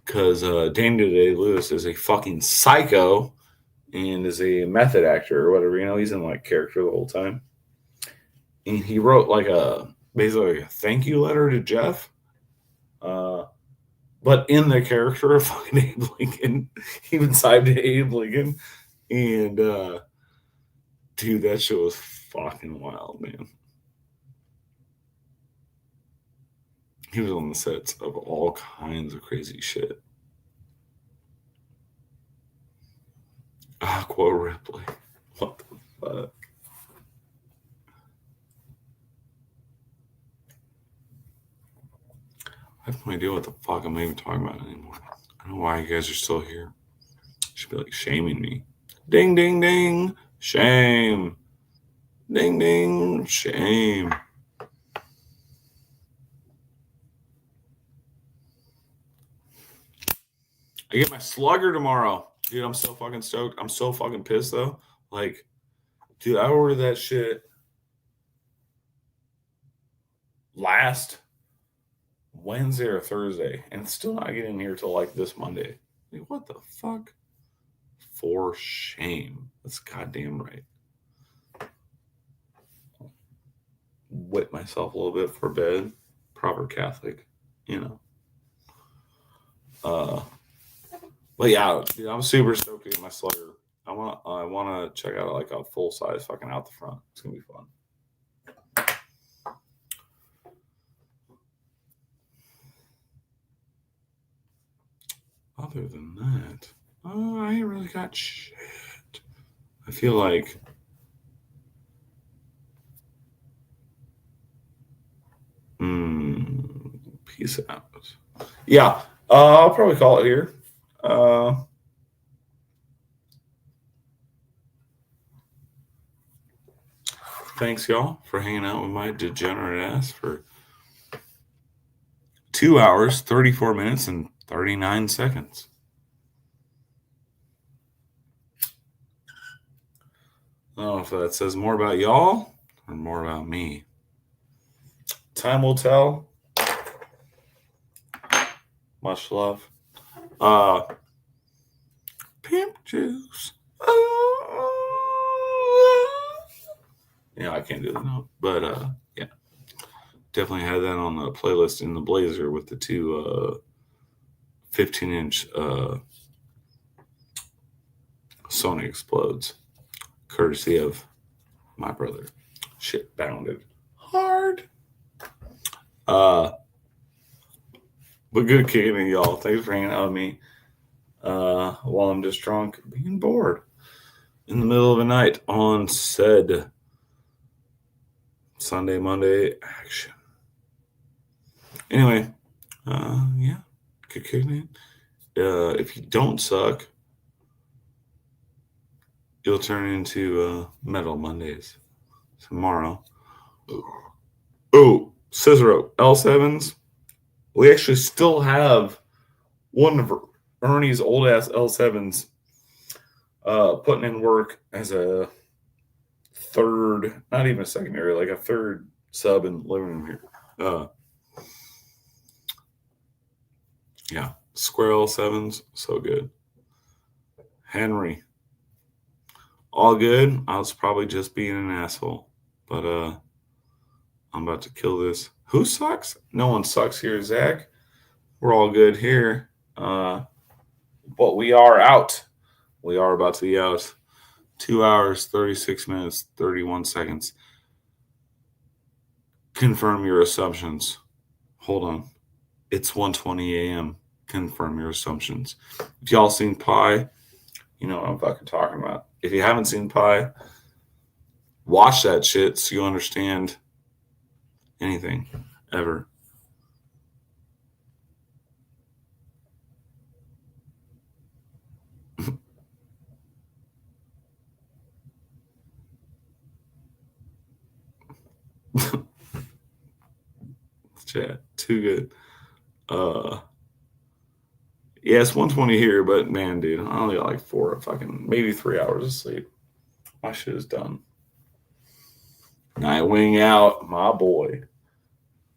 because Daniel Day-Lewis is a fucking psycho and is a method actor or whatever, he's in like character the whole time. And he wrote like basically a thank you letter to Jeff. But in the character of fucking Abe Lincoln, he would side to Abe Lincoln. And dude, that shit was fucking wild, man. He was on the sets of all kinds of crazy shit. Aqua Ripley. What the fuck? I have no idea what the fuck I'm even talking about anymore. I don't know why you guys are still here. You should be like shaming me. Ding, ding, ding. Shame. Ding, ding. Shame. I get my slugger tomorrow. Dude, I'm so fucking stoked. I'm so fucking pissed, though. Like, dude, I ordered that shit last Wednesday or Thursday, and it's still not getting here till like this Monday. Like, what the fuck? For shame. That's goddamn right. Whip myself a little bit for bed. Proper Catholic, But yeah, dude, I'm super stoked to get my slugger. I want to check out like a full size fucking out the front. It's gonna be fun. Other than that, I ain't really got shit. I feel like peace out. Yeah, I'll probably call it here. Thanks, y'all, for hanging out with my degenerate ass for 2 hours, 34 minutes, and 39 seconds. I don't know if that says more about y'all or more about me. Time will tell. Much love. Pimp juice. I can't do the note, but yeah, definitely had that on the playlist in the Blazer with the two 15-inch Sony Explodes, courtesy of my brother. Shit bounded hard. But good kicking it, y'all. Thanks for hanging out with me while I'm just drunk, being bored in the middle of the night on said Sunday, Monday action. Anyway, yeah, good kicking it. If you don't suck, you'll turn into Metal Mondays tomorrow Oh, Cicero L7s. We actually still have one of Ernie's old ass L7s putting in work as a third, not even a secondary, like a third sub in the living room here. Yeah, Square L7s, so good. Henry, all good. I was probably just being an asshole, but I'm about to kill this. Who sucks? No one sucks here, Zach. We're all good here. But we are out. We are about to be out. 2 hours, 36 minutes, 31 seconds. Confirm your assumptions. Hold on. It's 1:20 a.m. Confirm your assumptions. If y'all seen Pi, you know what I'm fucking talking about. If you haven't seen Pi, watch that shit so you understand anything ever. Chat, too good. Yeah, it's 1:20 here, but man, dude, I only got like maybe 3 hours of sleep. My shit is done. Nightwing out, my boy.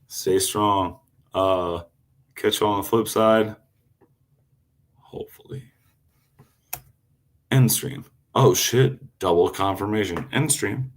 Stay strong. Catch you on the flip side. Hopefully. End stream. Oh shit. Double confirmation. End stream.